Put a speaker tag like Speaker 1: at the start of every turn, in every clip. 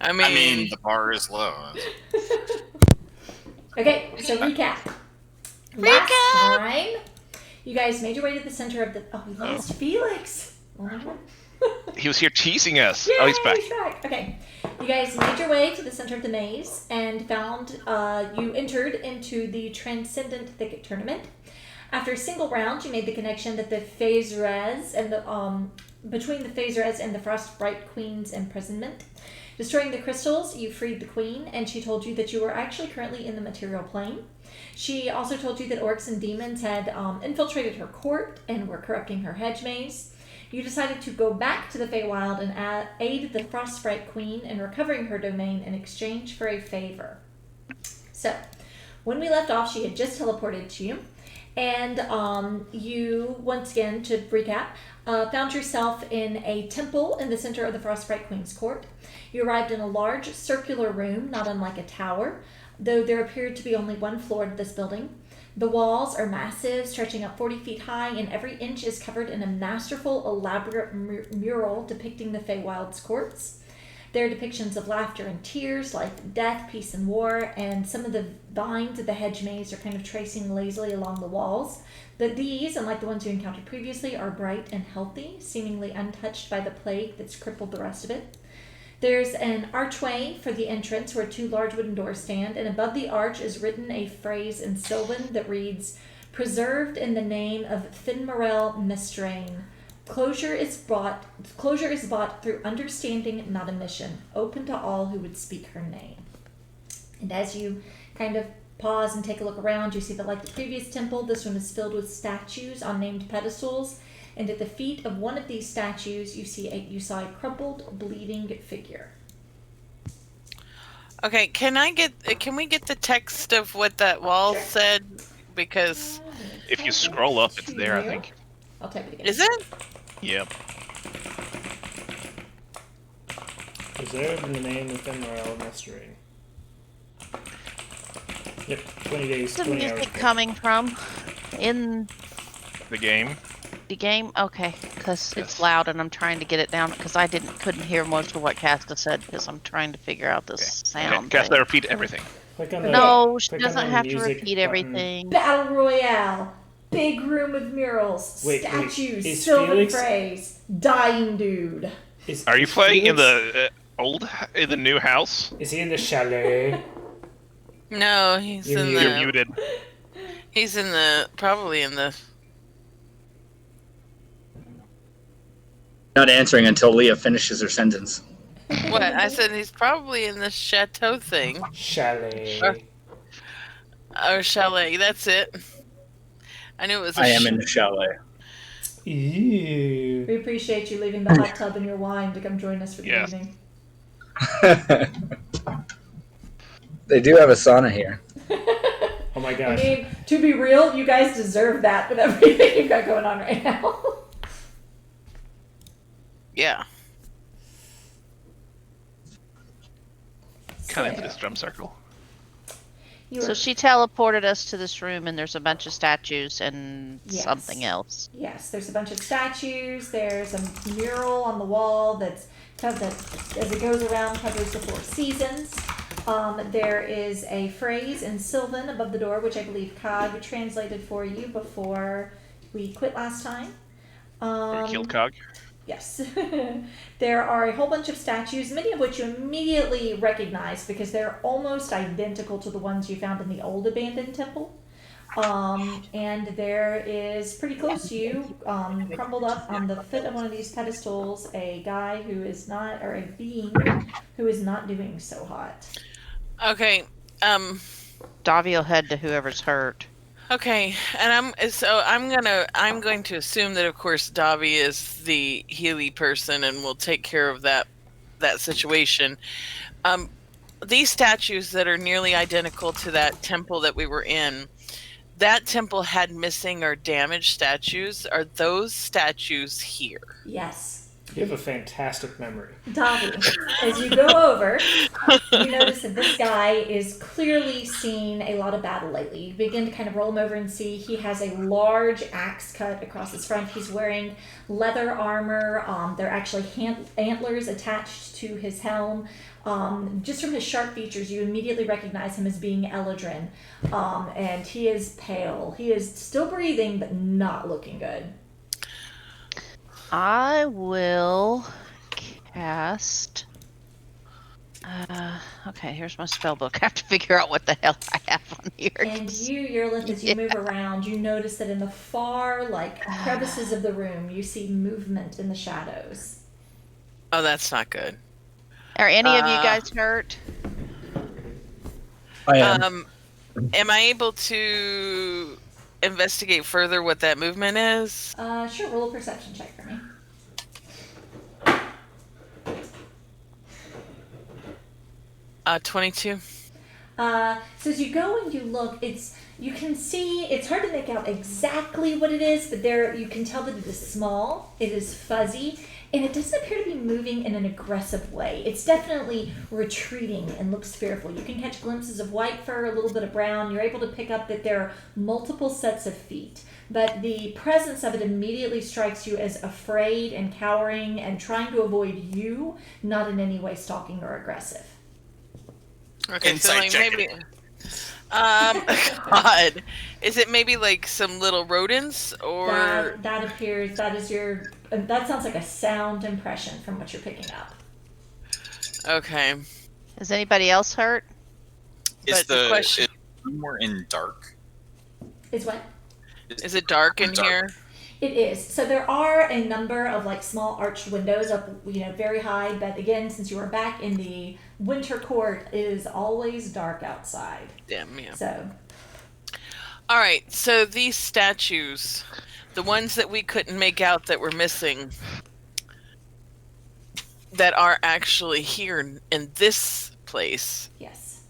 Speaker 1: I mean, the bar is low.
Speaker 2: Okay, so recap. Last
Speaker 3: Recap!
Speaker 2: time, you guys made your way to the center of the. Oh, we lost Felix. Oh my god.
Speaker 4: He was here teasing us.
Speaker 2: Yay,
Speaker 4: Oh, he's back.
Speaker 2: he's back. Okay. You guys made your way to the center of the maze and found you entered into the Transcendent Thicket Tournament. After a single round, you made the connection that the Feywild and the between the Feywild and the Frostbright Queen's imprisonment. Destroying the crystals, you freed the queen, and she told you that you were actually currently in the material plane. She also told you that orcs and demons had infiltrated her court and were corrupting her hedge maze. You decided to go back to the Feywild and aid the Frostbright Queen in recovering her domain in exchange for a favor. So, when we left off, she had just teleported to you, and you, once again, to recap, found yourself in a temple in the center of the Frostbright Queen's court. You arrived in a large circular room, not unlike a tower, though there appeared to be only one floor to this building. The walls are massive, stretching up 40 feet high, and every inch is covered in a masterful, elaborate mural depicting the Feywild's courts. There are depictions of laughter and tears, like death, peace, and war, and some of the vines of the hedge maze are kind of tracing lazily along the walls. These, unlike the ones you encountered previously, are bright and healthy, seemingly untouched by the plague that's crippled the rest of it. There's an archway for the entrance where two large wooden doors stand, and above the arch is written a phrase in Sylvan that reads, "Preserved in the name of Finmarel Mistrain. Closure is bought through understanding, not omission, open to all who would speak her name." And as you kind of pause and take a look around, you see that like the previous temple, this one is filled with statues on named pedestals. And at the feet of one of these statues, you saw a crumpled, bleeding figure.
Speaker 3: Okay, can we get the text of what that wall said? Because
Speaker 4: If you scroll up, it's there, I think.
Speaker 2: I'll type it again.
Speaker 3: is it?
Speaker 4: Yep.
Speaker 5: Preserved in the name of Fenrir Mystery. Yep, 20 days,
Speaker 6: Where's the
Speaker 5: 20 hours.
Speaker 6: music coming from? In
Speaker 4: The game.
Speaker 6: the game? Okay, because it's loud and I'm trying to get it down because I couldn't hear most of what Casta said because I'm trying to figure out this sound.
Speaker 4: Cast
Speaker 6: thing.
Speaker 4: repeat everything.
Speaker 5: Click on the,
Speaker 6: No, she
Speaker 5: click on
Speaker 6: doesn't
Speaker 5: the
Speaker 6: have to
Speaker 5: music
Speaker 6: repeat
Speaker 5: button.
Speaker 6: everything.
Speaker 2: Battle Royale. Big room with murals.
Speaker 5: Wait,
Speaker 2: statues.
Speaker 5: is
Speaker 2: Sylvan
Speaker 5: Felix-
Speaker 2: phrase. Dying dude.
Speaker 4: Are you
Speaker 5: is
Speaker 4: playing in
Speaker 5: Felix-
Speaker 4: the new house?
Speaker 5: Is he in the chalet?
Speaker 3: No, he's
Speaker 5: You're
Speaker 3: in
Speaker 5: muted.
Speaker 4: You're
Speaker 3: the.
Speaker 4: muted.
Speaker 3: He's in the probably in the.
Speaker 7: Not answering until Leah finishes her sentence.
Speaker 3: What I said, he's probably in the chateau thing
Speaker 5: Chalet.
Speaker 3: or chalet. That's it. I knew it was.
Speaker 7: I am in the chalet.
Speaker 5: Ew.
Speaker 2: We appreciate you leaving the hot tub and your wine to come join us for the
Speaker 4: Yes.
Speaker 2: evening.
Speaker 7: They do have a sauna here.
Speaker 5: Oh my
Speaker 2: I
Speaker 5: gosh.
Speaker 2: mean, to be real, you guys deserve that with everything you've got going on right now.
Speaker 3: Yeah.
Speaker 4: Kind of into this drum circle.
Speaker 6: So she teleported us to this room and there's a bunch of statues and
Speaker 2: Yes.
Speaker 6: something else.
Speaker 2: Yes, there's a bunch of statues. There's a mural on the wall that's that as it goes around covers the 4 seasons. There is a phrase in Sylvan above the door, which I believe Cog translated for you before we quit last time.
Speaker 4: Or killed Cog.
Speaker 2: Yes. There are a whole bunch of statues, many of which you immediately recognize because they're almost identical to the ones you found in the old abandoned temple. And there is pretty close to you, crumbled up on the foot of one of these pedestals, a guy who is not, or a being who is not doing so hot.
Speaker 3: Okay.
Speaker 6: Davi will head to whoever's hurt.
Speaker 3: Okay, and I'm going to assume that of course Davi is the Healy person and will take care of that situation. These statues that are nearly identical to that temple that we were in, that temple had missing or damaged statues. Are those statues here?
Speaker 2: Yes.
Speaker 5: You have a fantastic memory.
Speaker 2: Dobby, as you go over, you notice that this guy is clearly seen a lot of battle lately. You begin to kind of roll him over and see he has a large axe cut across his front. He's wearing leather armor. There are actually antlers attached to his helm. Just from his sharp features, you immediately recognize him as being Eladrin. And he is pale. He is still breathing, but not looking good.
Speaker 6: I will cast. Okay, here's my spell book. I have to figure out what the hell I have on here.
Speaker 2: And you, Yerlith, as you move around, you notice that in the far, crevices of the room, you see movement in the shadows.
Speaker 3: Oh, that's not good.
Speaker 6: Are any of you guys hurt?
Speaker 7: I am.
Speaker 3: Am I able to investigate further what that movement is?
Speaker 2: Sure, roll a perception check for me.
Speaker 3: 22.
Speaker 2: So as you go and you look, you can see, it's hard to make out exactly what it is, but you can tell that it is small, it is fuzzy, and it doesn't appear to be moving in an aggressive way. It's definitely retreating and looks fearful. You can catch glimpses of white fur, a little bit of brown. You're able to pick up that there are multiple sets of feet. But the presence of it immediately strikes you as afraid and cowering and trying to avoid you, not in any way stalking or aggressive.
Speaker 3: Okay,
Speaker 1: Insight
Speaker 3: so
Speaker 1: check.
Speaker 3: maybe. God, is it maybe like some little rodents or?
Speaker 2: That appears. That sounds like a sound impression from what you're picking up.
Speaker 3: Okay.
Speaker 6: Is anybody else hurt?
Speaker 1: Is
Speaker 3: But the question-
Speaker 1: is the room more in dark?
Speaker 2: Is what?
Speaker 3: Is it dark in here?
Speaker 2: It is. So there are a number of small arched windows up, very high. But again, since you are back in the winter court, it is always dark outside.
Speaker 3: Damn, yeah.
Speaker 2: So.
Speaker 3: All right, so these statues, the ones that we couldn't make out that were missing, that are actually here in this place.
Speaker 2: Yes.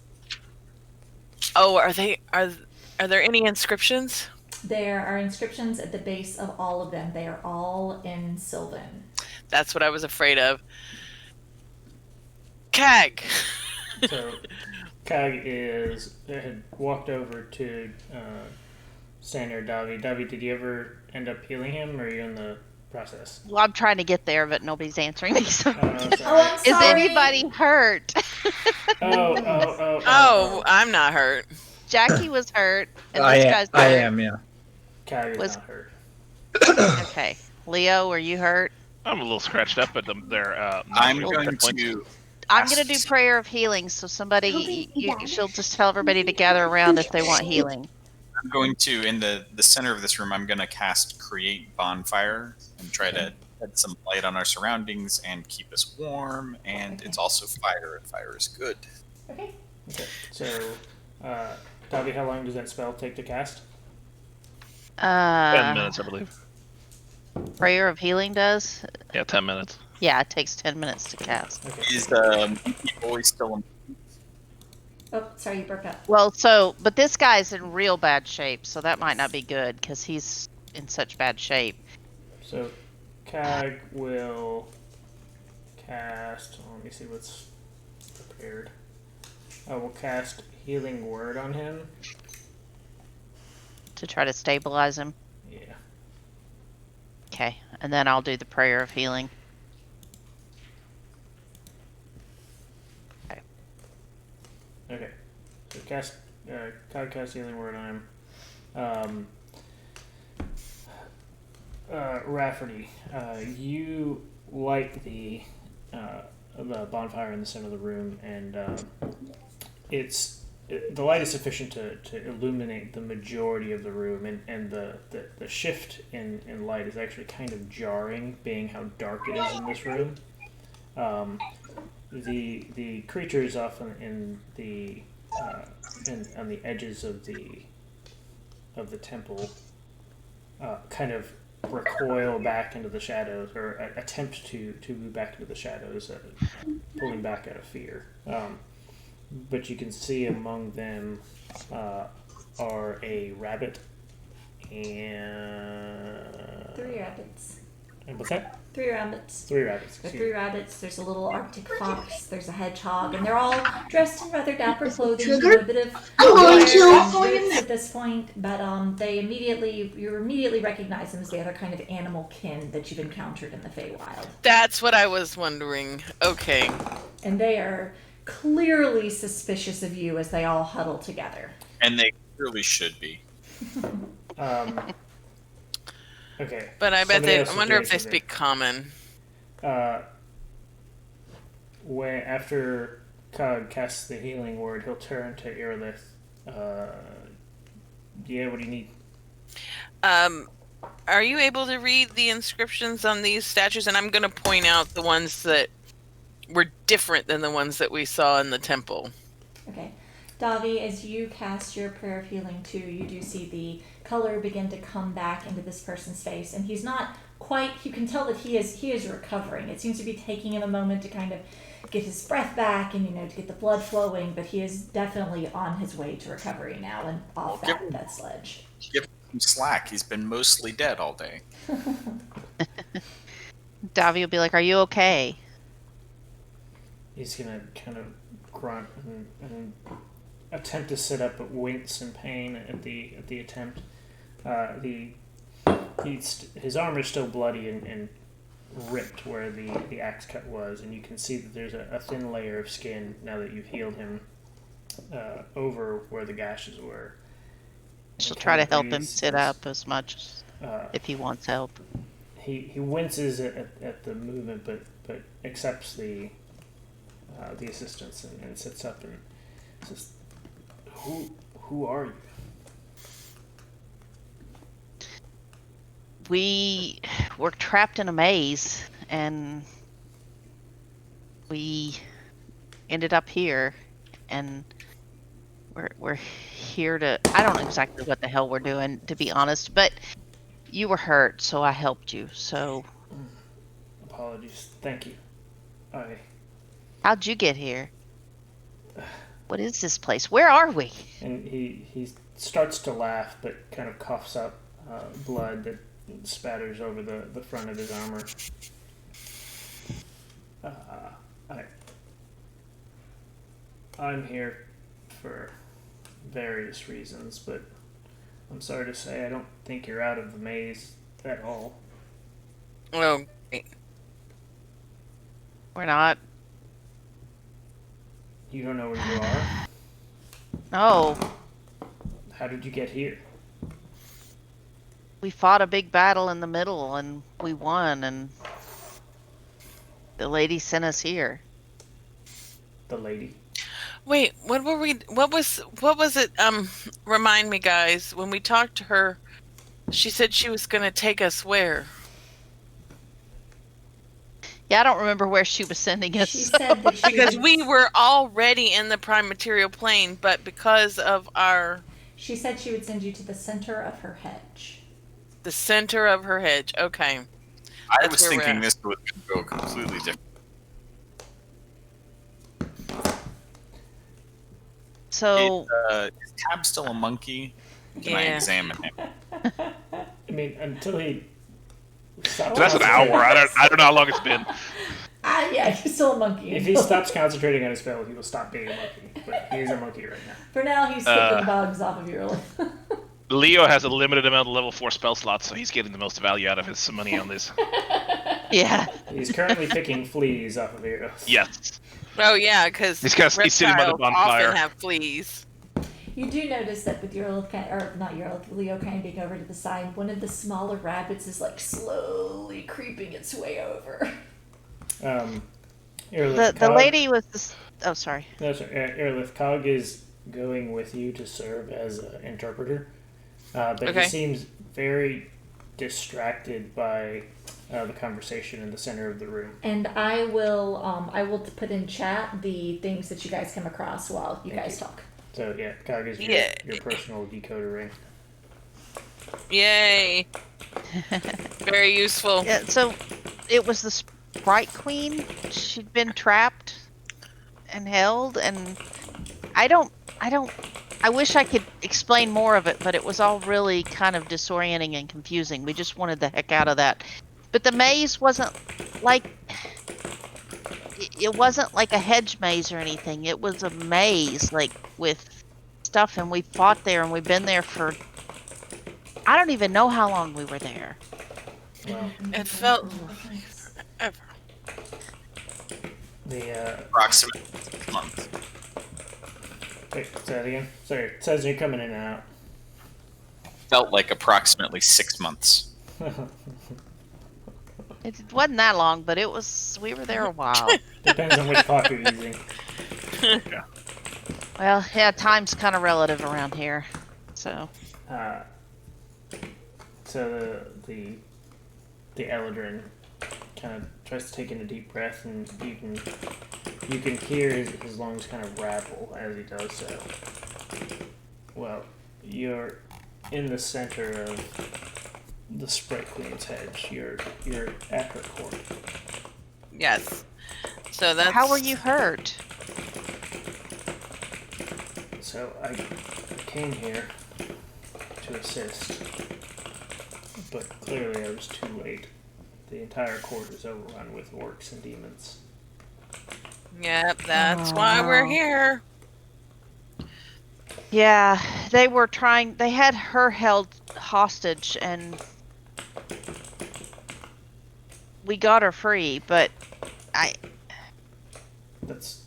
Speaker 3: Oh, are there any inscriptions?
Speaker 2: There are inscriptions at the base of all of them. They are all in Sylvan.
Speaker 3: That's what I was afraid of. Cag.
Speaker 5: So, Kag had walked over to stand near Davi. Davi, did you ever end up healing him, or are you in the process?
Speaker 6: Well, I'm trying to get there, but nobody's answering me. So.
Speaker 2: I'm
Speaker 6: Is
Speaker 2: sorry.
Speaker 6: anybody hurt?
Speaker 3: Oh, I'm not hurt.
Speaker 6: Jackie was hurt, and
Speaker 7: I
Speaker 6: this
Speaker 7: am.
Speaker 6: guy's hurt.
Speaker 7: I am. Yeah.
Speaker 5: Kag is
Speaker 6: Was-
Speaker 5: not hurt.
Speaker 6: Okay. Leo, were you hurt?
Speaker 4: I'm a little scratched up, but they're.
Speaker 1: I'm
Speaker 4: not
Speaker 1: going
Speaker 4: points.
Speaker 1: to.
Speaker 6: I'm going to do prayer of healing, so somebody, she'll just tell everybody to gather around if they want healing.
Speaker 1: I'm going to, in the center of this room, I'm going to cast Create Bonfire and try to shed some light on our surroundings and keep us warm. And it's also fire, and fire is good.
Speaker 2: Okay.
Speaker 5: Okay. So, Davi, how long does that spell take to cast?
Speaker 4: 10 minutes, I believe.
Speaker 6: Prayer of healing does?
Speaker 4: Yeah, 10 minutes.
Speaker 6: Yeah, it takes 10 minutes to cast.
Speaker 5: Okay.
Speaker 1: Is always still?
Speaker 2: Oh, sorry, you broke up.
Speaker 6: Well, but this guy's in real bad shape, so that might not be good because he's in such bad shape.
Speaker 5: So, Kag will cast. Let me see what's prepared. We'll cast Healing Word on him.
Speaker 6: To try to stabilize him.
Speaker 5: Yeah.
Speaker 6: Okay, and then I'll do the prayer of healing.
Speaker 5: Okay. So Kag cast Healing Word on him. Rafferty, you light the bonfire in the center of the room, and the light is sufficient to illuminate the majority of the room, and the shift in light is actually kind of jarring, being how dark it is in this room. The creatures often on the edges of the temple kind of recoil back into the shadows, or attempt to move back into the shadows, pulling back out of fear. But you can see among them are a rabbit and
Speaker 2: 3 rabbits.
Speaker 5: and what's that?
Speaker 2: 3 rabbits.
Speaker 5: 3 rabbits.
Speaker 2: There are
Speaker 5: Excuse
Speaker 2: 3
Speaker 5: me.
Speaker 2: rabbits. There's a little Arctic fox. There's a hedgehog, and they're all dressed in rather dapper clothing. You know, a bit of boots at this point, but you immediately recognize them as the other kind of animal kin that you've encountered in the Feywild.
Speaker 3: That's what I was wondering. Okay.
Speaker 2: And they are clearly suspicious of you as they all huddle together.
Speaker 1: And they clearly should be.
Speaker 5: Okay.
Speaker 3: But I bet
Speaker 5: Somebody
Speaker 3: I
Speaker 5: else is
Speaker 3: wonder
Speaker 5: doing
Speaker 3: if they
Speaker 5: something.
Speaker 3: speak common.
Speaker 5: When after Cog casts the healing word, he'll turn to Irilith. Yeah, what do you need?
Speaker 3: Are you able to read the inscriptions on these statues? And I'm going to point out the ones that were different than the ones that we saw in the temple.
Speaker 2: Okay. Davi, as you cast your prayer of healing too, you do see the color begin to come back into this person's face, and he's not quite, you can tell that he is recovering. It seems to be taking him a moment to kind of get his breath back and, to get the blood flowing, but he is definitely on his way to recovery now and off that sledge.
Speaker 1: Give him slack. He's been mostly dead all day.
Speaker 6: Davi will be like, "Are you okay?"
Speaker 5: He's gonna kind of grunt and attempt to sit up, but wince in pain at the attempt. His armor is still bloody and ripped where the axe cut was, and you can see that there's a thin layer of skin now that you've healed him over where the gashes were.
Speaker 6: She'll
Speaker 5: He
Speaker 6: try to
Speaker 5: kinda
Speaker 6: help him
Speaker 5: breathes
Speaker 6: sit up as much as if he wants help.
Speaker 5: He winces at the movement, but accepts the assistance and sits up and says, "Who are you?"
Speaker 6: We were trapped in a maze, and we ended up here, and we're here to... I don't know exactly what the hell we're doing, to be honest, but you were hurt, so I helped you, so...
Speaker 5: Apologies. Thank you.
Speaker 6: How'd you get here? What is this place? Where are we?
Speaker 5: And he starts to laugh, but kind of coughs up blood that spatters over the front of his armor. I'm here for various reasons, but I'm sorry to say I don't think you're out of the maze at all.
Speaker 3: Oh, great.
Speaker 6: We're not.
Speaker 5: You don't know where you are?
Speaker 6: No.
Speaker 5: How did you get here?
Speaker 6: We fought a big battle in the middle, and we won, and the lady sent us here.
Speaker 5: The lady?
Speaker 3: Wait, what was it? Remind me, guys. When we talked to her, she said she was going to take us where?
Speaker 6: Yeah, I don't remember where she was sending us.
Speaker 2: She said that she
Speaker 3: Because
Speaker 2: would-
Speaker 3: we were already in the prime material plane, but because of
Speaker 2: She said she would send you to the center of her hedge.
Speaker 3: the center of her hedge. Okay.
Speaker 1: I
Speaker 3: That's
Speaker 1: was
Speaker 3: where we're
Speaker 1: thinking
Speaker 3: at.
Speaker 1: this would go completely different.
Speaker 6: So,
Speaker 1: Is Tab still a monkey? Can I
Speaker 3: Yeah.
Speaker 1: examine him?
Speaker 5: I mean, until he...
Speaker 4: That's an hour. I don't know how long it's been.
Speaker 2: Yeah, he's still a monkey.
Speaker 5: If he stops concentrating on his spell, he will stop being a monkey. But he is a monkey right now.
Speaker 2: For now, he's picking bugs off of your list.
Speaker 4: Leo has a limited amount of level 4 spell slots, so he's getting the most value out of his money on this.
Speaker 6: yeah.
Speaker 5: He's currently picking fleas off of Eros.
Speaker 4: Yes.
Speaker 3: Oh yeah, because
Speaker 4: He's sitting by the
Speaker 3: reptiles
Speaker 4: bonfire.
Speaker 3: often have fleas.
Speaker 2: You do notice that with Leo kind of being over to the side, one of the smaller rabbits is like slowly creeping its way over.
Speaker 6: The lady was this... Oh, sorry.
Speaker 5: No, sorry. Erlith, Cog is going with you to serve as an interpreter. But
Speaker 3: Okay.
Speaker 5: he seems very distracted by the conversation in the center of the room.
Speaker 2: And I will put in chat the things that you guys come across while you guys talk.
Speaker 5: So, yeah, Cog is
Speaker 3: Yeah.
Speaker 5: your personal decoder ring.
Speaker 3: Yay! Very useful.
Speaker 6: Yeah, so it was the Sprite Queen. She'd been trapped and held, and I wish I could explain more of it, but it was all really kind of disorienting and confusing. We just wanted the heck out of that But the maze wasn't like it wasn't like a hedge maze or anything. It was a maze like with stuff, and we fought there, and we've been there for I don't even know how long we were there.
Speaker 5: Well,
Speaker 3: It felt forever.
Speaker 5: the
Speaker 1: Approximately 6 months.
Speaker 5: wait, say that again. Sorry, it says you're coming in and out.
Speaker 1: Felt like approximately 6 months.
Speaker 6: It wasn't that long, but it was. We were there a while.
Speaker 5: Depends on which clock you're using.
Speaker 6: Well, yeah, time's kind of relative around here, so.
Speaker 5: So the Eldrin kind of tries to take in a deep breath, and you can hear his lungs kind of rattle as he does so. Well, you're in the center of the Sprite Queen's hedge. You're at her court.
Speaker 3: Yes. So that's
Speaker 6: How were you hurt?
Speaker 5: So I came here to assist, but clearly I was too late. The entire court is overrun with orcs and demons.
Speaker 3: Yep, that's why we're here.
Speaker 6: Yeah, they were trying. They had her held hostage, and we got her free. But
Speaker 5: That's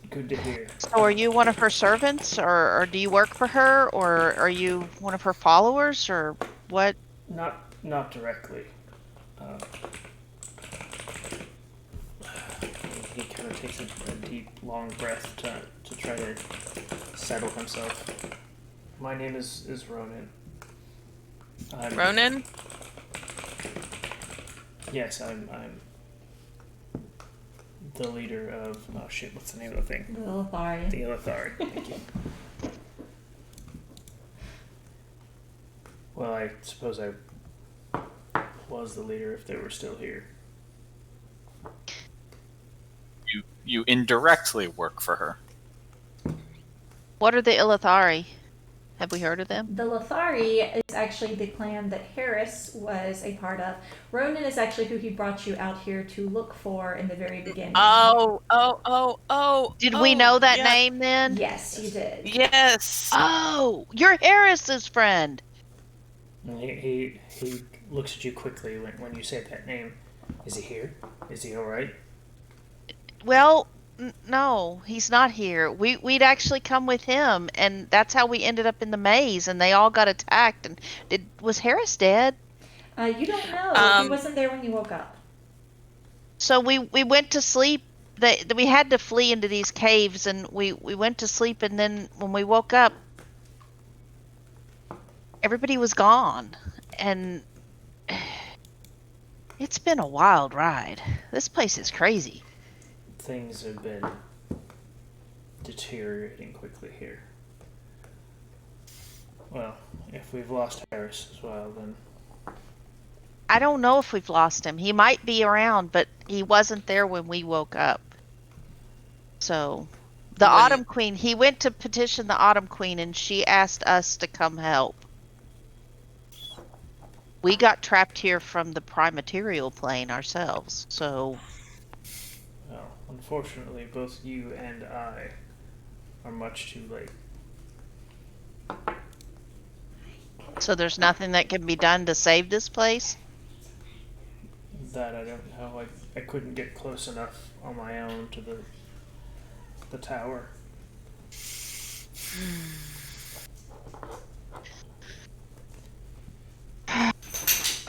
Speaker 5: good to hear.
Speaker 6: so are you one of her servants, or do you work for her, or are you one of her followers, or what?
Speaker 5: Not directly. He kind of takes a deep, long breath to try to settle himself. My name is Ronan.
Speaker 3: Ronan?
Speaker 5: Yes, I'm the leader of oh shit, what's the name of the thing?
Speaker 2: The Lothari.
Speaker 5: The Lothari. Thank you. Well, I suppose I was the leader if they were still here.
Speaker 1: You indirectly work for her.
Speaker 6: What are the Ilithari? Have we heard of them?
Speaker 2: The Lothari is actually the clan that Harris was a part of. Ronan is actually who he brought you out here to look for in the very beginning.
Speaker 3: Oh.
Speaker 6: Did we know that
Speaker 3: yeah.
Speaker 6: name then?
Speaker 2: Yes, you did.
Speaker 3: Yes.
Speaker 6: Oh, you're Harris's friend.
Speaker 5: And he looks at you quickly when you say that name. Is he here? Is he all right?
Speaker 6: Well, no, he's not here. We'd actually come with him, and that's how we ended up in the maze. And they all got attacked. And was Harris dead?
Speaker 2: You don't know. He wasn't there when you woke up.
Speaker 6: So we went to sleep. We had to flee into these caves, and we went to sleep. And then when we woke up, everybody was gone, and it's been a wild ride. This place is crazy.
Speaker 5: Things have been deteriorating quickly here. Well, if we've lost Harris as well, then
Speaker 6: I don't know if we've lost him. He might be around, but he wasn't there when we woke up. So, the
Speaker 3: When-
Speaker 6: Autumn Queen, he went to petition the Autumn Queen, and she asked us to come help. We got trapped here from the Primaterial plane ourselves, so
Speaker 5: well, unfortunately, both you and I are much too late.
Speaker 6: there's nothing that can be done to save this place.
Speaker 5: That I don't know. I couldn't get close enough on my own to the tower.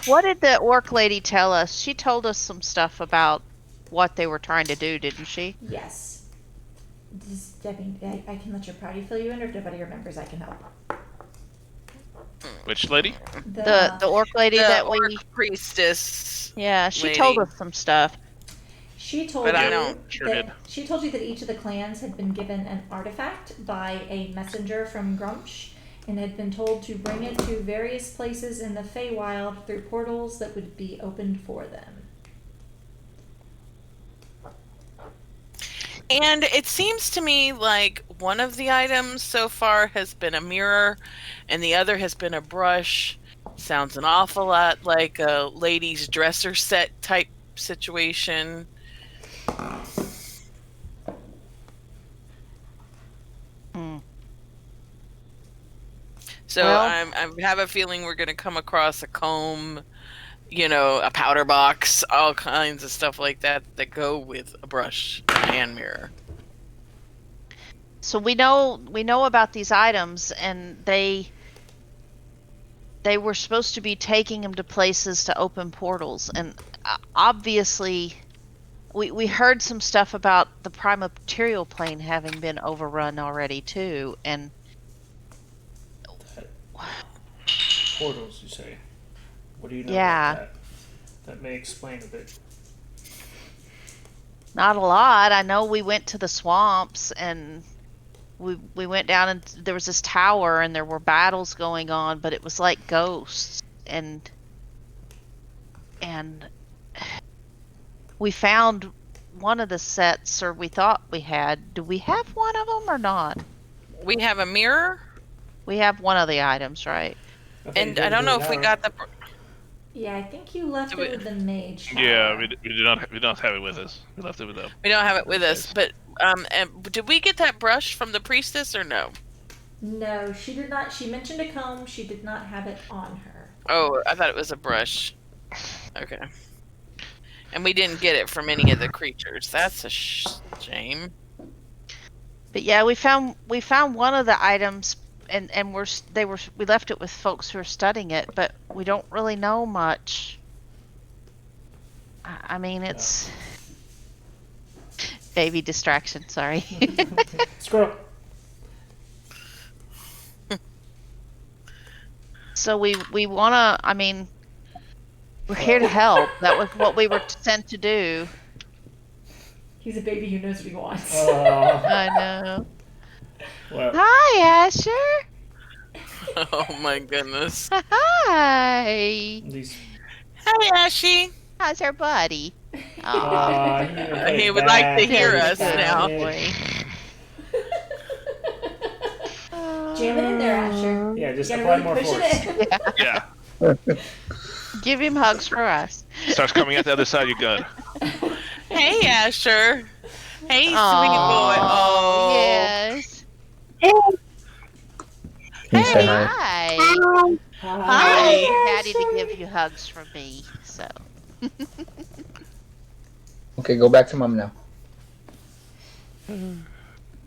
Speaker 6: What did the orc lady tell us? She told us some stuff about what they were trying to do, didn't she?
Speaker 2: Yes. I can let your party fill you in, or if nobody remembers, I can help.
Speaker 4: Which lady?
Speaker 6: The orc lady
Speaker 3: The
Speaker 6: that
Speaker 3: orc
Speaker 6: we
Speaker 3: priestess.
Speaker 6: Yeah, she
Speaker 3: lady.
Speaker 6: told us some stuff.
Speaker 2: She told
Speaker 3: But
Speaker 2: you
Speaker 3: I don't-
Speaker 4: Sure
Speaker 2: that
Speaker 4: did.
Speaker 2: she told you that each of the clans had been given an artifact by a messenger from Grumsh, and had been told to bring it to various places in the Feywild through portals that would be opened for them.
Speaker 3: And it seems to me like one of the items so far has been a mirror and the other has been a brush. Sounds an awful lot like a ladies' dresser set type situation.
Speaker 6: Hmm.
Speaker 3: So
Speaker 6: Well-
Speaker 3: I have a feeling we're going to come across a comb, a powder box, all kinds of stuff like that that go with a brush and a hand mirror.
Speaker 6: So we know about these items, and they were supposed to be taking him to places to open portals, and obviously we heard some stuff about the prime material plane having been overrun already too, and
Speaker 5: Portals, you say? What do you know
Speaker 6: Yeah.
Speaker 5: about that? That may explain a bit.
Speaker 6: not a lot. I know we went to the swamps, and we went down, and there was this tower, and there were battles going on, but it was like ghosts, and we found one of the sets, or we thought we had. Do we have one of them or not?
Speaker 3: We have a mirror,
Speaker 6: We have one of the items, right?
Speaker 3: and I don't know if we got the.
Speaker 2: Yeah, I think you left it with the mage.
Speaker 4: Yeah,
Speaker 2: tower.
Speaker 4: we did not have it with us. We left it with them.
Speaker 3: We don't have it with us,
Speaker 4: Yes.
Speaker 3: but and did we get that brush from the priestess or no?
Speaker 2: No, she did not. She mentioned a comb. She did not have it on her.
Speaker 3: Oh, I thought it was a brush. Okay. And we didn't get it from any of the creatures. That's a shame.
Speaker 6: But yeah, we found one of the items, and we left it with folks who are studying it, but we don't really know much. I mean, it's baby distraction. Sorry.
Speaker 5: Squirrel.
Speaker 6: So we wanna. I mean, we're here to help. That was what we were sent to do.
Speaker 2: He's a baby who knows what he wants.
Speaker 6: I know.
Speaker 5: Well,
Speaker 6: Hi, Asher.
Speaker 3: Oh my goodness.
Speaker 6: Hi.
Speaker 5: these.
Speaker 3: Hi, Ashy.
Speaker 6: How's our buddy? Aw.
Speaker 3: He would like to hear us
Speaker 6: Good
Speaker 3: now.
Speaker 6: boy.
Speaker 2: Jam it in there, Asher.
Speaker 5: Yeah, just
Speaker 2: You
Speaker 5: apply
Speaker 2: gotta
Speaker 5: more
Speaker 2: really push
Speaker 5: force.
Speaker 2: it in.
Speaker 4: Yeah.
Speaker 6: Give him hugs for us.
Speaker 4: Starts coming out the other side, you're good.
Speaker 3: Hey, Asher. Hey, sweet boy.
Speaker 6: Aw,
Speaker 3: Oh,
Speaker 6: yes.
Speaker 7: Can you say
Speaker 3: Hey.
Speaker 7: hi?
Speaker 6: Hi.
Speaker 3: Hi.
Speaker 6: I want Daddy to give you hugs from me. So.
Speaker 7: Okay, go back to mom now.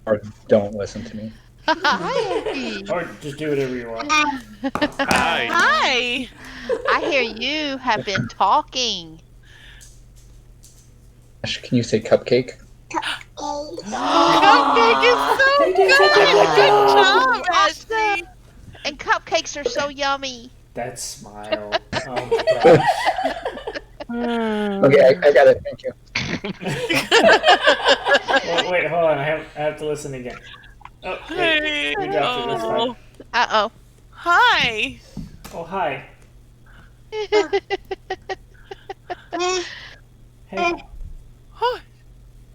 Speaker 7: Or don't listen to me.
Speaker 6: Hi.
Speaker 5: Or just do whatever you want.
Speaker 4: Hi.
Speaker 3: Hi.
Speaker 6: I hear you have been talking.
Speaker 7: Ash, can you say cupcake?
Speaker 3: Cupcake is so
Speaker 2: They did such a
Speaker 3: good. Good job,
Speaker 6: Awesome.
Speaker 3: Ashley.
Speaker 6: And cupcakes are so yummy.
Speaker 5: That smile. Oh my gosh.
Speaker 7: Okay, I got it. Thank you.
Speaker 5: Well, wait, hold on. I have to listen again. Oh, wait.
Speaker 3: Hey.
Speaker 5: We dropped it. That's fine.
Speaker 3: Oh.
Speaker 6: Uh
Speaker 3: Hi.
Speaker 5: Oh, hi.
Speaker 6: oh.
Speaker 5: Hey.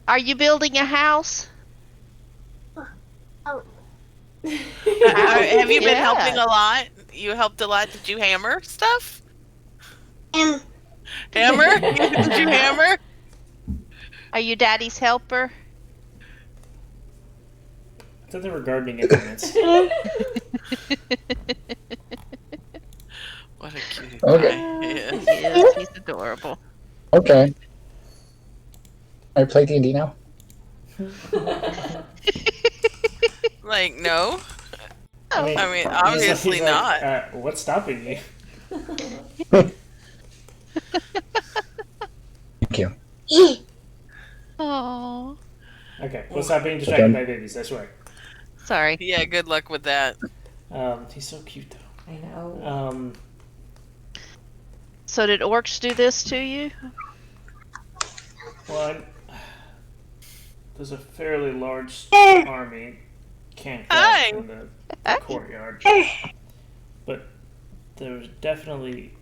Speaker 6: Are you building a house?
Speaker 3: Have you been
Speaker 6: Yeah.
Speaker 3: helping a lot? You helped a lot. Did you hammer stuff? Hammer? Did you hammer?
Speaker 6: Are you Daddy's helper?
Speaker 5: I thought they were gardening implements.
Speaker 3: What a cute
Speaker 7: Okay.
Speaker 3: guy he is.
Speaker 6: He is. He's adorable.
Speaker 7: Okay. I play D&D now?
Speaker 3: Like, no.
Speaker 6: Oh,
Speaker 3: I mean,
Speaker 5: he's
Speaker 3: obviously
Speaker 5: he's like,
Speaker 3: not.
Speaker 5: What's stopping you?
Speaker 7: Thank you.
Speaker 6: Aw.
Speaker 5: Okay, we'll stop being distracted by babies. I swear.
Speaker 6: Sorry.
Speaker 3: Yeah, good luck with that.
Speaker 5: He's so cute though.
Speaker 2: I know.
Speaker 6: So did orcs do this to you?
Speaker 5: Well, there's a fairly large army camped
Speaker 3: Hi.
Speaker 5: out in the courtyard, but there's definitely,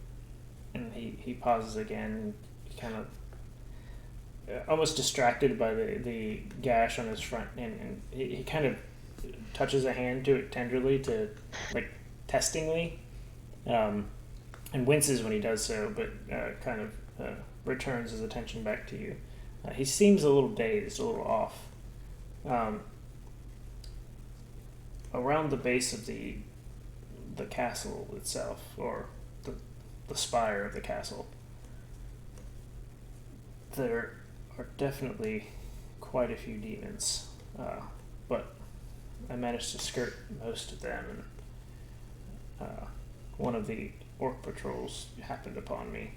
Speaker 5: and he pauses again, kind of almost distracted by the gash on his front, and he kind of touches a hand to it tenderly, to like testingly, and winces when he does so, but kind of returns his attention back to you. He seems a little dazed, a little off. Around the base of the castle itself, or the spire of the castle, there are definitely quite a few demons, but I managed to skirt most of them, and one of the orc patrols happened upon me.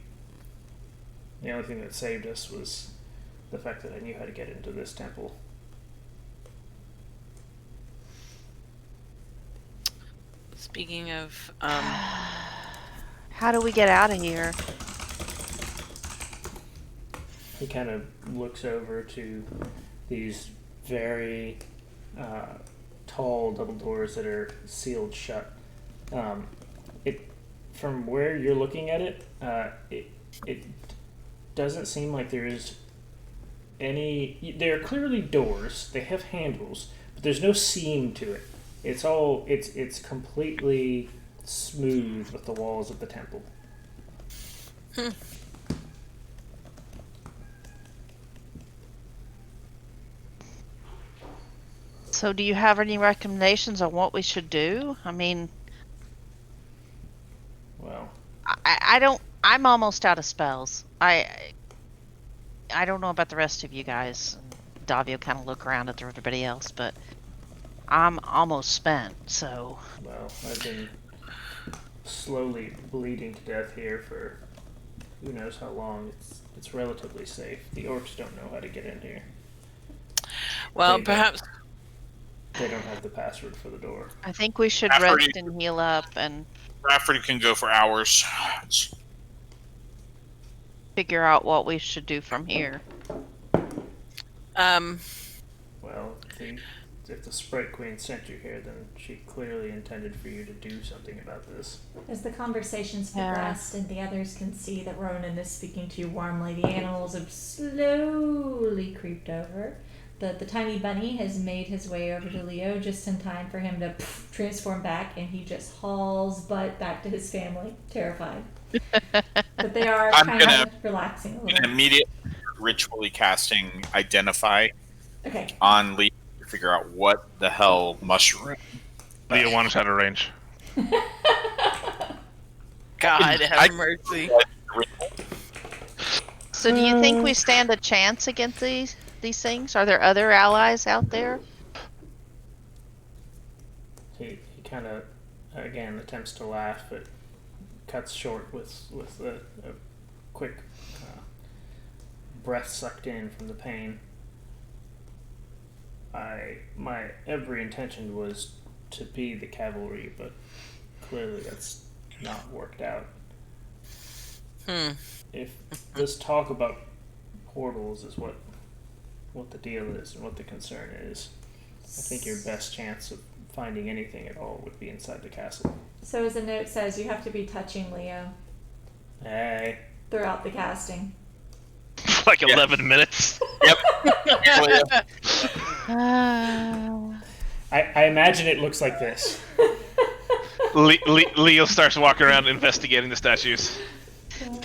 Speaker 5: The only thing that saved us was the fact that I knew how to get into this temple.
Speaker 3: Speaking of,
Speaker 6: How do we get out of here?
Speaker 5: He kind of looks over to these very tall double doors that are sealed shut. From where you're looking at it, it doesn't seem like there is any. They are clearly doors. They have handles, but there's no seam to it. It's completely smooth with the walls of the temple.
Speaker 6: So do you have any recommendations on what we should do? I mean,
Speaker 5: Well,
Speaker 6: I don't. I'm almost out of spells. I don't know about the rest of you guys. Davio kind of look around at everybody else, but I'm almost spent. So
Speaker 5: I've been slowly bleeding to death here for who knows how long. It's relatively safe. The orcs don't know how to get in here.
Speaker 3: well,
Speaker 5: They-
Speaker 3: perhaps
Speaker 5: They don't have the password for the door.
Speaker 6: I think we should
Speaker 8: After
Speaker 6: rest
Speaker 8: you-
Speaker 6: and heal up and
Speaker 8: Rafferty can go for hours.
Speaker 6: figure out what we should do from here.
Speaker 5: Well, if the Sprite Queen sent you here, then she clearly intended for you to do something about this.
Speaker 2: As the conversations
Speaker 6: Yeah.
Speaker 2: progressed and the others can see that Ronan is speaking to you warmly, the animals have slowly creeped over. The tiny bunny has made his way over to Leo just in time for him to transform back, and he just hauls butt back to his family, terrified. But they are
Speaker 1: I'm
Speaker 2: kind
Speaker 1: gonna-
Speaker 2: of relaxing a
Speaker 1: And
Speaker 2: little.
Speaker 1: immediately ritually casting Identify
Speaker 2: Okay.
Speaker 1: on Leo to figure out what the hell mushroom.
Speaker 4: Leo wanders out of range.
Speaker 3: God
Speaker 1: I-
Speaker 3: have mercy.
Speaker 6: So do you think we stand a chance against these things? Are there other allies out there?
Speaker 5: He kind of, again, attempts to laugh, but cuts short with a quick breath sucked in from the pain. My every intention was to be the cavalry, but clearly that's not worked out. If this talk about portals is what the deal is and what the concern is, I think your best chance of finding anything at all would be inside the castle.
Speaker 2: So as the note says, you have to be touching Leo
Speaker 5: Hey,
Speaker 2: throughout the casting.
Speaker 4: Like 11 minutes.
Speaker 1: Yep.
Speaker 5: I imagine it looks like this.
Speaker 4: Leo starts walking around investigating the statues.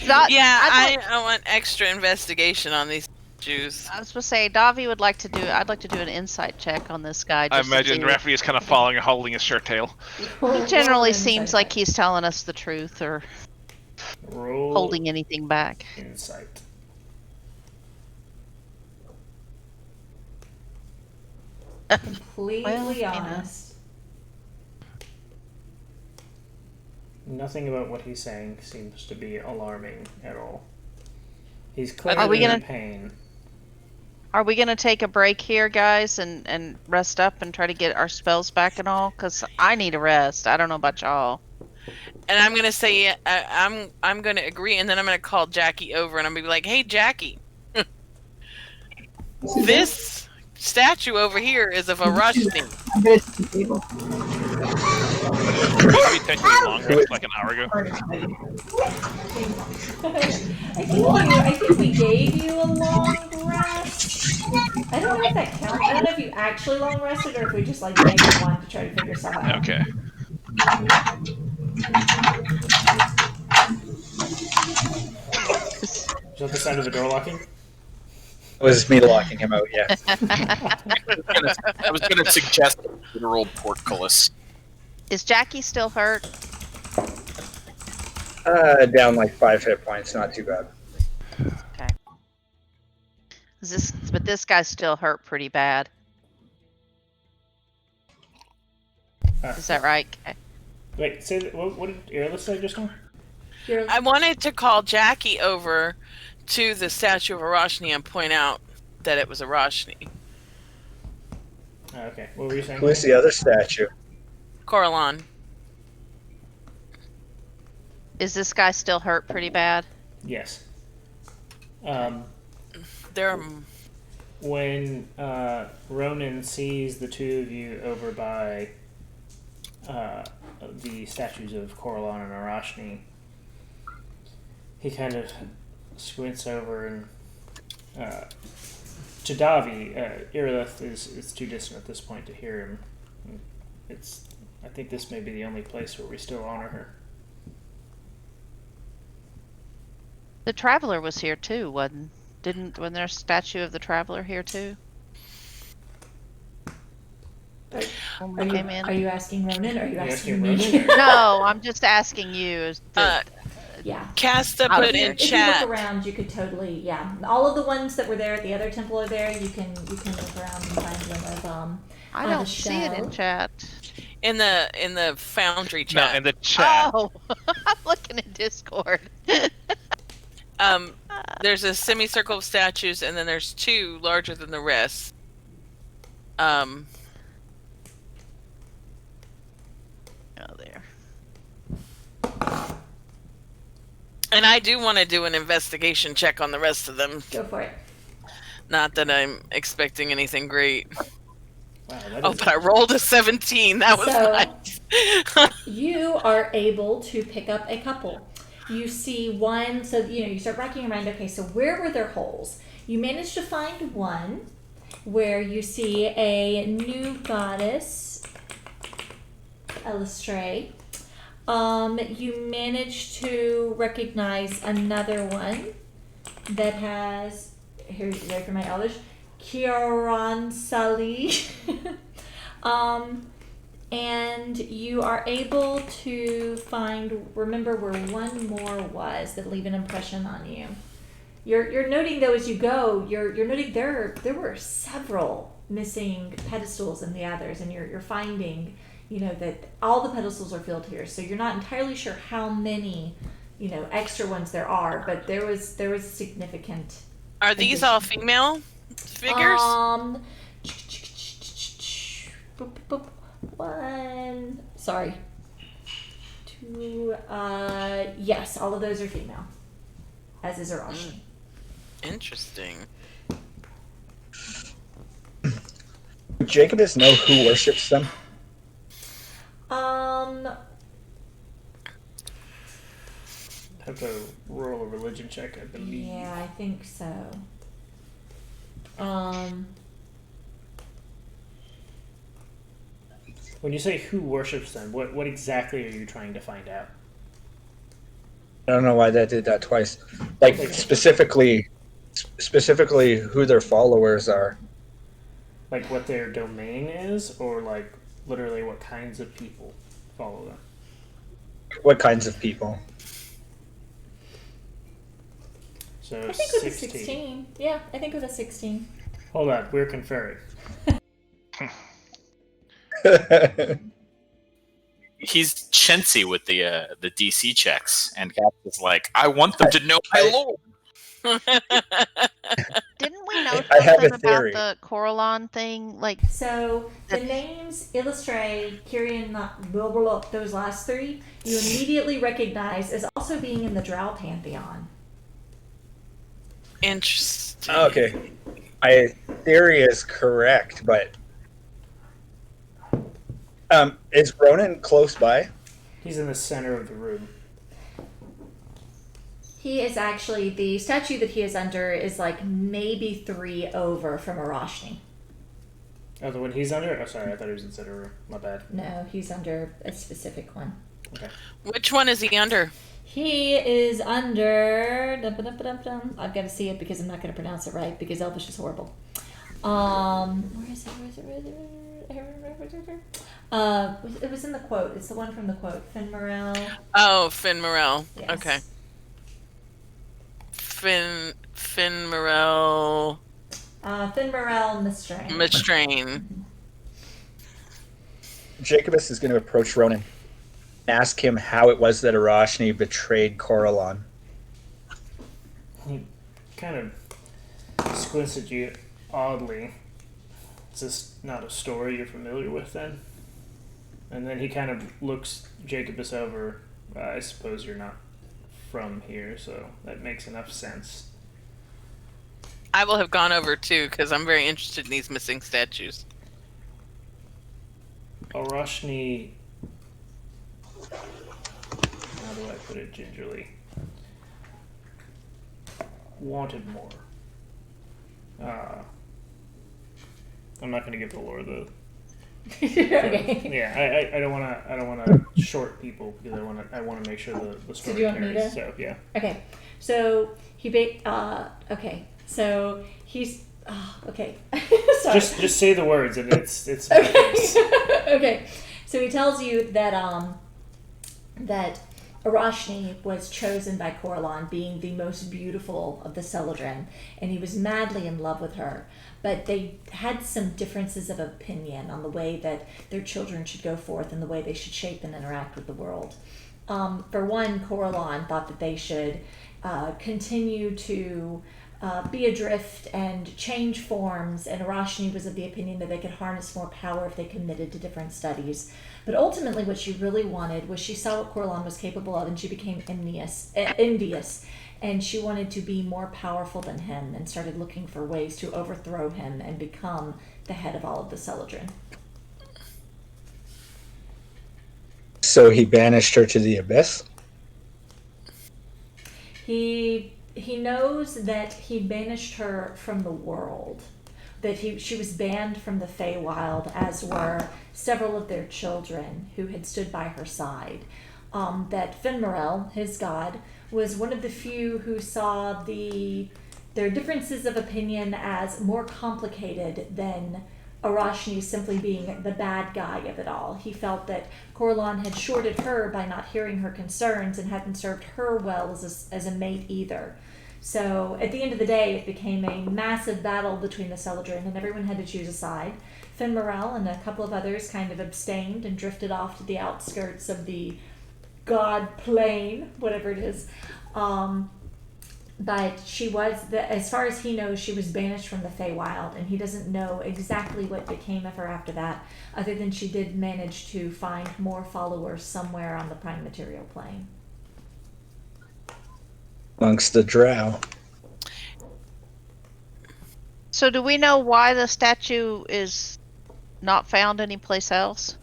Speaker 3: Yeah,
Speaker 6: I
Speaker 3: I want extra investigation on these Jews.
Speaker 6: was supposed to say Davi would like to do. I'd like to do an insight check on this guy.
Speaker 4: I
Speaker 6: Just to
Speaker 4: imagine
Speaker 6: see-
Speaker 4: Rafferty is kind of following, holding his shirt tail.
Speaker 6: He generally seems like he's telling us the truth or
Speaker 5: Roll
Speaker 6: holding anything back.
Speaker 5: insight.
Speaker 2: Completely
Speaker 6: Well, you know.
Speaker 2: honest.
Speaker 5: Nothing about what he's saying seems to be alarming at all. He's
Speaker 6: Are
Speaker 5: clearly
Speaker 6: we gonna-
Speaker 5: in pain.
Speaker 6: Are we gonna take a break here, guys, and rest up and try to get our spells back and all? Cause I need a rest. I don't know about y'all.
Speaker 3: And I'm gonna say I'm gonna agree, and then I'm gonna call Jackie over, and I'm gonna be like, "Hey, Jackie, this statue over here is of a Rushni.
Speaker 4: Maybe technically longer, like an hour ago.
Speaker 2: I think we gave you a long rest. I don't know if that counts. I don't know if you actually long rested or if we just like gave you one to try to figure stuff out.
Speaker 4: Okay.
Speaker 5: Is that the sound of the door locking?
Speaker 7: It was me locking him out, yeah.
Speaker 1: I was gonna suggest a literal portcullis.
Speaker 6: Is Jackie still hurt?
Speaker 7: Down like 5 hit points, not too bad.
Speaker 6: Okay. But this guy's still hurt pretty bad. Is that right? Okay.
Speaker 5: Wait, say that, what did Airless say just now?
Speaker 3: I wanted to call Jackie over to the statue of Arachne and point out that it was Arachne.
Speaker 5: Okay, what were you saying?
Speaker 7: Who is the other statue?
Speaker 3: Coralon.
Speaker 6: Is this guy still hurt pretty bad?
Speaker 5: Yes.
Speaker 3: There.
Speaker 5: When Ronan sees the two of you over by the statues of Coralon and Arachne, he kind of squints over and to Davi, Irilith is too distant at this point to hear him. I think this may be the only place where we still honor her.
Speaker 6: The Traveler was here too, wasn't there a statue of the Traveler here too? When we came in?
Speaker 2: Are you asking Ronan or are you asking
Speaker 5: asking
Speaker 2: me?
Speaker 5: Ronan?
Speaker 6: No, I'm just asking you.
Speaker 2: Yeah.
Speaker 3: Casta
Speaker 6: Out
Speaker 3: put
Speaker 6: here.
Speaker 3: in
Speaker 2: If you
Speaker 3: chat.
Speaker 2: look around, you could totally, yeah. All of the ones that were there at the other temple are there. You can look around and find them.
Speaker 6: I
Speaker 2: on
Speaker 6: don't
Speaker 2: the
Speaker 6: see it in
Speaker 2: shelf.
Speaker 6: chat.
Speaker 3: In the Foundry
Speaker 4: No,
Speaker 3: chat.
Speaker 4: in the chat.
Speaker 6: Oh, I'm looking at Discord.
Speaker 3: There's a semicircle of statues, and then there's two larger than the rest.
Speaker 6: Oh, there.
Speaker 3: And I do want to do an investigation check on the rest of them.
Speaker 2: Go for it.
Speaker 3: Not that I'm expecting anything great.
Speaker 5: Wow, that
Speaker 3: Oh,
Speaker 5: is
Speaker 3: but I rolled a 17. That was
Speaker 2: So-
Speaker 3: nice.
Speaker 2: You are able to pick up a couple. You see one, so you start racking around. Okay, so where were there holes? You manage to find one where you see a new goddess, Elistray. You manage to recognize another one that has, here's right for my Elvish, Kieran Sali. And you are able to remember where one more was that leave an impression on you. You're noting though as you go, you're noting there were several missing pedestals in the others, and you're finding, that all the pedestals are filled here. So you're not entirely sure how many, extra ones there are, but there was significant.
Speaker 3: Are these all female figures?
Speaker 2: One. Sorry. Two. Yes, all of those are female. As is Arashi.
Speaker 3: Interesting.
Speaker 7: Would Jacobus know who worships them?
Speaker 5: have to roll a religion check, I believe.
Speaker 2: Yeah, I think so.
Speaker 5: When you say who worships them, what exactly are you trying to find out?
Speaker 7: I don't know why that did that twice. Like specifically who their followers are.
Speaker 5: Like what their domain is, or like literally what kinds of people follow them?
Speaker 7: What kinds of people?
Speaker 5: So
Speaker 2: I think with a 16. Yeah, I think with a 16.
Speaker 5: Hold on, we're conferring.
Speaker 1: He's chintzy with the DC checks, and Cap is like, I want them to know my lord.
Speaker 6: Didn't we know
Speaker 7: I have a
Speaker 6: something about
Speaker 7: theory.
Speaker 6: the Coralon thing? Like,
Speaker 2: So the names illustrate Kyrian, blah, blah, blah, those last three, you immediately recognize as also being in the Drow pantheon.
Speaker 3: Interesting.
Speaker 7: Okay. My theory is correct, but is Ronan close by?
Speaker 5: He's in the center of the room.
Speaker 2: He is actually, the statue that he is under is like maybe 3 over from Arachne.
Speaker 5: Oh, the one he's under? Oh, sorry, I thought he was in the center room. My bad.
Speaker 2: No, he's under a specific one.
Speaker 5: Okay.
Speaker 3: Which one is he under?
Speaker 2: He is under. I've got to see it because I'm not going to pronounce it right because Elvish is horrible. Where is it? It was in the quote. It's the one from the quote. Finn Morel.
Speaker 3: Oh, Finn Morel.
Speaker 2: Yes.
Speaker 3: Okay. Finn Morel
Speaker 2: Finn Morel
Speaker 3: Mistrain.
Speaker 7: Jacobus is going to approach Ronan and ask him how it was that Arashni betrayed Coralon.
Speaker 5: He kind of squints at you oddly. Is this not a story you're familiar with then? And then he kind of looks Jacobus over. I suppose you're not from here, so that makes enough sense.
Speaker 3: I will have gone over too because I'm very interested in these missing statues.
Speaker 5: Arashni, how do I put it gingerly, wanted more. I'm not going to give the lore the.
Speaker 2: Okay.
Speaker 5: Yeah, I don't want to short people because I want to make sure the story
Speaker 2: do you want me
Speaker 5: carries.
Speaker 2: to?
Speaker 5: So yeah.
Speaker 2: Okay. So he okay. So he's okay. Sorry.
Speaker 5: Just say the words and it's
Speaker 2: Okay. Okay. So he tells you that that Arashni was chosen by Coralon, being the most beautiful of the Celadrin, and he was madly in love with her. But they had some differences of opinion on the way that their children should go forth and the way they should shape and interact with the world. For one, Coralon thought that they should continue to be adrift and change forms, and Arashni was of the opinion that they could harness more power if they committed to different studies. But ultimately what she really wanted was she saw what Coralon was capable of, and she became envious, and she wanted to be more powerful than him and started looking for ways to overthrow him and become the head of all of the Celadrin.
Speaker 7: So he banished her to the abyss?
Speaker 2: He knows that he banished her from the world, that she was banned from the Feywild, as were several of their children who had stood by her side. That Finn Morel, his god, was one of the few who saw their differences of opinion as more complicated than Arashni simply being the bad guy of it all. He felt that Coralon had shorted her by not hearing her concerns and hadn't served her well as a mate either. So at the end of the day, it became a massive battle between the Celadrin, and everyone had to choose a side. Finn Morel and a couple of others kind of abstained and drifted off to the outskirts of the god plane, whatever it is. But she was, as far as he knows, she was banished from the Feywild, and he doesn't know exactly what became of her after that, other than she did manage to find more followers somewhere on the prime material plane.
Speaker 7: Amongst the drow.
Speaker 6: So do we know why the statue is not found anyplace else?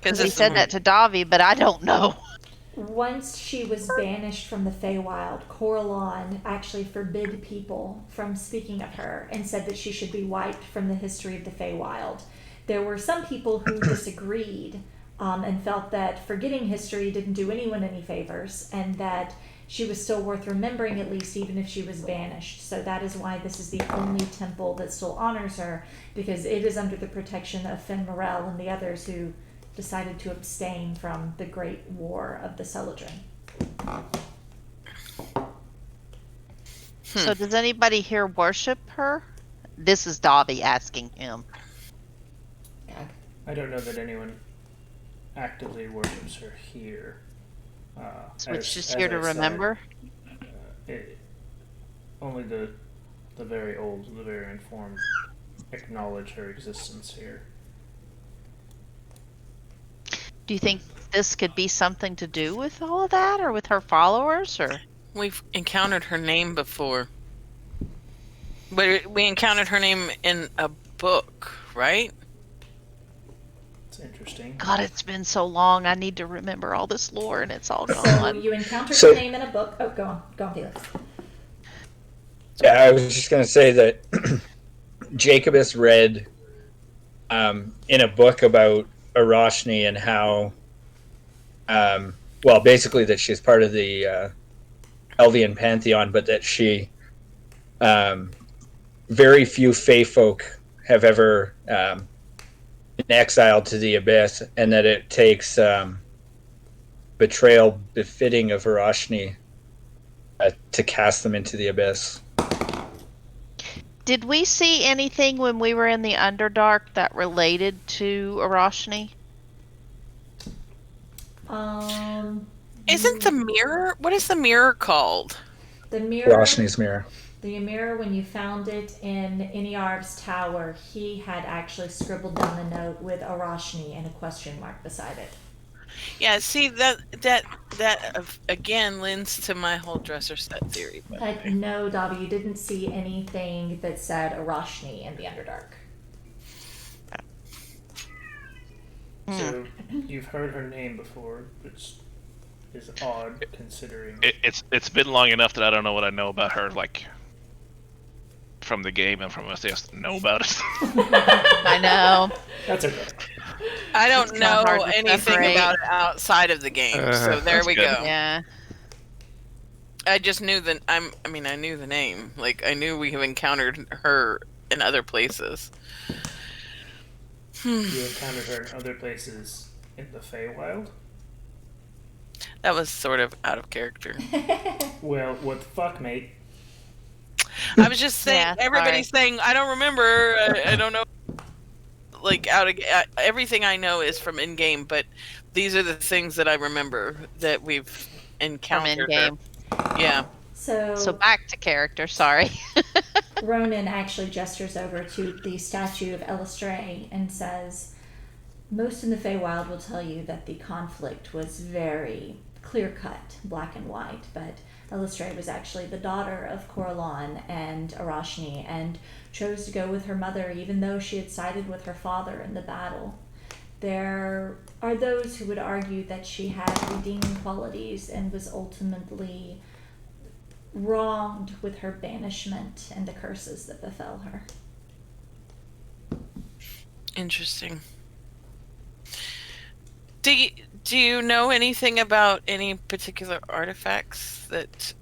Speaker 6: Because he said that to Davi, but I don't know.
Speaker 2: Once she was banished from the Feywild, Coralon actually forbid people from speaking of her and said that she should be wiped from the history of the Feywild. There were some people who disagreed and felt that forgetting history didn't do anyone any favors, and that she was still worth remembering, at least even if she was banished. So that is why this is the only temple that still honors her, because it is under the protection of Finn Morel and the others who decided to abstain from the Great War of the Celadrin.
Speaker 6: So does anybody here worship her? This is Davi asking him.
Speaker 5: I don't know that anyone actively worships her here.
Speaker 6: So it's just here to remember?
Speaker 5: Only the very old, the very informed acknowledge her existence here.
Speaker 6: Do you think this could be something to do with all of that, or with her followers, or?
Speaker 3: We've encountered her name before. But we encountered her name in a book, right?
Speaker 5: It's interesting.
Speaker 6: God, it's been so long. I need to remember all this lore, and it's all
Speaker 2: So
Speaker 6: gone.
Speaker 2: you encountered her name in a book. Oh, go on, Felix.
Speaker 7: Yeah, I was just going to say that Jacobus read in a book about Arashni and how well, basically that she's part of the Elvian pantheon, but that she, very few Fey folk have ever been exiled to the abyss, and that it takes betrayal befitting of Hiroshni to cast them into the abyss.
Speaker 6: Did we see anything when we were in the Underdark that related to Arashni?
Speaker 3: Isn't the mirror? What is the mirror called?
Speaker 2: The mirror?
Speaker 7: Hiroshni's mirror.
Speaker 2: The mirror, when you found it in Iniarv's tower, he had actually scribbled down a note with Arashni and a question mark beside it.
Speaker 3: Yeah, see that again lends to my whole dresser set theory. But
Speaker 2: No, Dobby, you didn't see anything that said Arashni in the Underdark.
Speaker 5: So you've heard her name before, which is odd considering.
Speaker 4: It's been long enough that I don't know what I know about her, like from the game and from us. They just know about it.
Speaker 6: I know.
Speaker 5: That's okay.
Speaker 3: I don't
Speaker 6: It's
Speaker 3: know
Speaker 6: not hard to
Speaker 3: anything
Speaker 6: separate.
Speaker 3: about it outside of the game, so there
Speaker 4: That's
Speaker 3: we
Speaker 4: good.
Speaker 3: go.
Speaker 6: Yeah.
Speaker 3: I just knew I knew the name. Like I knew we have encountered her in other places.
Speaker 5: You encountered her in other places in the Feywild?
Speaker 3: That was sort of out of character.
Speaker 5: Well, what the fuck, mate?
Speaker 3: I was just saying.
Speaker 6: Yeah,
Speaker 3: Everybody's saying I don't remember. I don't know. Like everything I know is from in game, but these are the things that I remember that we've
Speaker 6: From
Speaker 3: encountered.
Speaker 6: in-game.
Speaker 3: Yeah.
Speaker 6: So back to character, sorry.
Speaker 2: Ronan actually gestures over to the statue of Elistray and says, most in the Feywild will tell you that the conflict was very clear-cut, black and white, but Elistray was actually the daughter of Coralon and Arashni and chose to go with her mother even though she had sided with her father in the battle. There are those who would argue that she had redeeming qualities and was ultimately wronged with her banishment and the curses that befell her.
Speaker 3: Interesting. Do you know anything about any particular artifacts that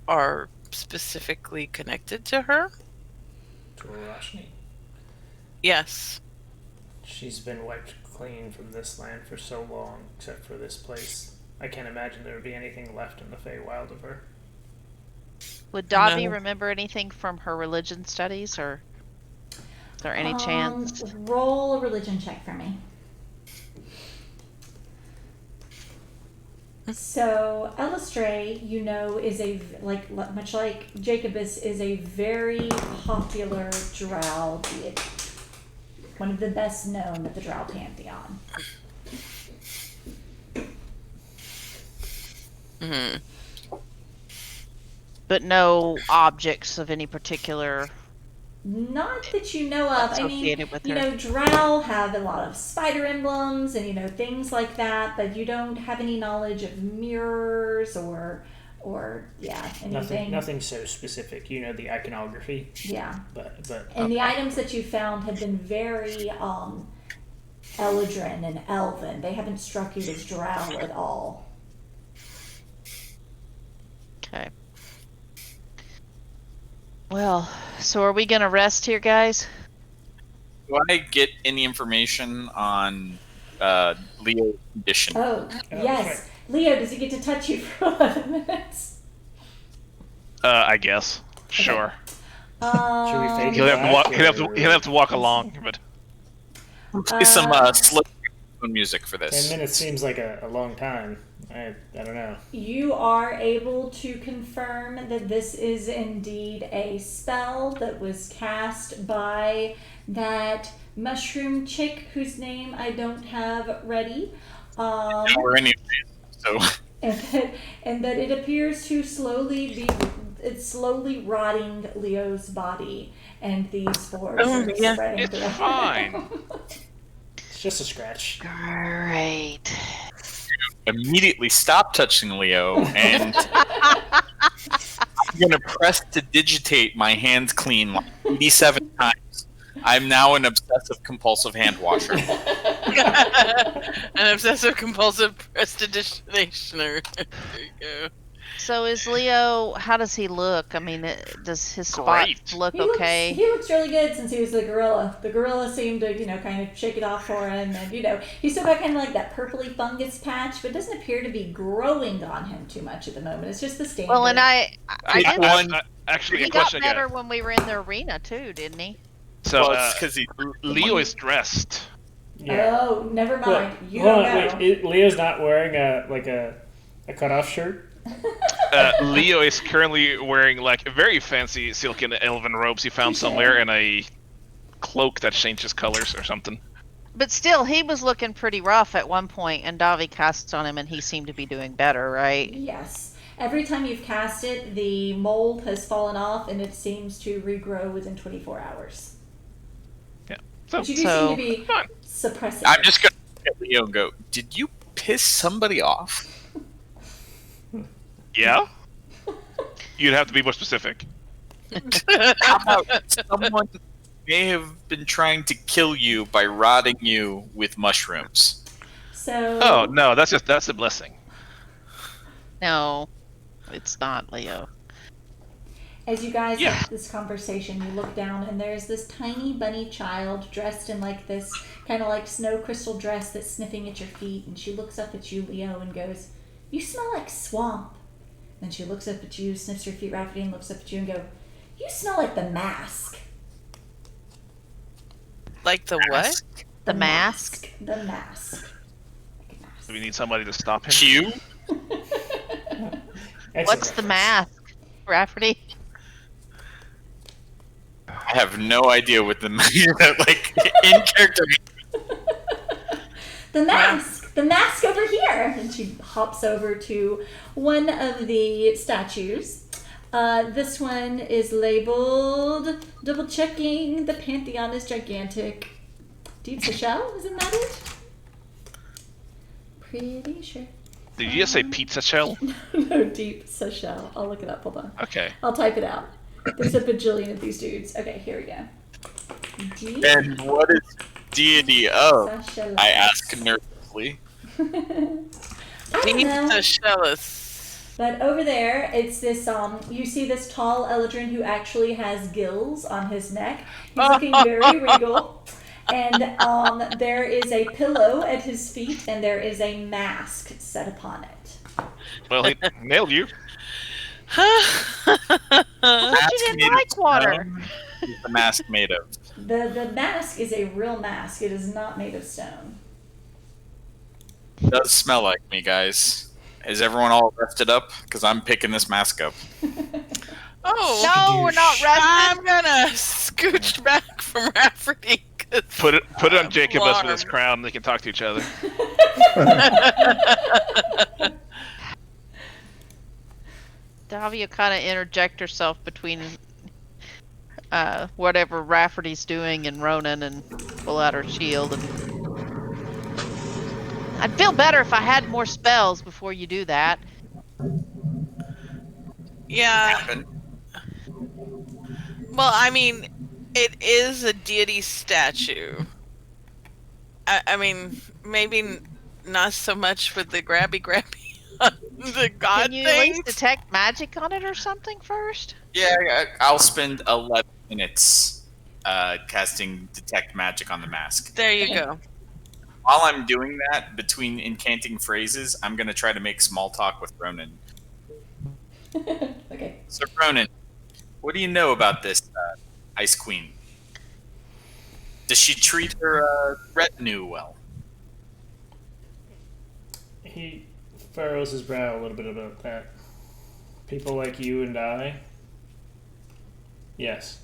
Speaker 3: are specifically connected to her?
Speaker 5: To Arashni.
Speaker 3: Yes.
Speaker 5: She's been wiped clean from this land for so long, except for this place. I can't imagine there would be anything left in the Feywild of her.
Speaker 6: Would Dobby
Speaker 3: No.
Speaker 6: remember anything from her religion studies, or is there any chance?
Speaker 2: Roll a religion check for me. So Elistray, you know, is much like Jacobus, is a very popular drow deity. One of the best known of the drow pantheon.
Speaker 3: Hmm.
Speaker 6: But no objects of any particular.
Speaker 2: Not that you know of. I mean,
Speaker 6: Associated with
Speaker 2: you
Speaker 6: her.
Speaker 2: know, drow have a lot of spider emblems and, you know, things like that, but you don't have any knowledge of mirrors or anything.
Speaker 5: Nothing so specific. You know the iconography,
Speaker 2: Yeah.
Speaker 5: but
Speaker 2: And the items that you found have been very Eladrin and Elven. They haven't struck you as drow at all.
Speaker 6: Okay. Well, so are we gonna rest here, guys?
Speaker 1: Do I get any information on Leo's condition?
Speaker 2: Oh,
Speaker 5: Oh,
Speaker 2: yes. Leo, does he get to touch you for 11 minutes?
Speaker 4: I guess. Sure.
Speaker 5: Should we fade
Speaker 4: He'll have to walk.
Speaker 5: Or-
Speaker 4: He'll have to walk along, but
Speaker 1: Play some slow music for
Speaker 5: 10
Speaker 1: this.
Speaker 5: minutes seems like a long time. I don't know.
Speaker 2: You are able to confirm that this is indeed a spell that was cast by that mushroom chick whose name I don't have ready.
Speaker 1: Or any, so
Speaker 2: And that it appears to it's slowly rotting Leo's body, and these spores
Speaker 3: Oh,
Speaker 2: are
Speaker 3: yeah.
Speaker 2: spreading
Speaker 4: It's
Speaker 2: throughout.
Speaker 4: fine.
Speaker 5: It's just a scratch.
Speaker 6: Great.
Speaker 1: immediately stop touching Leo, and I'm gonna press to digitate my hands clean like 87 times. I'm now an obsessive compulsive hand washer.
Speaker 3: An obsessive compulsive prestidigitationer. There you go.
Speaker 6: So is Leo? How does he look? I mean, does his spot
Speaker 4: Great.
Speaker 6: look
Speaker 2: He
Speaker 6: okay?
Speaker 2: looks really good since he was the gorilla. The gorilla seemed to, kind of shake it off for him, and he's still got kind of like that purpley fungus patch, but it doesn't appear to be growing on him too much at the moment. It's just the standard.
Speaker 6: Well, and I
Speaker 4: Actually,
Speaker 6: he
Speaker 4: a
Speaker 6: got
Speaker 4: question
Speaker 6: better
Speaker 4: again.
Speaker 6: when we were in the arena too, didn't he?
Speaker 4: So,
Speaker 1: Well, it's 'cause he-
Speaker 4: Leo is dressed.
Speaker 5: Yeah.
Speaker 2: Oh, never mind. You
Speaker 5: Hold
Speaker 2: don't
Speaker 5: on,
Speaker 2: know.
Speaker 5: wait. Leo's not wearing a cutoff shirt.
Speaker 4: Leo is currently wearing like very fancy silken elven robes he found somewhere and a cloak that changes colors or something.
Speaker 6: But still, he was looking pretty rough at one point, and Davi cast on him, and he seemed to be doing better, right?
Speaker 2: Yes. Every time you've cast it, the mold has fallen off, and it seems to regrow within 24 hours.
Speaker 4: Yeah.
Speaker 2: But you do
Speaker 6: So-
Speaker 2: seem to be
Speaker 4: Fine.
Speaker 2: suppressing
Speaker 1: I'm
Speaker 2: it.
Speaker 1: just gonna look at Leo and go, did you piss somebody off?
Speaker 4: Yeah? You'd have to be more specific.
Speaker 1: How about someone may have been trying to kill you by rotting you with mushrooms?
Speaker 2: So.
Speaker 4: Oh no, that's a blessing.
Speaker 6: No, it's not Leo.
Speaker 2: As you guys
Speaker 4: Yeah.
Speaker 2: have this conversation, you look down and there's this tiny bunny child dressed in like this kind of like snow crystal dress that's sniffing at your feet, and she looks up at you, Leo, and goes, "You smell like swamp." Then she looks up at you, sniffs your feet, Rafferty, and looks up at you and go, "You smell like the mask."
Speaker 3: Like the what?
Speaker 6: The mask?
Speaker 2: The mask. Like a mask.
Speaker 4: Do we need somebody to stop him?
Speaker 1: Q?
Speaker 6: What's the mask, Rafferty?
Speaker 1: I have no idea what the like in character.
Speaker 2: The mask! The mask over here! And she hops over to one of the statues. This one is labeled, double checking, the Pantheon is gigantic. Deep Seychelles, isn't that it? Pretty sure.
Speaker 4: Did you just say pizza shell?
Speaker 2: No, Deep Seychelles. I'll look it up, hold on.
Speaker 4: Okay.
Speaker 2: I'll type it out. There's a bajillion of these dudes. Okay, here we go. Deep
Speaker 1: And what is deity of?
Speaker 2: Seychelles.
Speaker 1: I ask nervously.
Speaker 2: I don't know.
Speaker 3: The Shellis.
Speaker 2: But over there, it's this, you see this tall Eldrin who actually has gills on his neck. He's looking very regal. And there is a pillow at his feet, and there is a mask set upon it.
Speaker 4: Well, he nailed you.
Speaker 6: You didn't like water.
Speaker 1: What is the mask made of?
Speaker 2: The mask is a real mask. It is not made of stone.
Speaker 1: It does smell like me, guys. Is everyone all rested up? Because I'm picking this mask up.
Speaker 3: Oh,
Speaker 6: No, we're not resting.
Speaker 3: I'm gonna scooch back from Rafferty. 'Cause
Speaker 4: Put it on Jacobus with his
Speaker 3: Warm.
Speaker 4: crown. They can talk to each other.
Speaker 6: Davia kind of interject herself between whatever Rafferty's doing and Ronan, and pull out her shield. And I'd feel better if I had more spells before you do that.
Speaker 3: Yeah.
Speaker 1: Happen.
Speaker 3: Well, I mean, it is a deity statue. I mean, maybe not so much with the grabby on the god
Speaker 6: Can you at least
Speaker 3: things.
Speaker 6: detect magic on it or something first?
Speaker 1: Yeah, I'll spend 11 minutes casting Detect Magic on the mask.
Speaker 3: There you go.
Speaker 1: While I'm doing that, between incanting phrases, I'm going to try to make small talk with Ronan.
Speaker 2: Okay.
Speaker 1: So, Ronan, what do you know about this Ice Queen? Does she treat her retinue well?
Speaker 5: He furrows his brow a little bit about that. People like you and I. Yes.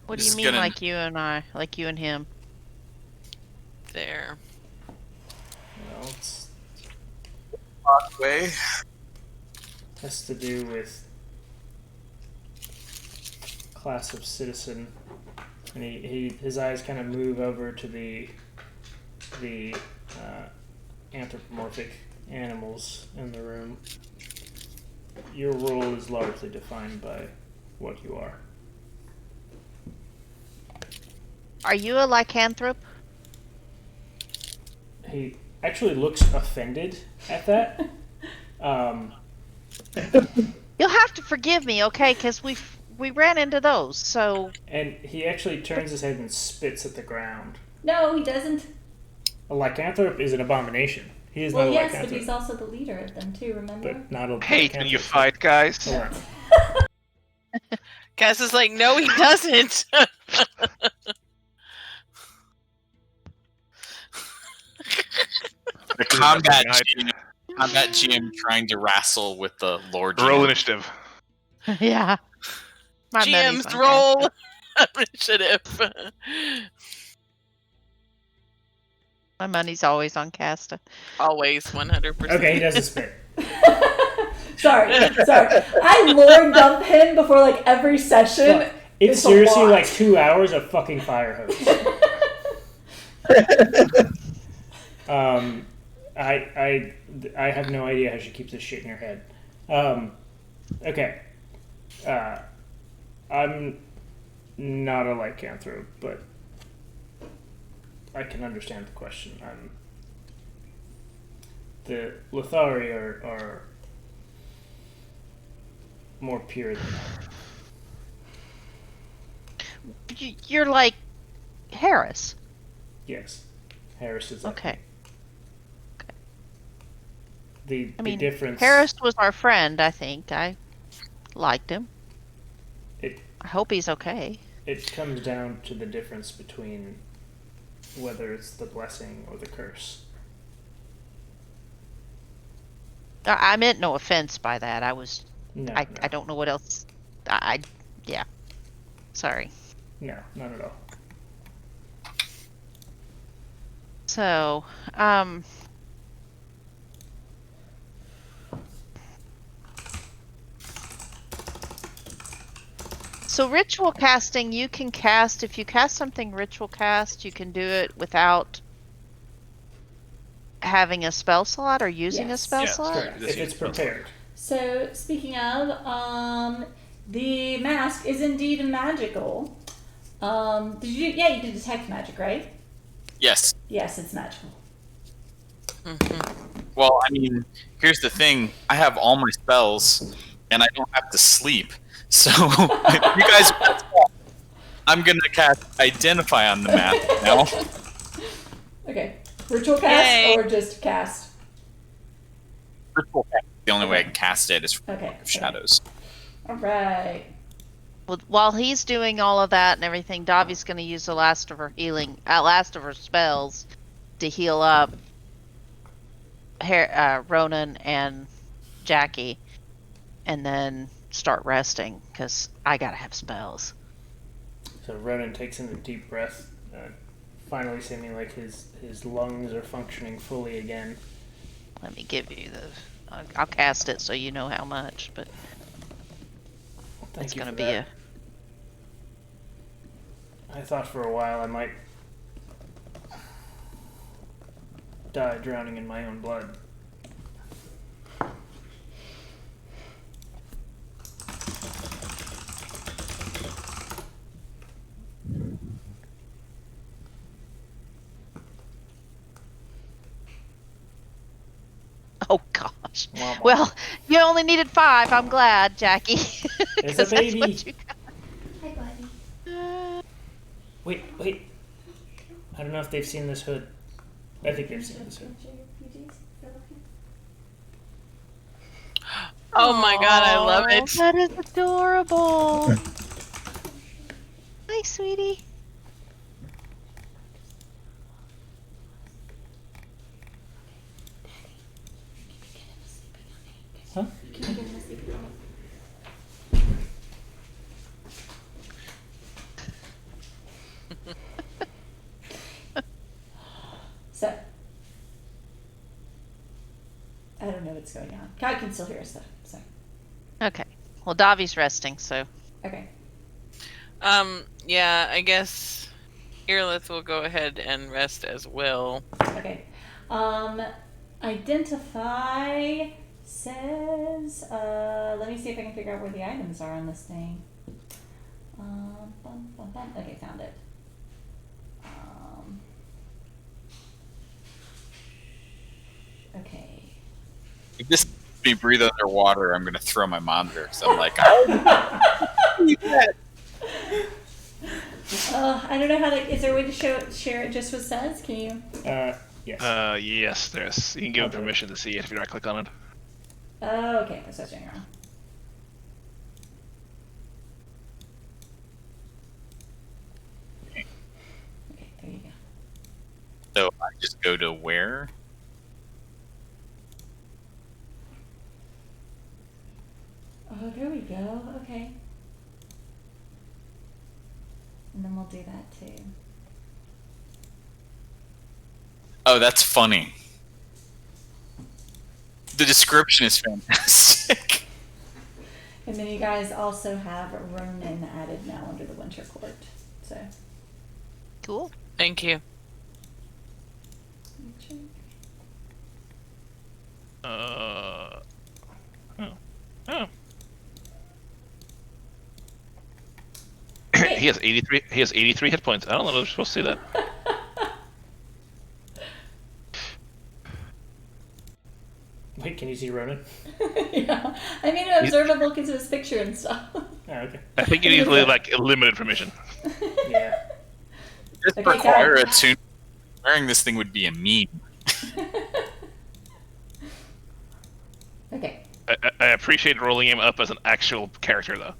Speaker 6: What do
Speaker 1: This
Speaker 6: you
Speaker 1: is
Speaker 6: mean,
Speaker 1: gonna-
Speaker 6: like you and I, like you and him?
Speaker 3: There.
Speaker 5: Well, it's
Speaker 1: Way.
Speaker 5: has to do with class of citizen, and his eyes kind of move over to the anthropomorphic animals in the room. Your role is largely defined by what you are.
Speaker 6: Are you a lycanthrope?
Speaker 5: He actually looks offended at that.
Speaker 6: You'll have to forgive me, okay? Because we ran into those, so...
Speaker 5: And he actually turns his head and spits at the ground.
Speaker 2: No, he doesn't.
Speaker 5: A lycanthrope is an abomination. He is
Speaker 2: Well,
Speaker 5: not a
Speaker 2: yes,
Speaker 5: lycanthrope.
Speaker 2: but he's also the leader of them too. Remember?
Speaker 5: But not a
Speaker 4: Hey, can you
Speaker 5: lycanthrope.
Speaker 4: fight, guys?
Speaker 5: Hold on.
Speaker 3: Cass is like, no, he doesn't.
Speaker 1: The combat
Speaker 4: Night.
Speaker 1: GM trying to wrestle with the Lord GM.
Speaker 4: Roll initiative.
Speaker 6: yeah. My money's
Speaker 3: GM's
Speaker 6: on
Speaker 3: roll initiative.
Speaker 6: My money's always on Casta.
Speaker 3: Always 100%.
Speaker 5: Okay, he doesn't spit.
Speaker 2: sorry. I lore dump him before like every session.
Speaker 5: Fuck. It's
Speaker 2: It's a
Speaker 5: seriously
Speaker 2: lot.
Speaker 5: like 2 hours of fucking fire hose. I have no idea how she keeps this shit in her head. Okay. I'm not a lycanthrope, but I can understand the question. The Lothari are more pure than that.
Speaker 6: You're like Harris.
Speaker 5: Yes. Harris is like
Speaker 6: Okay.
Speaker 5: the
Speaker 6: I mean,
Speaker 5: difference.
Speaker 6: Harris was our friend, I think. I liked him.
Speaker 5: It
Speaker 6: I hope he's okay.
Speaker 5: it comes down to the difference between whether it's the blessing or the curse.
Speaker 6: I meant no offense by that. I was...
Speaker 5: No,
Speaker 6: I don't know what else... yeah. Sorry.
Speaker 5: no, not at all.
Speaker 6: So, So ritual casting, you can cast, if you cast something ritual cast, you can do it without having a spell slot or using a
Speaker 2: Yes.
Speaker 6: spell
Speaker 1: Yeah,
Speaker 6: slot?
Speaker 1: sorry.
Speaker 5: If it's prepared.
Speaker 2: So speaking of, the mask is indeed magical. Did you? Yeah, you did detect magic, right?
Speaker 1: Yes.
Speaker 2: Yes, it's magical.
Speaker 1: Well, I mean, here's the thing. I have all my spells, and I don't have to sleep. So, if you guys, I'm gonna cast Identify on the map now.
Speaker 2: Okay, ritual cast
Speaker 3: Yay.
Speaker 2: or just cast?
Speaker 1: Ritual cast. The only way I can cast it is from
Speaker 2: Okay.
Speaker 1: shadows.
Speaker 2: All right.
Speaker 6: Well, while he's doing all of that and everything, Davi's going to use the last of her last of her spells to heal up Ronan and Jackie, and then start resting because I gotta have spells.
Speaker 5: So Ronan takes in a deep breath, finally seeming like his lungs are functioning fully again.
Speaker 6: Let me give you the. I'll cast it so you know how much, but
Speaker 5: Thank
Speaker 6: it's
Speaker 5: you
Speaker 6: gonna
Speaker 5: for
Speaker 6: be
Speaker 5: that. I thought for a while I might die drowning in my own blood.
Speaker 6: oh gosh.
Speaker 5: Womp womp.
Speaker 6: Well, you only needed 5. I'm glad, Jackie.
Speaker 5: It's
Speaker 6: 'Cause
Speaker 5: a
Speaker 6: that's
Speaker 5: baby.
Speaker 6: what you
Speaker 2: Hi, buddy.
Speaker 6: got.
Speaker 5: Wait. I don't know if they've seen this hood. I think they've seen this hood.
Speaker 3: Oh my god, I love
Speaker 6: Aw,
Speaker 3: it.
Speaker 6: That is adorable. Hi, sweetie.
Speaker 5: Huh?
Speaker 2: So, I don't know what's going on. God can still hear us though. So,
Speaker 6: Okay. Well, Davi's resting, so
Speaker 2: okay.
Speaker 3: Yeah, I guess Earlith will go ahead and rest as well.
Speaker 2: Okay. Identify says, let me see if I can figure out where the items are on this thing. Okay, found it.
Speaker 1: me breathe underwater, I'm gonna throw my monitor because I'm like, I
Speaker 2: I don't know how to. Is there a way to share it just what it says? Can you?
Speaker 5: Yes.
Speaker 4: Yes, there's. You can give
Speaker 5: I'll
Speaker 4: him
Speaker 5: do it.
Speaker 4: permission to see it if you right click on it.
Speaker 2: Oh, okay. That's what I was doing wrong. Okay, there you go.
Speaker 1: so I just go to where?
Speaker 2: Oh, there we go. Okay. And then we'll do that too.
Speaker 1: Oh, that's funny. The description is fantastic.
Speaker 2: And then you guys also have Ronin added now under the Winter Court. So.
Speaker 6: Cool.
Speaker 3: Thank you.
Speaker 4: Oh.
Speaker 2: Okay.
Speaker 4: He has 83. He has 83 hit points. I don't know if we're supposed to see that.
Speaker 5: Wait, can you see Ronan?
Speaker 2: Yeah. I made it observable because of his picture and stuff.
Speaker 5: Oh, okay.
Speaker 4: I think you need like limited permission.
Speaker 5: Yeah.
Speaker 1: Just
Speaker 2: Okay,
Speaker 1: require
Speaker 2: got
Speaker 1: a tune. Wearing this thing would be a meme.
Speaker 2: Okay.
Speaker 4: I appreciate rolling him up as an actual character though,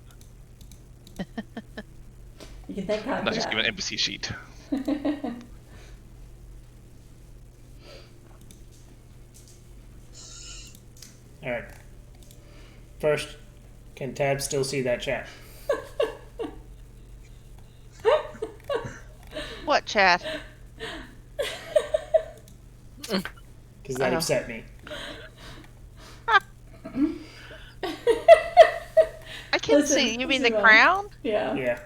Speaker 2: You can thank God
Speaker 4: not
Speaker 2: for
Speaker 4: just
Speaker 2: that.
Speaker 4: give an NPC sheet.
Speaker 5: All right. First, can Tab still see that chat?
Speaker 6: What chat?
Speaker 5: Because that
Speaker 6: Oh.
Speaker 5: upset me.
Speaker 6: I can
Speaker 2: Listen,
Speaker 6: see. You mean the
Speaker 2: listen,
Speaker 6: crown?
Speaker 2: Yeah.
Speaker 5: Yeah.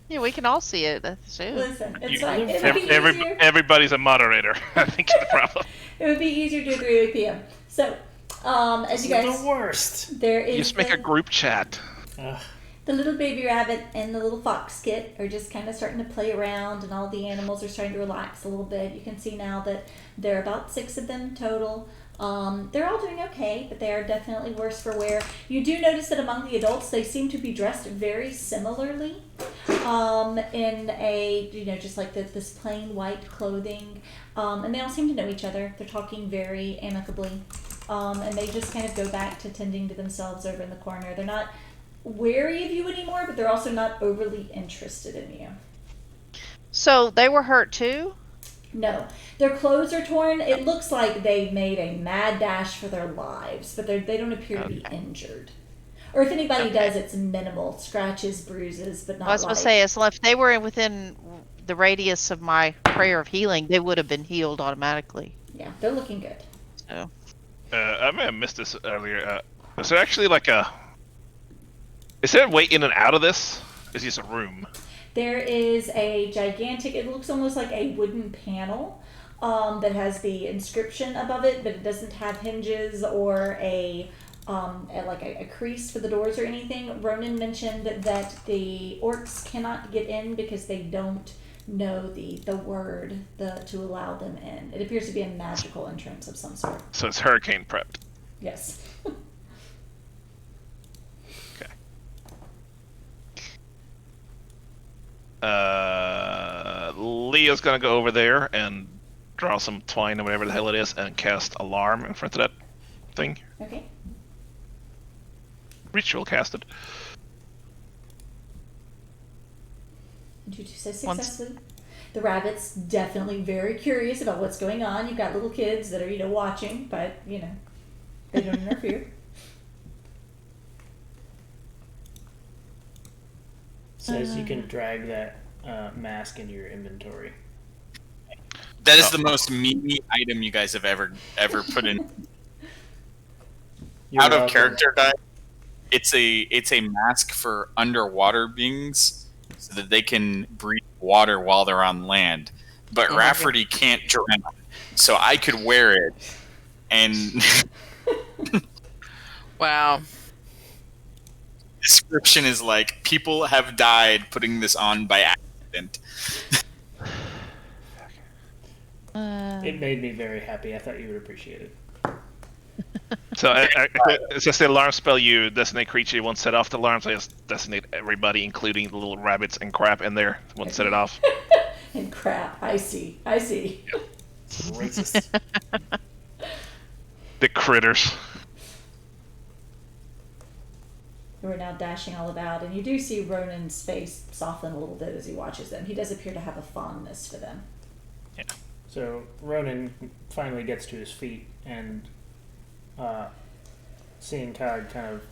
Speaker 6: Yeah, we can all see it. That's soon.
Speaker 2: Listen, it's
Speaker 4: You-
Speaker 2: fine. It would be easier.
Speaker 4: Everybody's a moderator. I think is the problem.
Speaker 2: It would be easier to do 3 p.m. So, as you
Speaker 5: You're
Speaker 2: guys,
Speaker 5: the worst.
Speaker 2: there
Speaker 4: You
Speaker 2: is
Speaker 4: just make a group chat.
Speaker 5: Ugh.
Speaker 2: the little baby rabbit and the little fox kit are just kind of starting to play around, and all the animals are starting to relax a little bit. You can see now that there are about 6 of them total. They're all doing okay, but they are definitely worse for wear. You do notice that among the adults, they seem to be dressed very similarly, in a, just like this plain white clothing, and they all seem to know each other. They're talking very amicably, and they just kind of go back to tending to themselves over in the corner. They're not wary of you anymore, but they're also not overly interested in you.
Speaker 6: So they were hurt too?
Speaker 2: No, their clothes are torn. It looks like they made a mad dash for their lives, but they don't appear to be injured. Or if anybody does, it's minimal scratches, bruises, but not.
Speaker 6: I was going to say, if they were within the radius of my prayer of healing, they would have been healed automatically.
Speaker 2: Yeah, they're looking good.
Speaker 6: So
Speaker 4: I may have missed this earlier. Is there actually like a? Is there a way in and out of this? Is this a room?
Speaker 2: There is a gigantic. It looks almost like a wooden panel that has the inscription above it, but it doesn't have hinges or a crease for the doors or anything. Ronan mentioned that the orcs cannot get in because they don't know the word to allow them in. It appears to be a magical entrance of some sort.
Speaker 4: So it's hurricane prepped.
Speaker 2: Yes.
Speaker 4: Okay. Leo's gonna go over there and draw some twine or whatever the hell it is and cast alarm in front of that thing.
Speaker 2: Okay.
Speaker 4: Ritual casted.
Speaker 2: You two say successfully. The rabbit's definitely very curious about what's going on. You've got little kids that are, watching, but, they don't interfere.
Speaker 5: Says you can drag that mask into your inventory.
Speaker 1: That is the most meaty item you guys have ever put in.
Speaker 5: You're
Speaker 1: Out of
Speaker 5: welcome.
Speaker 1: character, guys. It's a mask for underwater beings, so that they can breathe water while they're on land. But Rafferty can't drown, so I could wear it. And
Speaker 3: Wow.
Speaker 1: description is like, people have died putting this on by accident.
Speaker 5: It made me very happy. I thought you would appreciate it.
Speaker 4: So it's just the alarm spell. You designate creature, you won't set off the alarm. So I just designate everybody, including the little rabbits and crap in there. Won't set it off.
Speaker 2: And crap. I see. I see.
Speaker 5: Racist.
Speaker 4: The critters.
Speaker 2: Who are now dashing all about, and you do see Ronan's face soften a little bit as he watches them. He does appear to have a fondness for them.
Speaker 4: Yeah.
Speaker 5: So Ronan finally gets to his feet and, seeing Cog kind of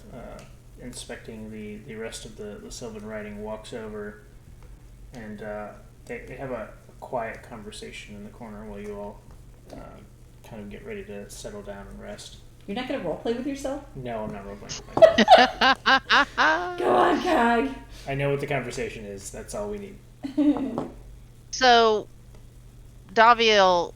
Speaker 5: inspecting the rest of the Sylvan writing, walks over and they have a quiet conversation in the corner while you all kind of get ready to settle down and rest.
Speaker 2: You're not going to roleplay with yourself?
Speaker 5: No, I'm not roleplaying.
Speaker 2: Go on, Cog.
Speaker 5: I know what the conversation is. That's all we need.
Speaker 6: So, Daviel,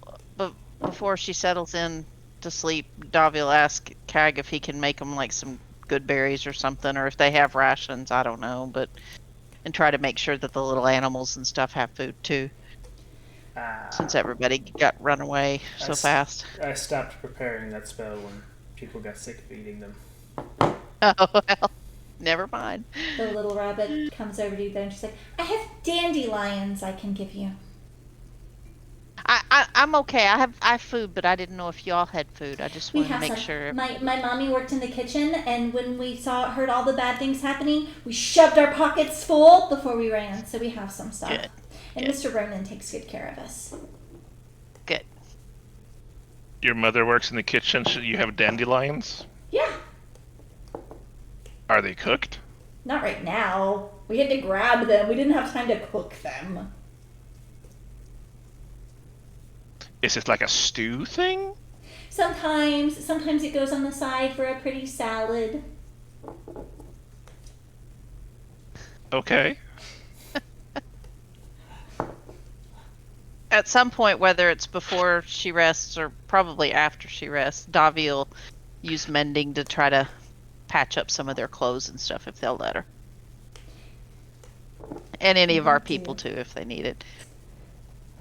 Speaker 6: before she settles in to sleep, Daviel asks Cag if he can make them like some good berries or something, or if they have rations. I don't know, and try to make sure that the little animals and stuff have food too. Since everybody got run away so fast.
Speaker 5: I stopped preparing that spell when people got sick of eating them.
Speaker 6: Oh, well, never mind.
Speaker 2: The little rabbit comes over to you there and she's like, I have dandelions I can give you.
Speaker 6: I'm okay. I have food, but I didn't know if y'all had food. I just wanted to make sure.
Speaker 2: My mommy worked in the kitchen, and when we heard all the bad things happening, we shoved our pockets full before we ran, so we have some stuff.
Speaker 6: Good.
Speaker 2: And
Speaker 6: Good.
Speaker 2: Mr. Ronan takes good care of us.
Speaker 6: Good.
Speaker 4: Your mother works in the kitchen. Should you have dandelions?
Speaker 2: Yeah,
Speaker 4: Are they cooked?
Speaker 2: not right now. We had to grab them. We didn't have time to cook them.
Speaker 4: Is it like a stew thing?
Speaker 2: Sometimes it goes on the side for a pretty salad.
Speaker 4: Okay.
Speaker 6: At some point, whether it's before she rests or probably after she rests, Davi will use mending to try to patch up some of their clothes and stuff if they'll let her. And any of our people too, if they need it.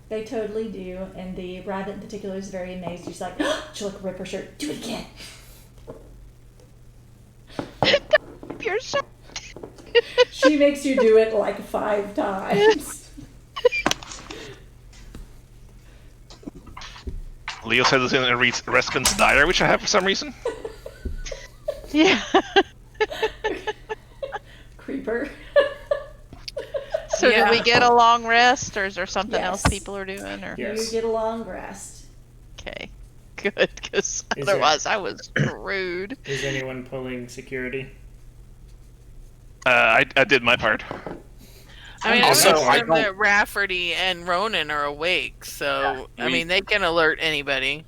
Speaker 2: They totally do, and the rabbit in particular is very amazed. She's like, oh, she'll like rip her shirt. Do it again.
Speaker 6: You're so...
Speaker 2: She makes you do it like 5 times.
Speaker 4: Leo says it's in a resident's diary, which I have for some reason.
Speaker 6: Yeah.
Speaker 2: Creeper.
Speaker 6: So
Speaker 3: Yeah.
Speaker 6: do we get a long rest, or is there something else
Speaker 2: Yes.
Speaker 6: people are doing? Or
Speaker 5: Yes.
Speaker 2: You get a long rest.
Speaker 6: okay, good, because
Speaker 5: Is there-
Speaker 6: otherwise I was rude.
Speaker 5: Is anyone pulling security?
Speaker 4: I did my part.
Speaker 3: I mean,
Speaker 1: Also,
Speaker 3: also,
Speaker 1: I
Speaker 3: assume that Rafferty and Ronan are awake, so
Speaker 1: Yeah,
Speaker 3: I mean, they can alert anybody.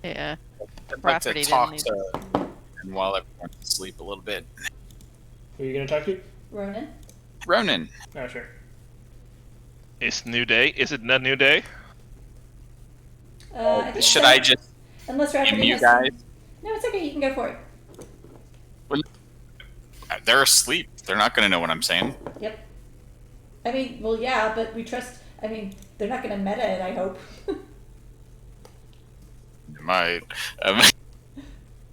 Speaker 6: Yeah.
Speaker 1: I'd like to
Speaker 6: Rafferty
Speaker 1: talk
Speaker 6: didn't
Speaker 1: to and while everyone's asleep a little bit.
Speaker 5: Who are you going to talk to?
Speaker 2: Ronan?
Speaker 1: Ronan,
Speaker 5: Oh, sure.
Speaker 4: It's New Day. Is it not New Day?
Speaker 2: I think
Speaker 1: should
Speaker 2: so.
Speaker 1: I just
Speaker 2: Unless Rafferty
Speaker 1: you
Speaker 2: has
Speaker 1: guys?
Speaker 2: No, it's okay. You can go for it.
Speaker 1: They're asleep. They're not going to know what I'm saying.
Speaker 2: Yep. I mean, well, yeah, but we trust. I mean, they're not going to meta it, I hope.
Speaker 1: My,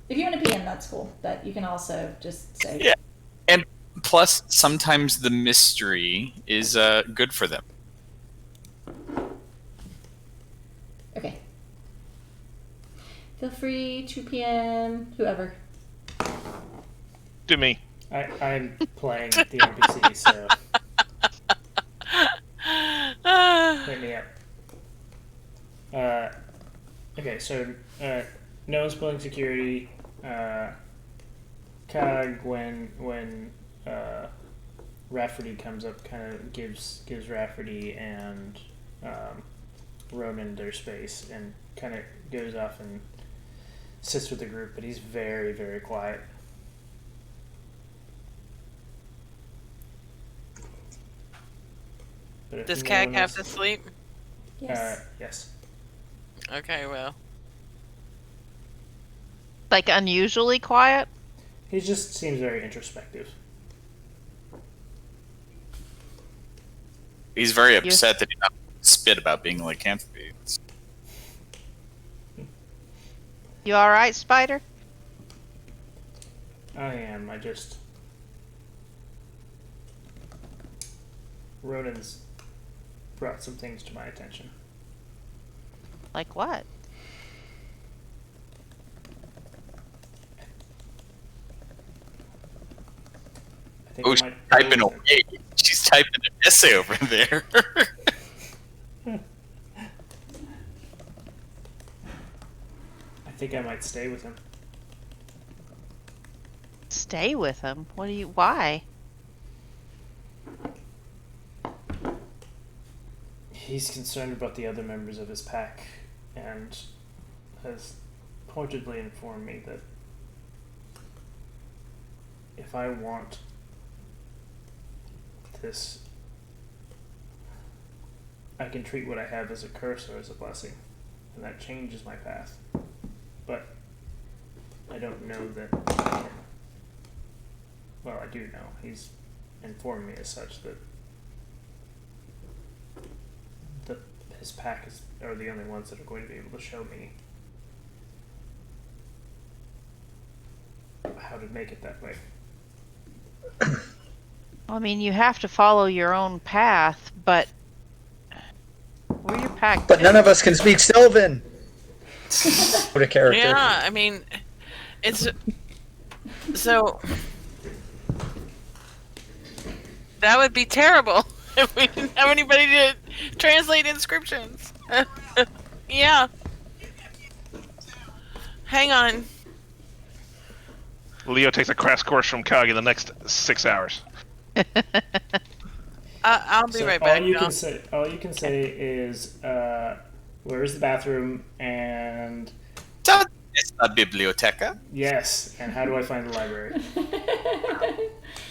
Speaker 2: If you want to PM, that's cool. But you can also just say.
Speaker 1: Yeah. And plus, sometimes the mystery is good for them.
Speaker 2: Okay. Feel free, 2 PM, whoever.
Speaker 4: To me.
Speaker 5: I'm playing the NPC, so hit me up. Okay, so no one's pulling security. Cog, when Rafferty comes up, kind of gives Rafferty and Ronan their space, and kind of goes off and sits with the group, but he's very, very quiet. But if
Speaker 3: Does
Speaker 5: no
Speaker 3: Cag
Speaker 5: one
Speaker 3: have
Speaker 5: else-
Speaker 3: to sleep?
Speaker 2: Yes.
Speaker 5: Yes.
Speaker 3: Okay, well.
Speaker 6: Like unusually quiet?
Speaker 5: He just seems very introspective.
Speaker 1: He's very upset that he got spit about being a lycanthropy.
Speaker 6: You alright, Spider?
Speaker 5: I am. Ronan's brought some things to my attention.
Speaker 6: Like what?
Speaker 5: I think
Speaker 1: Oh,
Speaker 5: I
Speaker 1: she's
Speaker 5: might
Speaker 1: typing
Speaker 5: go with
Speaker 1: away. She's typing an essay over there.
Speaker 5: I think I might stay with him.
Speaker 6: Stay with him? Why?
Speaker 5: He's concerned about the other members of his pack and has pointedly informed me that if I want this, I can treat what I have as a curse or as a blessing, and that changes my path. But I don't know that I can. Well, I do know. He's informed me as such that his pack are the only ones that are going to be able to show me how to make it that way.
Speaker 6: I mean, you have to follow your own path, but we're your pack.
Speaker 7: But none of us can speak Sylvan. What a character.
Speaker 3: Yeah, I mean, it's so that would be terrible if we didn't have anybody to translate inscriptions. Yeah. Hang on.
Speaker 4: Leo takes a crash course from Kagi the next 6 hours.
Speaker 3: I'll be
Speaker 5: So
Speaker 3: right back.
Speaker 5: all you
Speaker 3: John.
Speaker 5: can say is where's the bathroom, and
Speaker 1: Es la biblioteca.
Speaker 5: yes, and how do I find the library?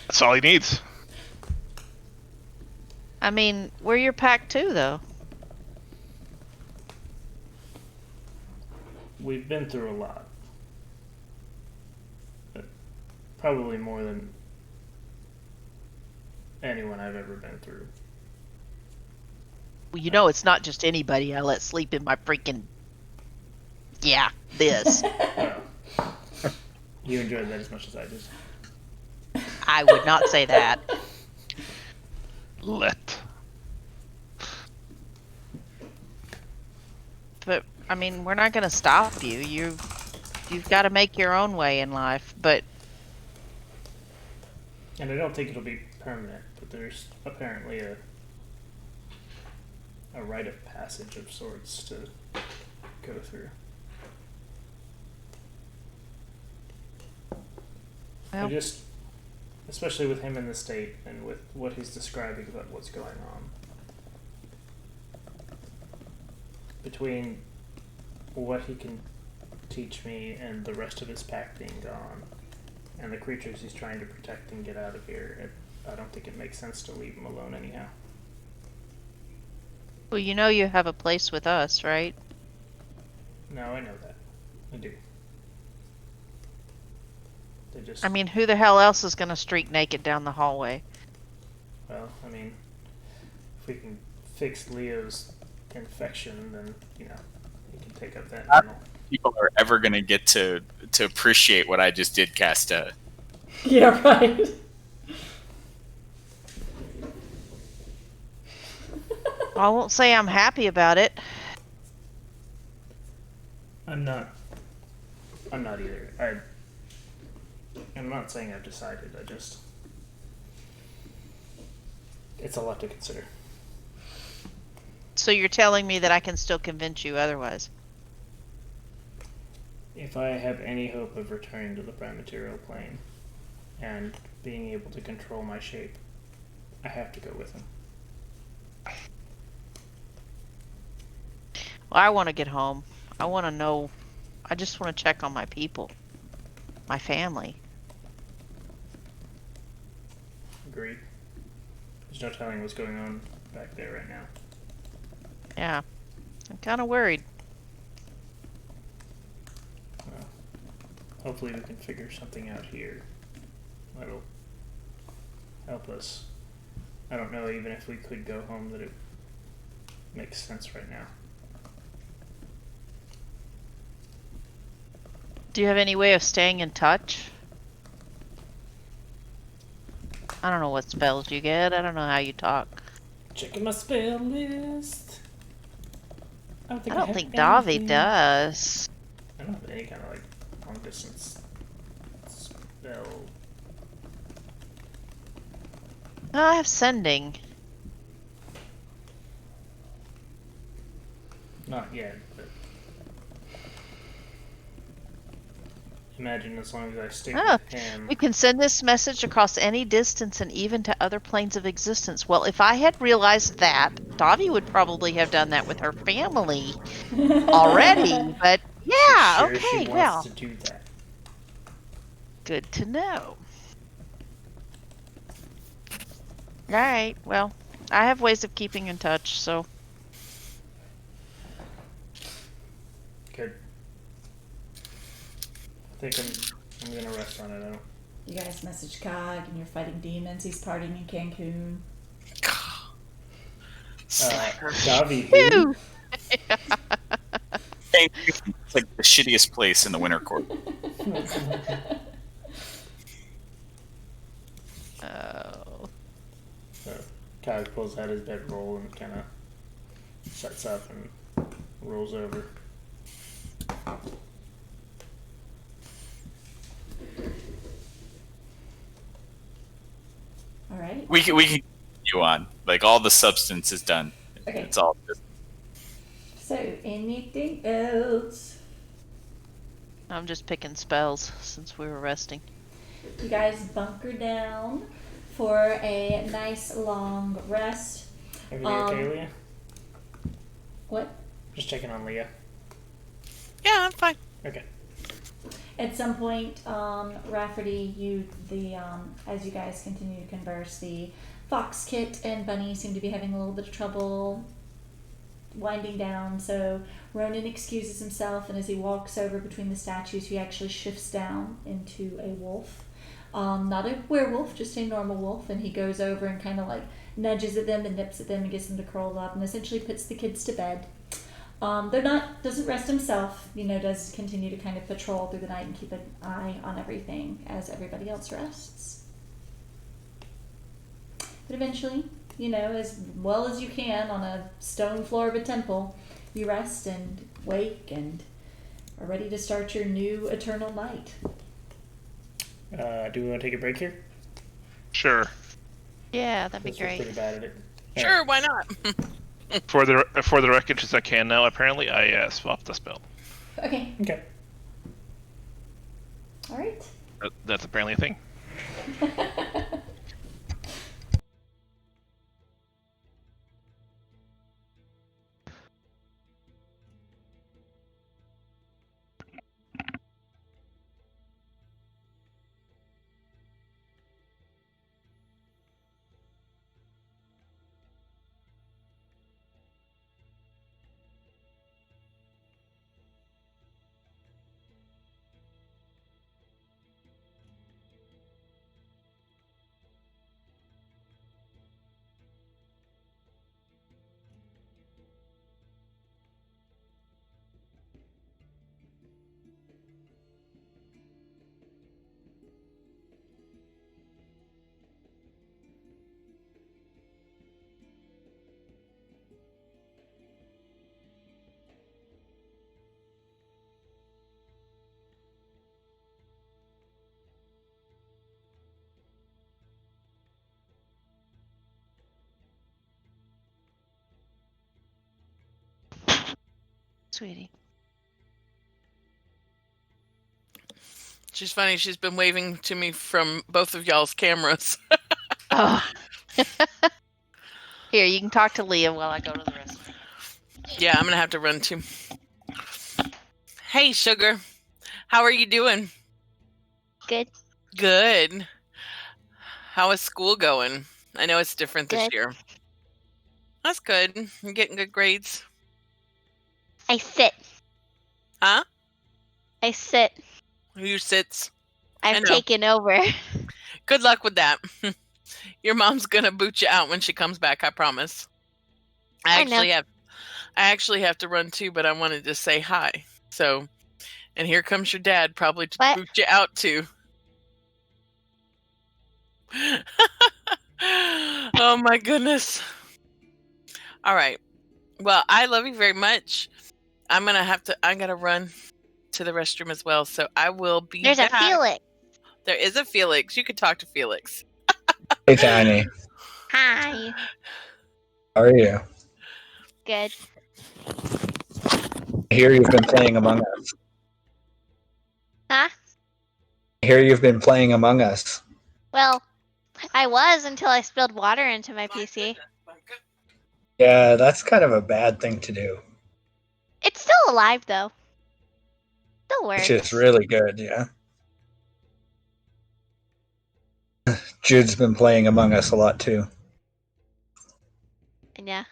Speaker 4: That's all he needs.
Speaker 6: I mean, we're your pack too, though.
Speaker 5: We've been through a lot. But probably more than anyone I've ever been through.
Speaker 6: Well, you know, it's not just anybody I let sleep in my freaking. Yeah, this.
Speaker 5: Well, you enjoyed that as much as I did.
Speaker 6: I would not say that.
Speaker 4: Let.
Speaker 6: But I mean, we're not going to stop you. You've got to make your own way in life. But
Speaker 5: And I don't think it'll be permanent, but there's apparently a rite of passage of sorts to go through. I
Speaker 6: well,
Speaker 5: just, especially with him in the state and with what he's describing about what's going on, between what he can teach me and the rest of his pack being gone, and the creatures he's trying to protect and get out of here, I don't think it makes sense to leave him alone anyhow.
Speaker 6: well, you know, you have a place with us, right?
Speaker 5: No, I know that. I do. They just,
Speaker 6: I mean, who the hell else is going to streak naked down the hallway?
Speaker 5: well, I mean, if we can fix Leo's infection, then, you know, he can take up that mantle.
Speaker 1: People are ever gonna get to appreciate what I just did, Casta.
Speaker 2: Yeah, right.
Speaker 6: I won't say I'm happy about it.
Speaker 5: I'm not either. I'm not saying I've decided. It's a lot to consider.
Speaker 6: So you're telling me that I can still convince you otherwise?
Speaker 5: If I have any hope of returning to the prime material plane and being able to control my shape, I have to go with him.
Speaker 6: Well, I want to get home. I want to know. I just want to check on my people, my family.
Speaker 5: Agreed. There's no telling what's going on back there right now.
Speaker 6: Yeah, I'm kind of worried.
Speaker 5: Well, hopefully we can figure something out here that'll help us. I don't know even if we could go home that it makes sense right now.
Speaker 6: Do you have any way of staying in touch? I don't know what spells you get. I don't know how you talk.
Speaker 5: Checking my spell list. I
Speaker 6: I don't
Speaker 5: have
Speaker 6: think Davi
Speaker 5: anything.
Speaker 6: does.
Speaker 5: I don't have any kind of like long distance spell.
Speaker 6: Oh, I have sending.
Speaker 5: Not yet, but imagine as long as I stick
Speaker 6: Oh,
Speaker 5: with him.
Speaker 6: you can send this message across any distance and even to other planes of existence. Well, if I had realized that, Davi would probably have done that with her family already. But yeah,
Speaker 5: Sure,
Speaker 6: okay,
Speaker 5: she wants
Speaker 6: well,
Speaker 5: to do that.
Speaker 6: good to know. All right, well, I have ways of keeping in touch, so
Speaker 5: Good. I think I'm gonna rest on it. I don't.
Speaker 2: You guys message Cog and you're fighting demons. He's partying in Cancun.
Speaker 5: Davi, who?
Speaker 6: Phew!
Speaker 1: It's like the shittiest place in the Winter Court.
Speaker 6: Oh.
Speaker 5: Kyle pulls out his bedroll and kind of shuts up and rolls over.
Speaker 2: All right.
Speaker 1: We can continue on. Like all the substance is done.
Speaker 2: Okay.
Speaker 1: It's all just
Speaker 2: So, anything else?
Speaker 6: I'm just picking spells since we were resting.
Speaker 2: You guys bunker down for a nice long rest.
Speaker 5: Everything okay, Leah?
Speaker 2: What?
Speaker 5: Just checking on Leah.
Speaker 3: Yeah, I'm fine.
Speaker 5: Okay.
Speaker 2: At some point, Rafferty, as you guys continue to converse, the Fox Kit and Bunny seem to be having a little bit of trouble winding down. So Ronan excuses himself, and as he walks over between the statues, he actually shifts down into a wolf. Not a werewolf, just a normal wolf, and he goes over and kind of like nudges at them and nips at them and gets them to curl up and essentially puts the kids to bed. Doesn't rest himself, does continue to kind of patrol through the night and keep an eye on everything as everybody else rests. But eventually, as well as you can on a stone floor of a temple, you rest and wake and are ready to start your new eternal night.
Speaker 5: Do we want to take a break here?
Speaker 4: Sure.
Speaker 6: Yeah, that'd be
Speaker 5: Because we're
Speaker 6: great.
Speaker 5: pretty bad at it.
Speaker 3: Sure, why not?
Speaker 4: For the record, since I can now, apparently I swapped the spell.
Speaker 2: Okay.
Speaker 5: Okay.
Speaker 2: All right.
Speaker 4: That's apparently a thing.
Speaker 6: Sweetie.
Speaker 3: She's funny. She's been waving to me from both of y'all's cameras.
Speaker 6: Oh. Here, you can talk to Leah while I go to the rest.
Speaker 3: Yeah, I'm gonna have to run too. Hey, sugar. How are you doing?
Speaker 9: Good.
Speaker 3: Good. How is school going? I know it's different this
Speaker 9: Good.
Speaker 3: year. That's good. You're getting good grades.
Speaker 9: I sit.
Speaker 3: Huh?
Speaker 9: I sit.
Speaker 3: Who sits? I
Speaker 9: I've
Speaker 3: know.
Speaker 9: taken over.
Speaker 3: Good luck with that. Your mom's gonna boot you out when she comes back, I promise.
Speaker 9: I know.
Speaker 3: I actually have to run too, but I wanted to say hi. So, and here comes your dad, probably to
Speaker 9: What?
Speaker 3: boot you out too. Oh my goodness. All right. Well, I love you very much. I'm gonna run to the restroom as well. So I will be
Speaker 9: There's a
Speaker 3: back.
Speaker 9: Felix.
Speaker 3: There is a Felix. You could talk to Felix.
Speaker 7: Hey, Tiny.
Speaker 9: Hi.
Speaker 7: How are you?
Speaker 9: Good.
Speaker 7: I hear you've been playing Among Us.
Speaker 9: Huh?
Speaker 7: I hear you've been playing Among Us.
Speaker 9: Well, I was until I spilled water into my PC.
Speaker 7: Yeah, that's kind of a bad thing to do.
Speaker 9: It's still alive though. Still works.
Speaker 7: Which is really good, yeah. Jude's been playing Among Us a lot too.
Speaker 9: Yeah.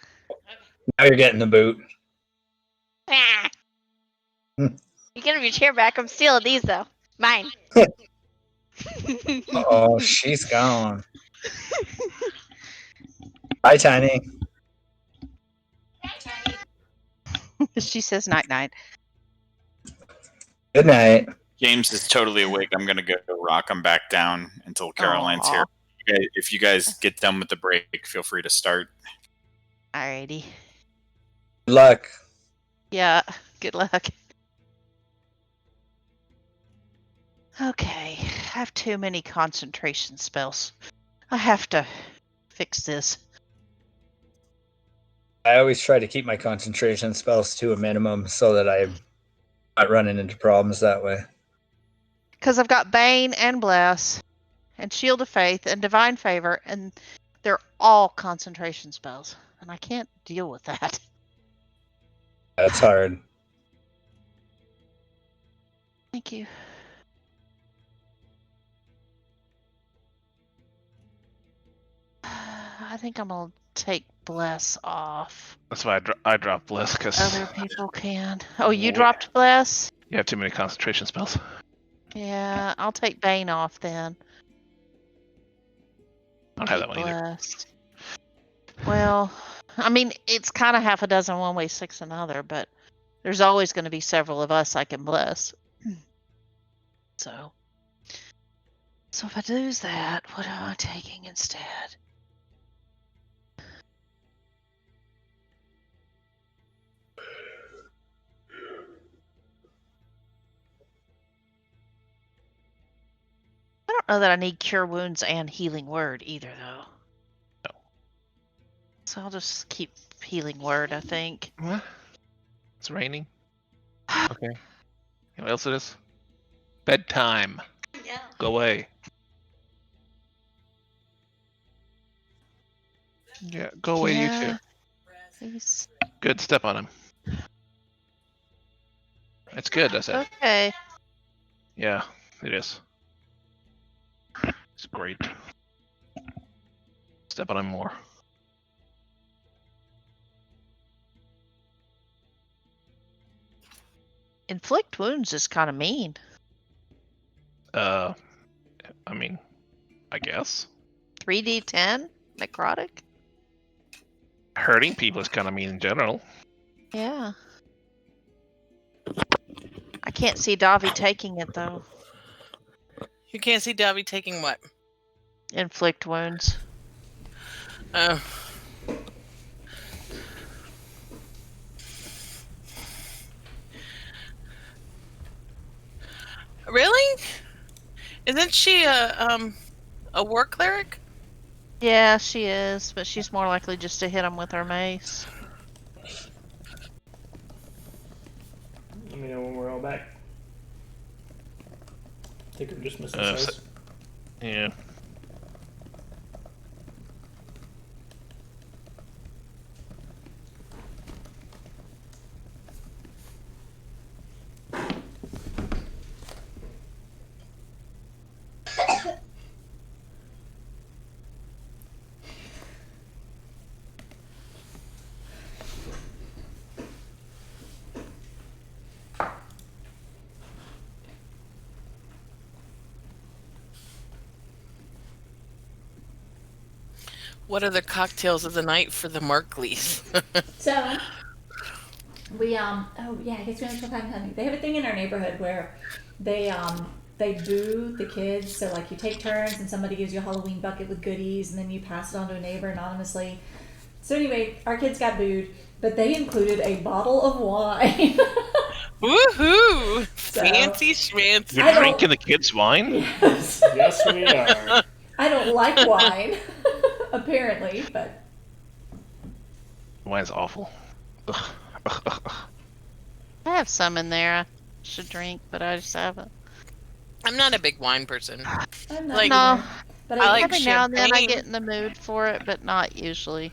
Speaker 7: Now you're getting the boot.
Speaker 9: Ah.
Speaker 7: Hmm.
Speaker 9: You can have your chair back. I'm stealing these though. Mine.
Speaker 7: Oh, she's gone. Hi, Tiny.
Speaker 6: She says night night.
Speaker 7: Good night.
Speaker 1: James is totally awake. I'm gonna go rock him back down until Caroline's
Speaker 6: Aw.
Speaker 1: here. If you guys get done with the break, feel free to start.
Speaker 6: Alrighty.
Speaker 7: Good luck.
Speaker 6: Yeah, good luck. Okay, I have too many concentration spells. I have to fix this.
Speaker 7: I always try to keep my concentration spells to a minimum so that I'm not running into problems that way.
Speaker 6: Because I've got Bane and Bless, and Shield of Faith, and Divine Favor, and they're all concentration spells. And I can't deal with that.
Speaker 7: That's hard.
Speaker 6: Thank you. I think I'm going to take Bless off.
Speaker 4: That's why I dropped Bless, because
Speaker 6: Other people can. Oh, you dropped Bless?
Speaker 4: you have too many concentration spells.
Speaker 6: Yeah, I'll take Bane off then.
Speaker 4: I don't have that one either.
Speaker 6: Blessed. Well, I mean, it's kind of half a dozen one way, six another, but there's always going to be several of us I can bless. So if I lose that, what am I taking instead? I don't know that I need Cure Wounds and Healing Word either, though.
Speaker 4: No.
Speaker 6: So I'll just keep Healing Word, I think.
Speaker 4: What? It's raining. Okay. You know what else it is? Bedtime.
Speaker 9: Yeah.
Speaker 4: Go away. Yeah, go away, you two.
Speaker 6: Please.
Speaker 4: Good, step on him. It's good, I said.
Speaker 6: Okay.
Speaker 4: Yeah, it is. It's great. Step on him more.
Speaker 6: Inflict Wounds is kind of mean.
Speaker 4: I mean, I guess.
Speaker 6: 3d10 necrotic?
Speaker 4: Hurting people is kind of mean in general.
Speaker 6: Yeah. I can't see Davi taking it though.
Speaker 3: You can't see Dobby taking what?
Speaker 6: Inflict Wounds.
Speaker 3: Oh. Really? Isn't she a war cleric?
Speaker 6: Yeah, she is, but she's more likely just to hit him with her mace.
Speaker 5: Let me know when we're all back. I think I'm just missing
Speaker 4: So-
Speaker 5: size.
Speaker 4: Yeah.
Speaker 3: What are the cocktails of the night for the Markleys?
Speaker 2: So we oh yeah, I guess we went to time hunting. They have a thing in our neighborhood where they they boo the kids. So like you take turns and somebody gives you a Halloween bucket with goodies and then you pass it on to a neighbor anonymously. So anyway, our kids got booed, but they included a bottle of wine.
Speaker 3: Woohoo!
Speaker 2: So-
Speaker 3: Fancy schmancy.
Speaker 4: You're
Speaker 2: I don't-
Speaker 4: drinking the kids' wine?
Speaker 2: Yes.
Speaker 5: Yes, we are.
Speaker 2: I don't like wine, apparently, but
Speaker 4: Wine's awful. Ugh.
Speaker 6: I have some in there I should drink, but I just haven't.
Speaker 3: I'm not a big wine person.
Speaker 2: I'm not
Speaker 3: Like-
Speaker 2: either.
Speaker 6: No.
Speaker 2: But
Speaker 3: I like
Speaker 6: Every now and then I
Speaker 3: champagne.
Speaker 6: get in the mood for it, but not usually.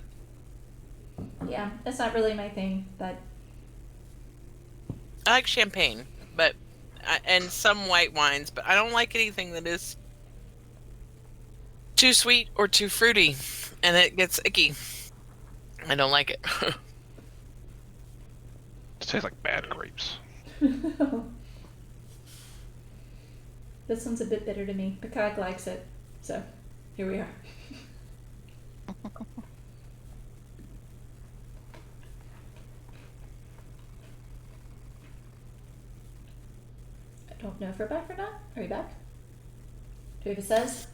Speaker 2: yeah, it's not really my thing, but
Speaker 3: I like champagne, but and some white wines, but I don't like anything that is too sweet or too fruity, and it gets icky. I don't like it.
Speaker 4: It tastes like bad grapes.
Speaker 2: this one's a bit bitter to me. But Kag likes it, so here we are. I don't know if we're back or not. Are we back? Do we have a says?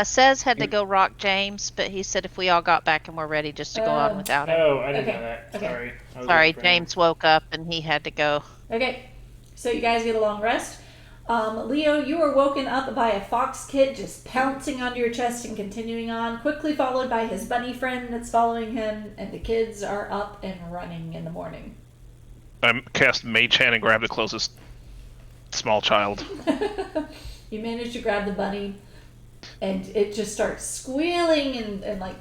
Speaker 6: Says had to go rock James, but he said if we all got back and were ready just to go on
Speaker 2: Oh.
Speaker 6: without him.
Speaker 5: Oh, I didn't
Speaker 2: Okay,
Speaker 5: know that.
Speaker 2: okay.
Speaker 5: Sorry. I was
Speaker 6: Sorry,
Speaker 5: waiting for him.
Speaker 6: James woke up and he had to go.
Speaker 2: Okay, so you guys get a long rest. Leo, you are woken up by a fox kid just pouncing onto your chest and continuing on, quickly followed by his bunny friend that's following him, and the kids are up and running in the morning.
Speaker 4: I cast Mage Hand and grab the closest small child.
Speaker 2: You manage to grab the bunny, and it just starts squealing and like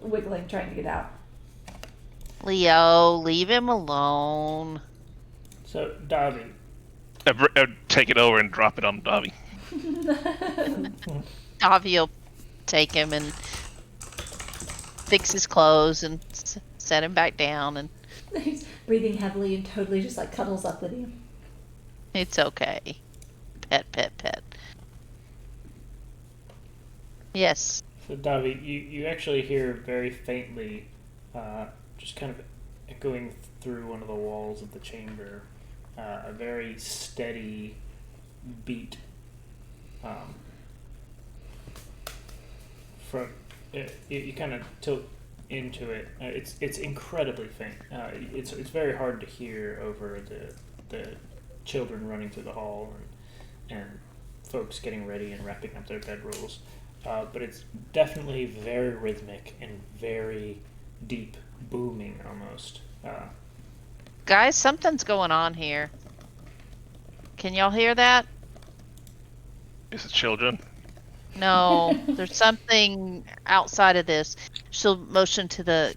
Speaker 2: wiggling, trying to get out.
Speaker 6: Leo, leave him alone.
Speaker 5: So, Davi,
Speaker 4: I'd take it over and drop it on Davi.
Speaker 6: Davi will take him and fix his clothes and set him back down, and
Speaker 2: He's breathing heavily and totally just like cuddles up with you.
Speaker 6: it's okay. Pet, pet, pet. Yes.
Speaker 5: so Davi, you actually hear very faintly, just kind of echoing through one of the walls of the chamber, a very steady beat. From you kind of tilt into it. It's incredibly faint. It's very hard to hear over the children running through the hall and folks getting ready and wrapping up their bedrolls. But it's definitely very rhythmic and very deep, booming almost.
Speaker 6: Guys, something's going on here. Can y'all hear that?
Speaker 4: Is it children?
Speaker 6: No, there's something outside of this. She'll motion to the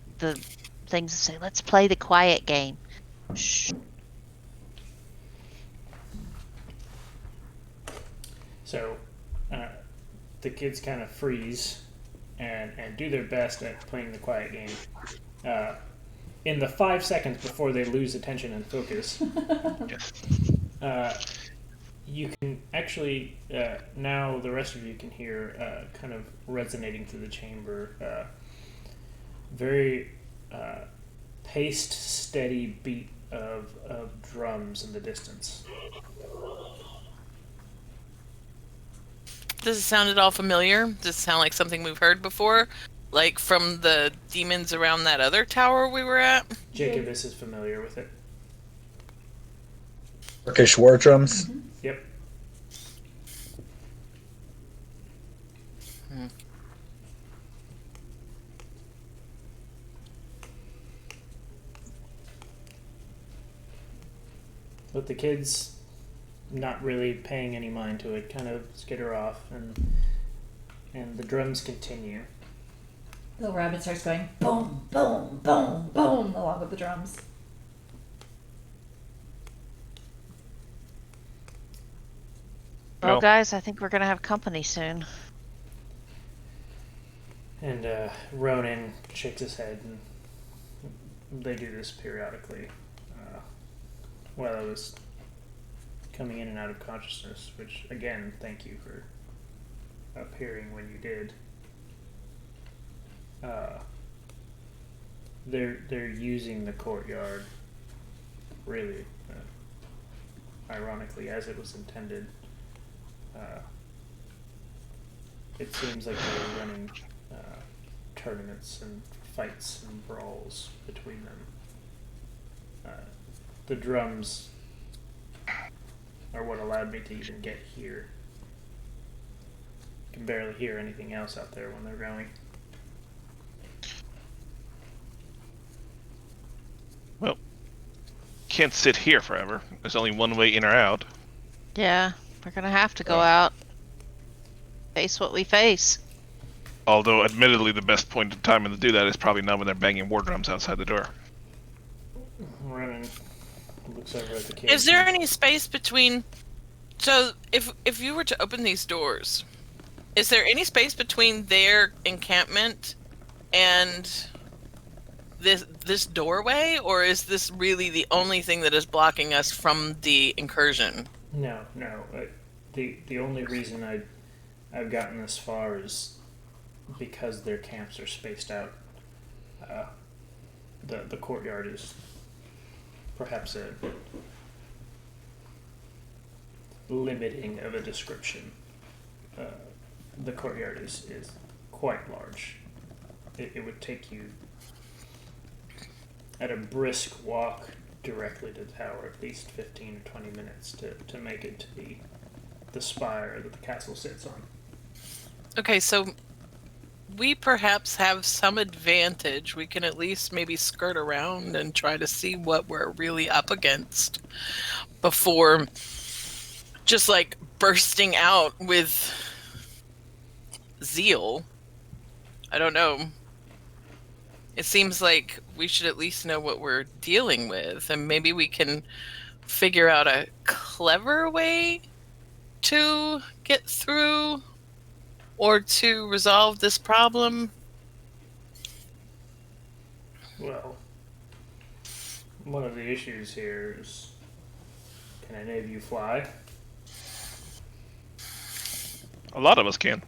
Speaker 6: things and say, "Let's play the quiet game." Shh.
Speaker 5: So the kids kind of freeze and do their best at playing the quiet game. In the 5 seconds before they lose attention and focus,
Speaker 4: Yes.
Speaker 5: you can actually, now the rest of you can hear kind of resonating through the chamber, very paced, steady beat of drums in the distance.
Speaker 3: Does it sound at all familiar? Does it sound like something we've heard before? Like from the demons around that other tower we were at?
Speaker 5: Jacobus is familiar with it.
Speaker 7: Turkish war drums.
Speaker 5: Yep. But the kids, not really paying any mind to it, kind of skitter off, and the drums continue.
Speaker 2: Little rabbit starts going boom, boom, boom, boom along with the drums.
Speaker 6: Well,
Speaker 4: Well-
Speaker 6: guys, I think we're gonna have company soon.
Speaker 5: And Ronan shakes his head, and they do this periodically while I was coming in and out of consciousness, which, again, thank you for appearing when you did. They're using the courtyard, really. ironically, as it was intended. It seems like they're running tournaments and fights and brawls between them. The drums are what allowed me to even get here. Can barely hear anything else out there when they're going.
Speaker 4: Well, can't sit here forever. There's only one way in or out.
Speaker 6: Yeah, we're gonna have to go out. Face what we face.
Speaker 4: Although, admittedly, the best point in time to do that is probably not when they're banging war drums outside the door.
Speaker 5: Ronan looks over at the kid.
Speaker 3: Is there any space between? So, if you were to open these doors, is there any space between their encampment and this doorway, or is this really the only thing that is blocking us from the incursion?
Speaker 5: No. The only reason I've gotten this far is because their camps are spaced out. The courtyard is perhaps a limiting of a description. The courtyard is quite large. It would take you at a brisk walk directly to the tower at least 15 or 20 minutes to make it to the spire that the castle sits on.
Speaker 3: Okay, so we perhaps have some advantage. We can at least maybe skirt around and try to see what we're really up against before just like bursting out with zeal. I don't know. It seems like we should at least know what we're dealing with, and maybe we can figure out a clever way to get through or to resolve this problem.
Speaker 5: Well, one of the issues here is, can any of you fly?
Speaker 4: A lot of us can.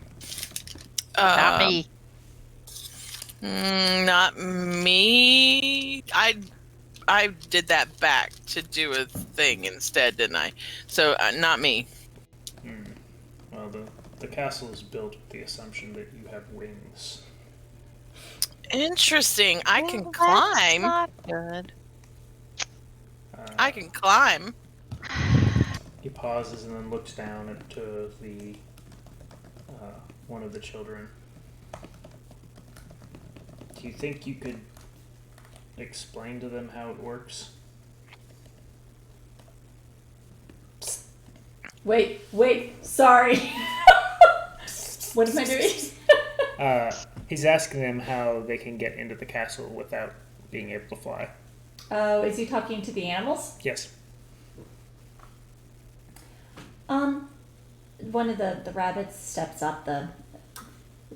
Speaker 6: Not me.
Speaker 3: Not me. I did that back to do a thing instead, didn't I? So not me.
Speaker 5: Well, the castle is built with the assumption that you have wings.
Speaker 3: Interesting. I can
Speaker 6: Well,
Speaker 3: climb.
Speaker 6: That's not good.
Speaker 3: I can climb.
Speaker 5: He pauses and then looks down at the one of the children. Do you think you could explain to them how it works?
Speaker 2: Wait, sorry. What am I doing?
Speaker 5: He's asking them how they can get into the castle without being able to fly.
Speaker 2: Oh, is he talking to the animals?
Speaker 5: Yes.
Speaker 2: One of the rabbits steps up. The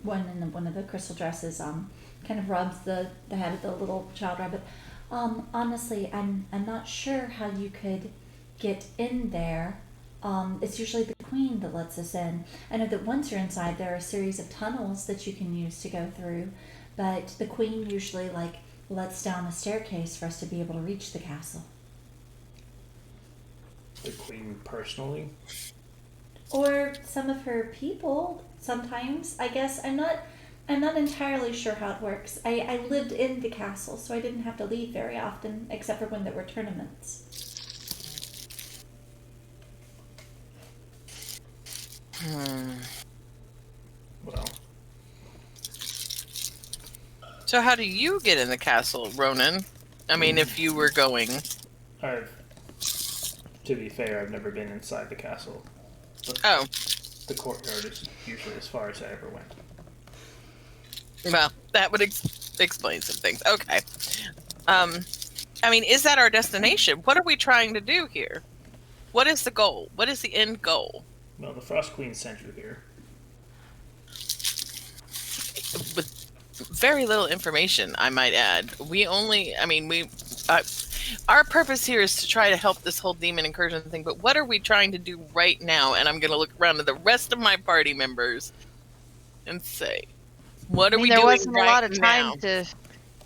Speaker 2: one in one of the crystal dresses kind of rubs the head of the little child rabbit. Honestly, I'm not sure how you could get in there. It's usually the queen that lets us in. I know that once you're inside, there are a series of tunnels that you can use to go through, but the queen usually lets down a staircase for us to be able to reach the castle.
Speaker 5: The queen personally?
Speaker 2: Or some of her people sometimes. I guess I'm not entirely sure how it works. I lived in the castle, so I didn't have to leave very often, except for when there were tournaments.
Speaker 5: Well,
Speaker 3: So how do you get in the castle, Ronan? I mean, if you were going.
Speaker 5: to be fair, I've never been inside the castle. But
Speaker 3: Oh,
Speaker 5: the courtyard is usually as far as I ever went.
Speaker 3: well, that would explain some things. Okay. I mean, is that our destination? What are we trying to do here? What is the goal? What is the end goal?
Speaker 5: Well, the Frost Queen sent you here.
Speaker 3: With very little information, I might add. Our purpose here is to try to help this whole demon incursion thing, but what are we trying to do right now? And I'm going to look around at the rest of my party members and say, what are we
Speaker 6: There
Speaker 3: doing
Speaker 6: wasn't
Speaker 3: right
Speaker 6: a lot of
Speaker 3: now?
Speaker 6: time to.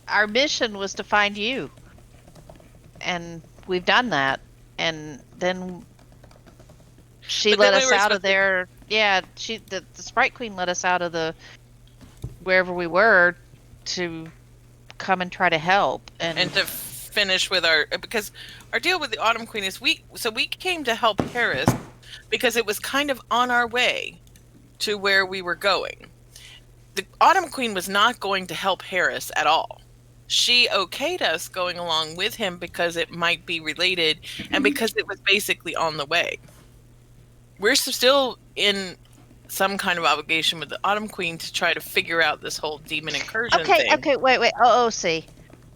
Speaker 6: Our mission was to find you, and we've done that. And then She
Speaker 3: But
Speaker 6: let
Speaker 3: then we
Speaker 6: us
Speaker 3: were
Speaker 6: out of
Speaker 3: supposed to-
Speaker 6: there. Yeah, the Sprite Queen let us out of the wherever we were to come and try to help.
Speaker 3: and to finish with because our deal with the Autumn Queen is we came to help Harris because it was kind of on our way to where we were going. The Autumn Queen was not going to help Harris at all. She okayed us going along with him because it might be related and because it was basically on the way. We're still in some kind of obligation with the Autumn Queen to try to figure out this whole demon incursion thing.
Speaker 6: Okay, wait. OOC.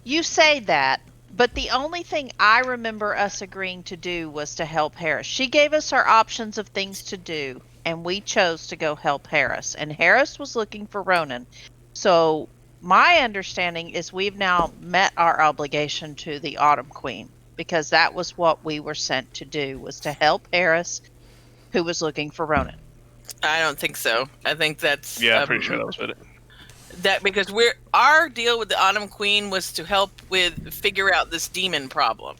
Speaker 6: You say that, but the only thing I remember us agreeing to do was to help Harris. She gave us our options of things to do, and we chose to go help Harris. And Harris was looking for Ronan. So my understanding is we've now met our obligation to the Autumn Queen, because that was what we were sent to do, was to help Harris, who was looking for Ronan.
Speaker 3: I don't think so. I think that's
Speaker 4: Yeah, I'm pretty sure that was it.
Speaker 3: that because our deal with the Autumn Queen was to help with figure out this demon problem.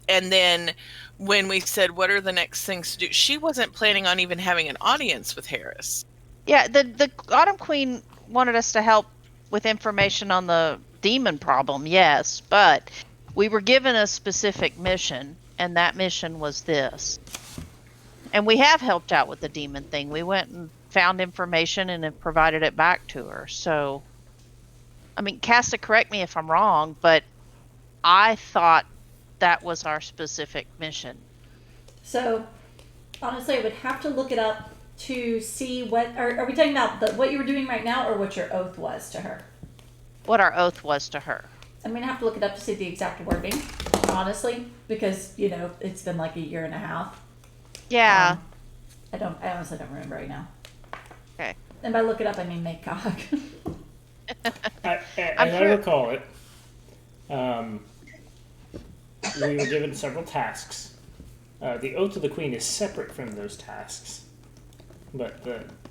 Speaker 3: And then when we said what are the next things to do, she wasn't planning on even having an audience with Harris.
Speaker 6: Yeah, the Autumn Queen wanted us to help with information on the demon problem, yes, but we were given a specific mission, and that mission was this. And we have helped out with the demon thing. We went and found information and have provided it back to her. So, I mean, Casta, correct me if I'm wrong, but I thought that was our specific mission.
Speaker 2: So, honestly, I would have to look it up to see what. Are we talking about what you were doing right now, or what your oath was to her?
Speaker 6: What our oath was to her.
Speaker 2: I'm gonna have to look it up to see the exact wording, honestly, because it's been like a year and a half.
Speaker 6: Yeah.
Speaker 2: I honestly don't remember right now.
Speaker 6: Okay.
Speaker 2: And by look it up, I mean make cock.
Speaker 5: As I recall it, we were given several tasks. The Oath of the Queen is separate from those tasks. But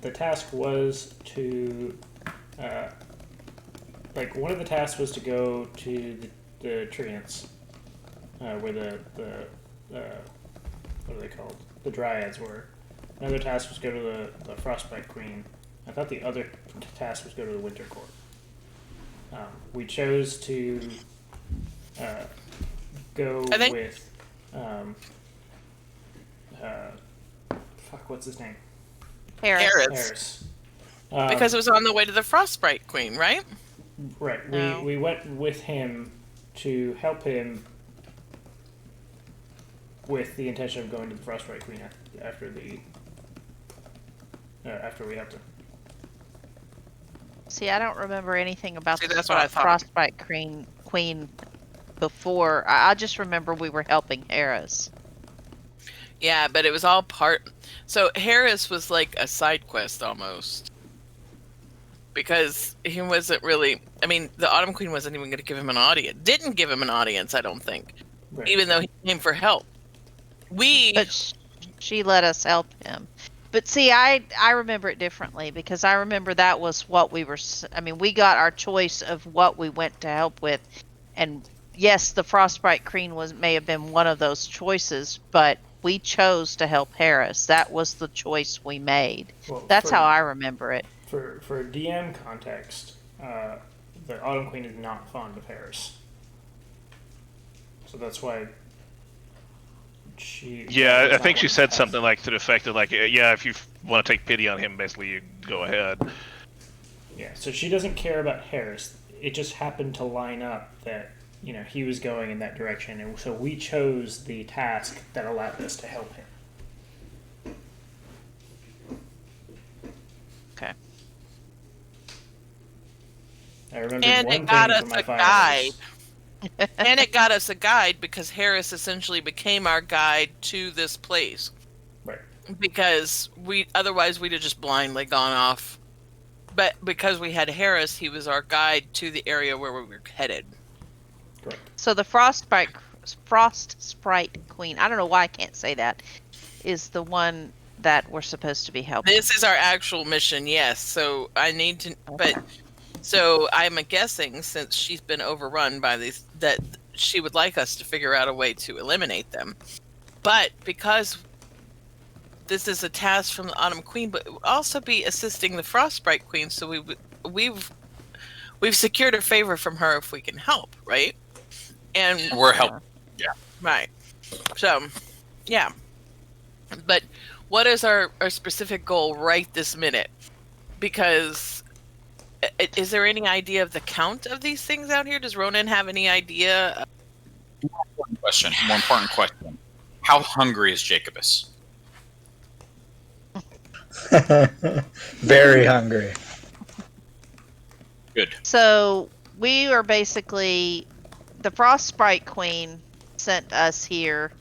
Speaker 5: the task was to... one of the tasks was to go to the Treants, where the what are they called? The Dryads were. Another task was go to the Frostbite Queen. I thought the other task was go to the Winter Court. We chose to go with what's his name?
Speaker 3: Harris. Because it was on the way to the Frostbite Queen, right?
Speaker 5: Right.
Speaker 6: No.
Speaker 5: We went with him to help him with the intention of going to the Frostbite Queen after we helped him.
Speaker 6: See, I don't remember anything about the
Speaker 3: that's what I thought.
Speaker 6: Frostbite Queen before. I just remember we were helping Harris.
Speaker 3: Yeah, but it was all part. So Harris was like a side quest almost. Because he wasn't really. I mean, the Autumn Queen wasn't even going to give him an audience. Didn't give him an audience, I don't think.
Speaker 5: Right.
Speaker 3: Even though he came for help.
Speaker 6: But she let us help him. But see, I remember it differently, because I remember that was what we were. I mean, we got our choice of what we went to help with, and yes, the Frostbite Queen may have been one of those choices, but we chose to help Harris. That was the choice we made.
Speaker 5: Well,
Speaker 6: That's how I remember it.
Speaker 5: For DM context, the Autumn Queen is not fond of Harris, so that's why she.
Speaker 4: Yeah, I think she said something like to the effect of if you want to take pity on him, basically you go ahead.
Speaker 5: Yeah, so she doesn't care about Harris. It just happened to line up that he was going in that direction, and so we chose the task that allowed us to help him.
Speaker 6: Okay.
Speaker 5: I remember
Speaker 3: And
Speaker 5: one
Speaker 3: it got
Speaker 5: thing
Speaker 3: us
Speaker 5: from my
Speaker 3: a
Speaker 5: file
Speaker 3: guide.
Speaker 5: was-
Speaker 3: And it got us a guide because Harris essentially became our guide to this place.
Speaker 5: Right.
Speaker 3: Because otherwise we'd have just blindly gone off. But because we had Harris, he was our guide to the area where we were headed.
Speaker 5: Correct.
Speaker 6: So the Frost Sprite Queen, I don't know why I can't say that, is the one that we're supposed to be helping.
Speaker 3: This is our actual mission, yes. So I need to, but so I'm guessing since she's been overrun by these, that she would like us to figure out a way to eliminate them. But because this is a task from the Autumn Queen, but it would also be assisting the Frostbright Queen. So we've secured a favor from her if we can help, right? And
Speaker 1: We're helping.
Speaker 3: right. So, yeah. But what is our specific goal right this minute? Because is there any idea of the count of these things out here? Does Ronan have any idea?
Speaker 1: More important question. How hungry is Jacobus?
Speaker 7: Very hungry.
Speaker 1: Good.
Speaker 6: So we are basically, the Frostbright Queen sent us here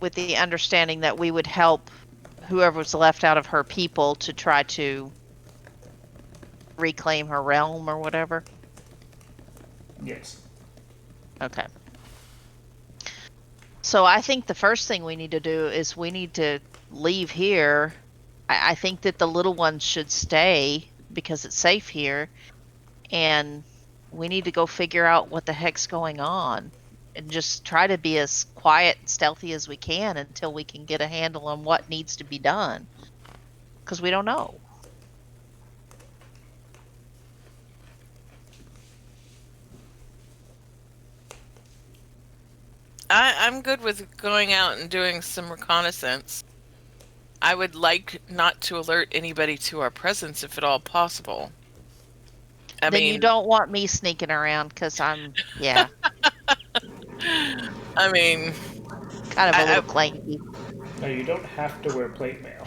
Speaker 6: with the understanding that we would help whoever was left out of her people to try to reclaim her realm or whatever.
Speaker 5: Yes.
Speaker 6: Okay. So I think the first thing we need to do is we need to leave here. I think that the little ones should stay because it's safe here. And we need to go figure out what the heck's going on. And just try to be as quiet and stealthy as we can until we can get a handle on what needs to be done. Because we don't know.
Speaker 3: I'm good with going out and doing some reconnaissance. I would like not to alert anybody to our presence if at all possible. I
Speaker 6: Then
Speaker 3: mean,
Speaker 6: you don't want me sneaking around because I'm, yeah,
Speaker 3: I mean,
Speaker 6: kind of a little clanky.
Speaker 5: No, you don't have to wear plate mail.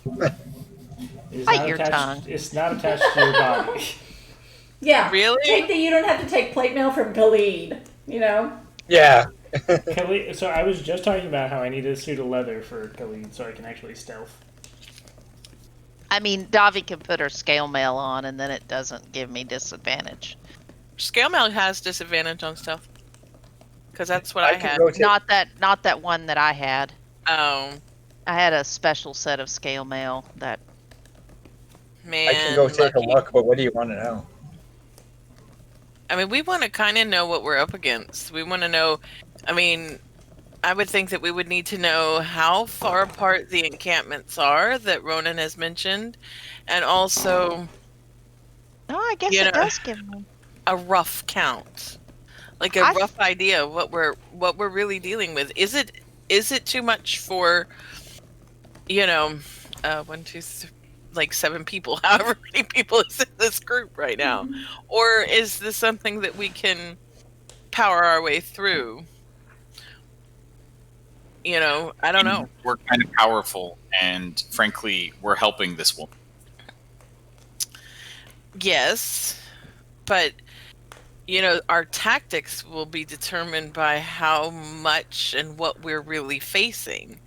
Speaker 5: It is
Speaker 6: Bite
Speaker 5: not
Speaker 6: your
Speaker 5: attached.
Speaker 6: tongue.
Speaker 5: It's not attached to your body.
Speaker 2: Yeah.
Speaker 3: Really?
Speaker 2: Take that you don't have to take plate mail from Khalid, you know?
Speaker 7: Yeah.
Speaker 5: Khalid, so I was just talking about how I need a suit of leather for Khalid so I can actually stealth.
Speaker 6: I mean, Davi can put her scale mail on and then it doesn't give me disadvantage.
Speaker 3: scale mail has disadvantage on stealth. Because that's what I
Speaker 7: can
Speaker 3: had.
Speaker 7: rotate.
Speaker 6: Not that one that I had.
Speaker 3: Oh,
Speaker 6: I had a special set of scale mail that
Speaker 3: man.
Speaker 7: I can go take
Speaker 3: lucky.
Speaker 7: a look, but what do you want to know?
Speaker 3: I mean, we want to kind of know what we're up against. We want to know, I mean, I would think that we would need to know how far apart the encampments are that Ronan has mentioned, and also
Speaker 6: No, I guess
Speaker 3: You
Speaker 6: it
Speaker 3: know-
Speaker 6: does give me.
Speaker 3: a rough count, like a
Speaker 6: I-
Speaker 3: rough idea of what we're really dealing with. Is it too much for, one, two, like 7 people, however many people is in this group right now, or is this something that we can power our way through? I don't know.
Speaker 1: We're kind of powerful, and frankly, we're helping this woman.
Speaker 3: Yes, but our tactics will be determined by how much and what we're really facing.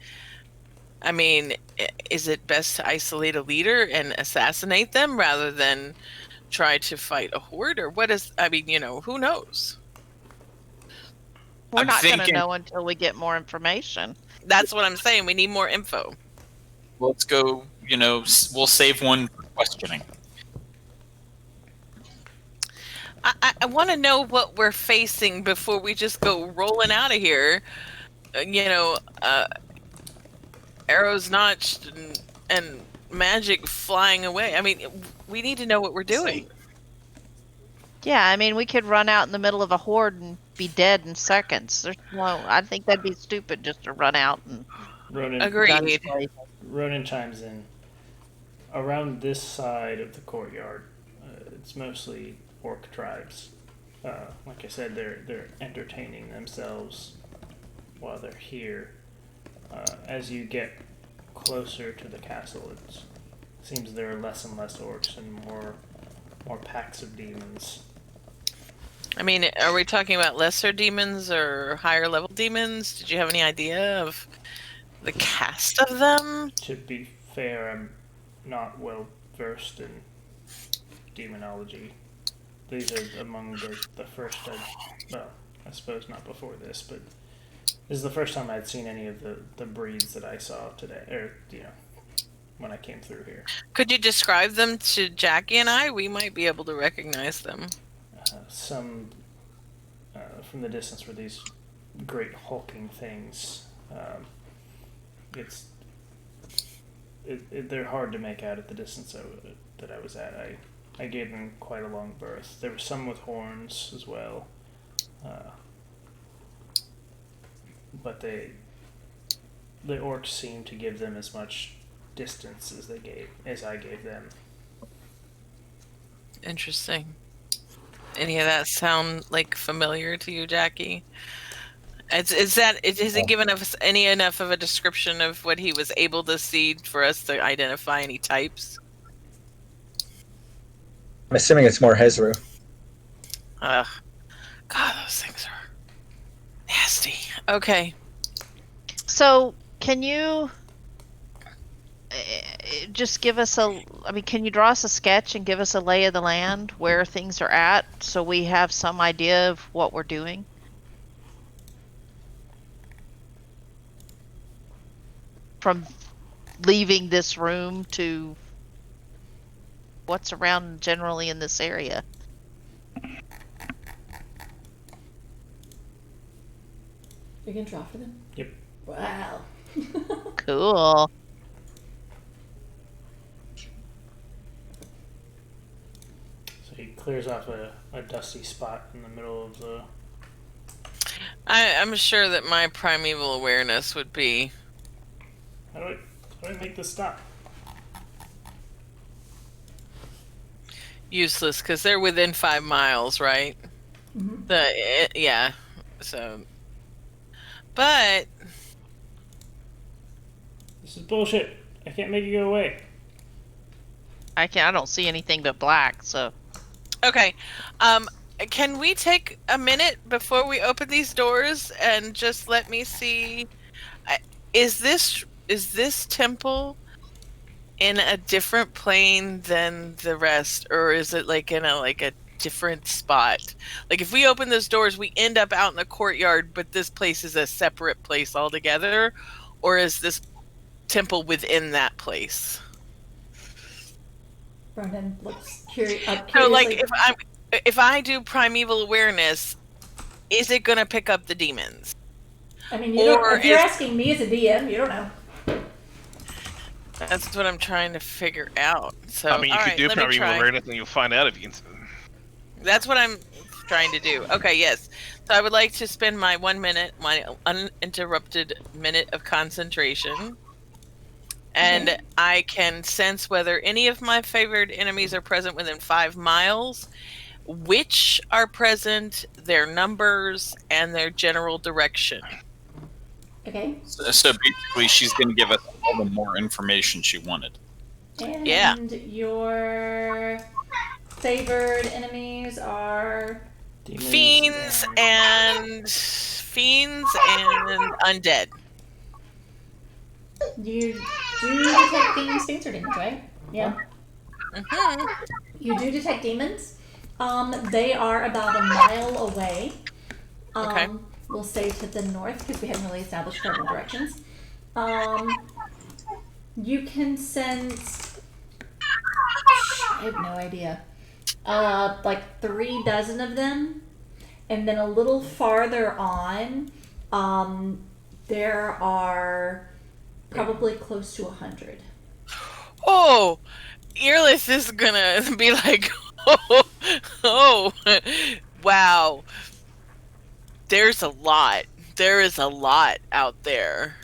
Speaker 3: I mean, is it best to isolate a leader and assassinate them rather than try to fight a horde? Or what is, I mean, who knows?
Speaker 6: We're
Speaker 1: I'm
Speaker 6: not going to
Speaker 1: thinking-
Speaker 6: know until we get more information.
Speaker 3: That's what I'm saying. We need more info.
Speaker 1: Let's go, we'll save one for questioning.
Speaker 3: I want to know what we're facing before we just go rolling out of here. Arrows notched and magic flying away. I mean, we need to know what we're doing.
Speaker 6: Yeah, I mean, we could run out in the middle of a horde and be dead in seconds. I think that'd be stupid just to run out and
Speaker 5: Ronan,
Speaker 3: Agreed.
Speaker 5: Ronan chimes in. Around this side of the courtyard, it's mostly orc tribes. Like I said, they're entertaining themselves while they're here. As you get closer to the castle, it seems there are less and less orcs and more packs of demons.
Speaker 3: I mean, are we talking about lesser demons or higher level demons? Did you have any idea of the cast of them?
Speaker 5: To be fair, I'm not well versed in demonology. These are among the first, I suppose not before this, but this is the first time I'd seen any of the breeds that I saw today, or, when I came through here.
Speaker 3: Could you describe them to Jackie and I? We might be able to recognize them.
Speaker 5: Some, from the distance, were these great hulking things. they're hard to make out at the distance that I was at. I gave them quite a long berth. There were some with horns as well, but the orcs seemed to give them as much distance as I gave them.
Speaker 3: Interesting. Any of that sound like familiar to you, Jackie? Has he given us enough of a description of what he was able to see for us to identify any types?
Speaker 7: I'm assuming it's more Hezru.
Speaker 3: Ugh. God, those things are nasty. Okay.
Speaker 6: So, can you just give us can you draw us a sketch and give us a lay of the land where things are at so we have some idea of what we're doing? From leaving this room to what's around generally in this area.
Speaker 2: You can draw for them?
Speaker 5: Yep.
Speaker 2: Wow.
Speaker 6: Cool.
Speaker 5: So he clears off a dusty spot in the middle of the...
Speaker 3: I'm sure that my primeval awareness would be...
Speaker 5: How do I make this stop?
Speaker 3: useless because they're within 5 miles, right?
Speaker 2: Mm-hmm.
Speaker 3: Yeah. So, but
Speaker 5: This is bullshit. I can't make you go away.
Speaker 6: I don't see anything but black, so.
Speaker 3: okay. Can we take a minute before we open these doors and just let me see? Is this temple in a different plane than the rest, or is it like in a different spot? Like if we open those doors, we end up out in the courtyard, but this place is a separate place altogether, or is this temple within that place?
Speaker 2: Brendan looks curious.
Speaker 3: So, like, if I do primeval awareness, is it gonna pick up the demons?
Speaker 2: I mean, if you're asking me as a DM, you don't know.
Speaker 3: That's what I'm trying to figure out. So,
Speaker 4: I mean, you could do primeval
Speaker 3: try.
Speaker 4: awareness and you'll find out if you can.
Speaker 3: That's what I'm trying to do. Okay, yes. So I would like to spend my 1 minute, my uninterrupted minute of concentration. And I can sense whether any of my favored enemies are present within 5 miles, which are present, their numbers, and their general direction.
Speaker 2: Okay.
Speaker 1: So basically, she's going to give us all the more information she wanted.
Speaker 2: And
Speaker 3: Yeah.
Speaker 2: your favored enemies are
Speaker 5: Demons
Speaker 3: Fiends and undead.
Speaker 2: you do detect fiends, or demons, right? Yeah.
Speaker 3: Mm-hmm.
Speaker 2: You do detect demons. They are about a mile away.
Speaker 3: Okay.
Speaker 2: We'll say to the north because we haven't really established cardinal directions. You can sense. I have no idea. Like 3 dozen of them, and then a little farther on, there are probably close to 100.
Speaker 3: Oh, Earless is gonna be like, oh, wow. There's a lot. There is a lot out there.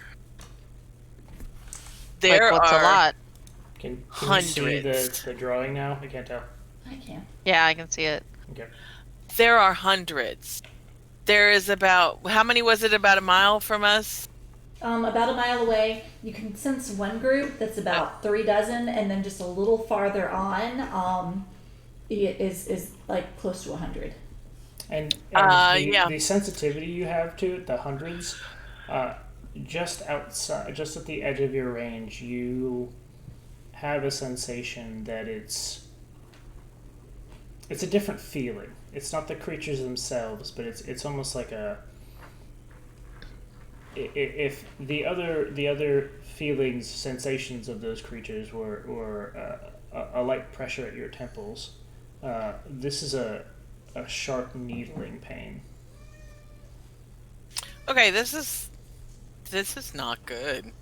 Speaker 3: There
Speaker 6: Like, what's
Speaker 3: are
Speaker 6: a lot?
Speaker 5: Can
Speaker 3: hundreds.
Speaker 5: you see the drawing now? I can't tell.
Speaker 2: I can.
Speaker 6: Yeah, I can see it.
Speaker 5: Okay.
Speaker 3: There are hundreds. There is about, how many was it, about a mile from us?
Speaker 2: About a mile away, you can sense one group that's about 3 dozen, and then just a little farther on, it is like close to 100.
Speaker 5: And
Speaker 3: yeah.
Speaker 5: the sensitivity you have to it, the hundreds, just outside, just at the edge of your range, you have a sensation that it's a different feeling. It's not the creatures themselves, but it's almost like if the other feelings, sensations of those creatures were a light pressure at your temples, this is a sharp needling pain.
Speaker 3: Okay, this this is not good.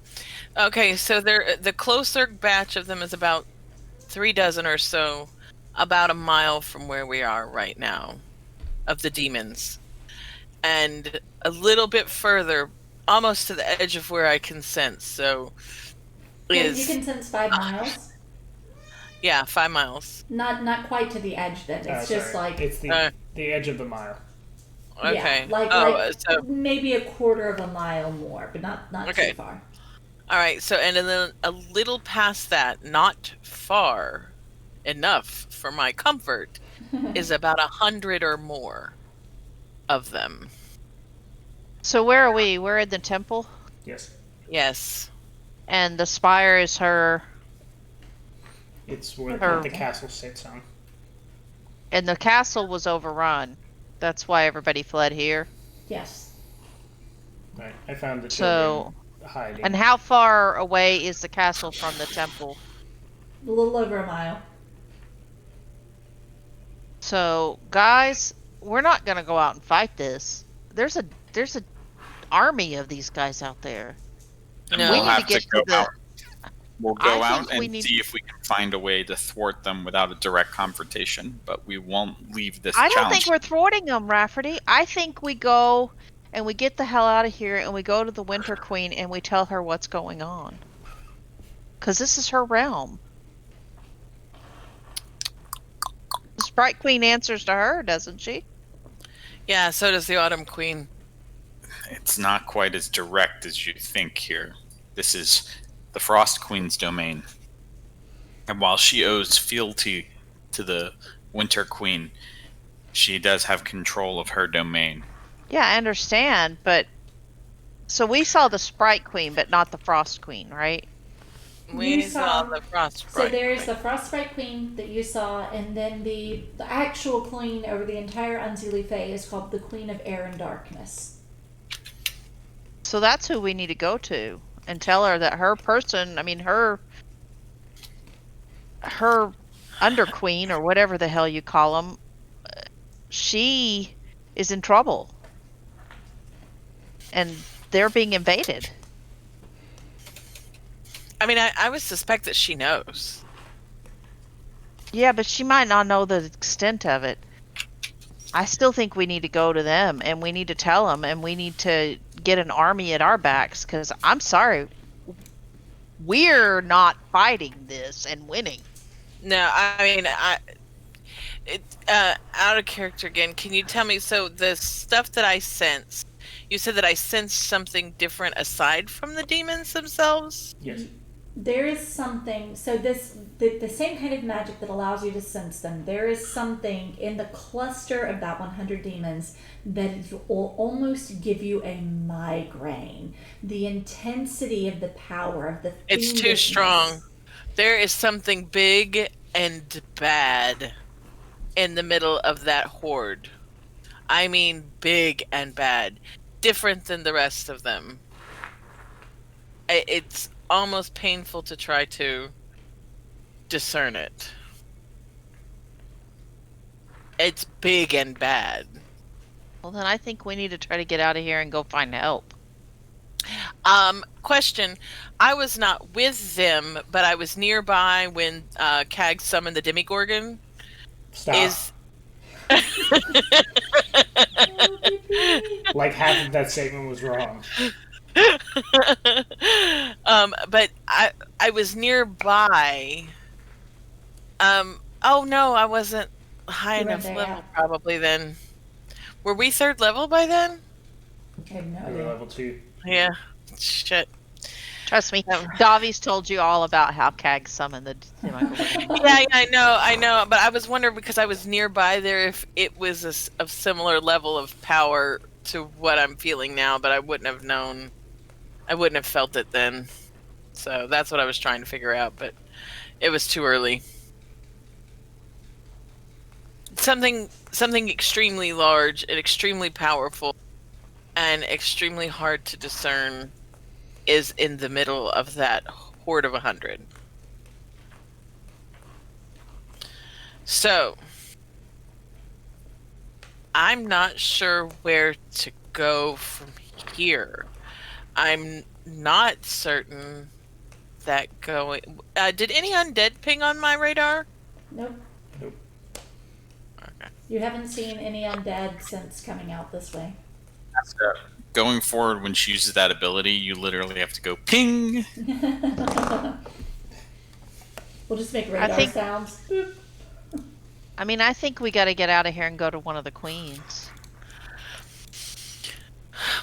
Speaker 3: Okay, so the closer batch of them is about 3 dozen or so, about a mile from where we are right now, of the demons. And a little bit further, almost to the edge of where I can sense. So
Speaker 2: Yeah,
Speaker 3: is
Speaker 2: you can sense 5 miles.
Speaker 3: yeah, 5 miles.
Speaker 2: Not quite to the edge. Then it's just
Speaker 5: sorry.
Speaker 2: like
Speaker 5: It's the edge of the mile.
Speaker 3: Okay.
Speaker 2: yeah, like
Speaker 3: so
Speaker 2: maybe a quarter of a mile more, but not
Speaker 3: Okay.
Speaker 2: too far.
Speaker 3: all right. So and then a little past that, not far enough for my comfort, is about 100 or more of them.
Speaker 6: So where are we? We're in the temple,
Speaker 5: Yes.
Speaker 3: Yes.
Speaker 6: and the spire is her,
Speaker 5: It's where
Speaker 6: Her-
Speaker 5: the castle sits on.
Speaker 6: and the castle was overrun. That's why everybody fled here.
Speaker 2: Yes.
Speaker 5: Right. I found the
Speaker 6: So,
Speaker 5: children hiding.
Speaker 6: and how far away is the castle from the temple?
Speaker 2: A little over a mile.
Speaker 6: So, guys, we're not gonna go out and fight this. There's a army of these guys out there.
Speaker 1: And
Speaker 3: No.
Speaker 6: We
Speaker 1: we'll
Speaker 6: need to
Speaker 1: have to
Speaker 6: get
Speaker 1: go
Speaker 6: to the-
Speaker 1: out. We'll
Speaker 6: I
Speaker 1: go out
Speaker 6: think we
Speaker 1: and
Speaker 6: need-
Speaker 1: see if we can find a way to thwart them without a direct confrontation, but we won't leave this
Speaker 6: I don't
Speaker 1: challenge.
Speaker 6: think we're thwarting them, Rafferty. I think we go and we get the hell out of here and we go to the Winter Queen and we tell her what's going on. Because this is her realm. The Sprite Queen answers to her, doesn't she?
Speaker 3: Yeah, so does the Autumn Queen.
Speaker 1: It's not quite as direct as you think here. This is the Frost Queen's domain. And while she owes fealty to the Winter Queen, she does have control of her domain.
Speaker 6: Yeah, I understand, but so we saw the Sprite Queen, but not the Frost Queen, right?
Speaker 3: We
Speaker 2: You
Speaker 3: saw
Speaker 2: saw-
Speaker 3: the Frost
Speaker 2: So
Speaker 3: Sprite
Speaker 2: there's
Speaker 3: Queen.
Speaker 2: the Frostbite Queen that you saw, and then the actual queen over the entire Unseelie Fae is called the Queen of Air and Darkness.
Speaker 6: So that's who we need to go to and tell her that her person, I mean her under queen or whatever the hell you call them, she is in trouble. And they're being invaded.
Speaker 3: I mean, I would suspect that she knows.
Speaker 6: Yeah, but she might not know the extent of it. I still think we need to go to them and we need to tell them and we need to get an army at our backs because I'm sorry. We're not fighting this and winning.
Speaker 3: No, I mean, out of character again. Can you tell me? So the stuff that I sense, you said that I sensed something different aside from the demons themselves.
Speaker 5: Yes.
Speaker 2: There is something, so the same kind of magic that allows you to sense them, there is something in the cluster of that 100 demons that will almost give you a migraine. The intensity of the power of the
Speaker 3: It's too
Speaker 2: fiendishness.
Speaker 3: strong. There is something big and bad in the middle of that horde. I mean, big and bad. Different than the rest of them. It's almost painful to try to discern it. It's big and bad.
Speaker 6: Well, then I think we need to try to get out of here and go find help.
Speaker 3: Question. I was not with them, but I was nearby when Cag summoned the Demigorgon.
Speaker 5: Stop.
Speaker 3: Is
Speaker 5: Like half of that statement was wrong.
Speaker 3: but I was nearby. Oh no, I wasn't high
Speaker 2: You weren't
Speaker 3: enough
Speaker 2: there
Speaker 3: level
Speaker 2: yet.
Speaker 3: probably then. Were we 3rd level by then?
Speaker 2: I have no
Speaker 5: We were
Speaker 2: idea.
Speaker 5: level 2.
Speaker 3: Yeah. Shit.
Speaker 6: Trust me,
Speaker 3: Um,
Speaker 6: Davi's told you all about how Cag summoned the Demigorgon.
Speaker 3: Yeah, I know, but I was wondering because I was nearby there if it was a similar level of power to what I'm feeling now, but I wouldn't have known. I wouldn't have felt it then. So that's what I was trying to figure out, but it was too early. Something extremely large and extremely powerful and extremely hard to discern is in the middle of that horde of 100. So, I'm not sure where to go from here. I'm not certain that going. Did any undead ping on my radar?
Speaker 2: Nope.
Speaker 5: Nope.
Speaker 3: Okay.
Speaker 2: You haven't seen any undead since coming out this way.
Speaker 1: Going forward, when she uses that ability, you literally have to go ping.
Speaker 2: We'll just make radar
Speaker 6: think-
Speaker 2: sounds.
Speaker 6: I mean, I think we got to get out of here and go to one of the queens.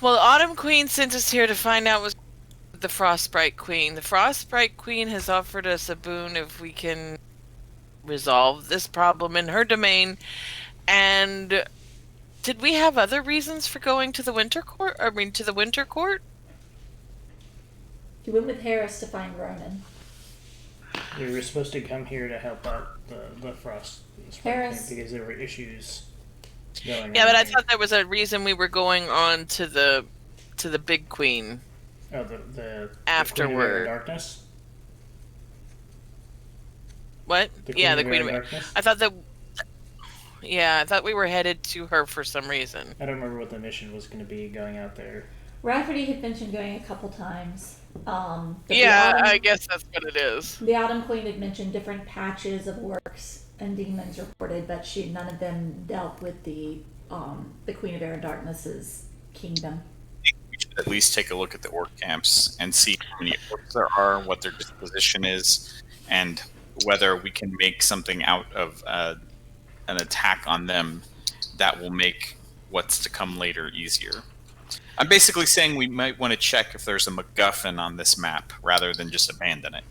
Speaker 3: Well, the Autumn Queen sent us here to find out was the Frostbright Queen. The Frostbright Queen has offered us a boon if we can resolve this problem in her domain. And did we have other reasons for going to the Winter Court? To the Winter Court?
Speaker 2: You went with Harris to find Ronan.
Speaker 5: We were supposed to come here to help out the frost
Speaker 2: Harris.
Speaker 5: because there were issues going
Speaker 3: Yeah,
Speaker 5: on
Speaker 3: but I
Speaker 5: here.
Speaker 3: thought there was a reason we were going on to the Big Queen.
Speaker 5: Oh, the
Speaker 3: Afterward.
Speaker 5: Queen of Darkness.
Speaker 3: What?
Speaker 5: The
Speaker 3: Yeah, the Queen
Speaker 5: of
Speaker 3: of
Speaker 5: Darkness.
Speaker 3: I thought that. Yeah, I thought we were headed to her for some reason.
Speaker 5: I don't remember what the mission was going to be going out there.
Speaker 2: Rafferty had mentioned going a couple times. But
Speaker 3: Yeah,
Speaker 2: the
Speaker 3: I
Speaker 2: Autumn,
Speaker 3: guess that's what it is.
Speaker 2: the Autumn Queen had mentioned different patches of orcs and demons reported, but none of them dealt with the Queen of Air and Darkness's kingdom.
Speaker 1: We should at least take a look at the orc camps and see how many orcs there are, what their disposition is, and whether we can make something out of an attack on them that will make what's to come later easier. I'm basically saying we might want to check if there's a MacGuffin on this map rather than just abandon it.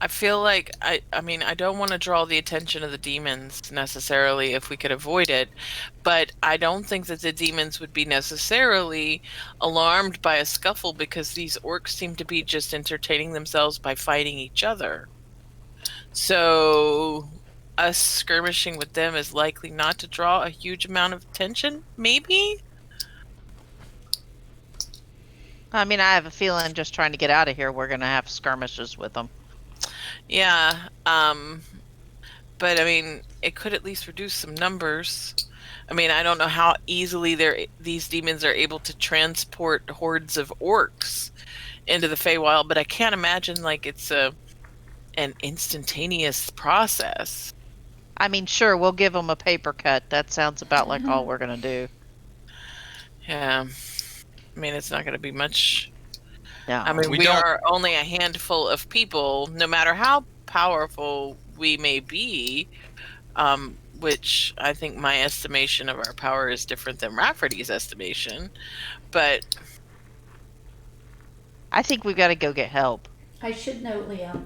Speaker 3: I feel like I mean I don't want to draw the attention of the demons necessarily if we could avoid it, but I don't think that the demons would be necessarily alarmed by a scuffle because these orcs seem to be just entertaining themselves by fighting each other. So us skirmishing with them is likely not to draw a huge amount of attention, maybe?
Speaker 6: I mean, I have a feeling just trying to get out of here, we're going to have skirmishes with them.
Speaker 3: Yeah, but I mean, it could at least reduce some numbers. I mean, I don't know how easily these demons are able to transport hordes of orcs into the Feywild, but I can't imagine like it's an instantaneous process.
Speaker 6: I mean, sure, we'll give them a paper cut. That sounds about like all we're going to do.
Speaker 3: Yeah, I mean, it's not going to be much.
Speaker 6: No.
Speaker 3: I mean, we are only a handful of people, no matter how powerful we may be, which I think my estimation of our power is different than Rafferty's estimation, but
Speaker 6: I think we've got to go get help.
Speaker 2: I should note, Leo,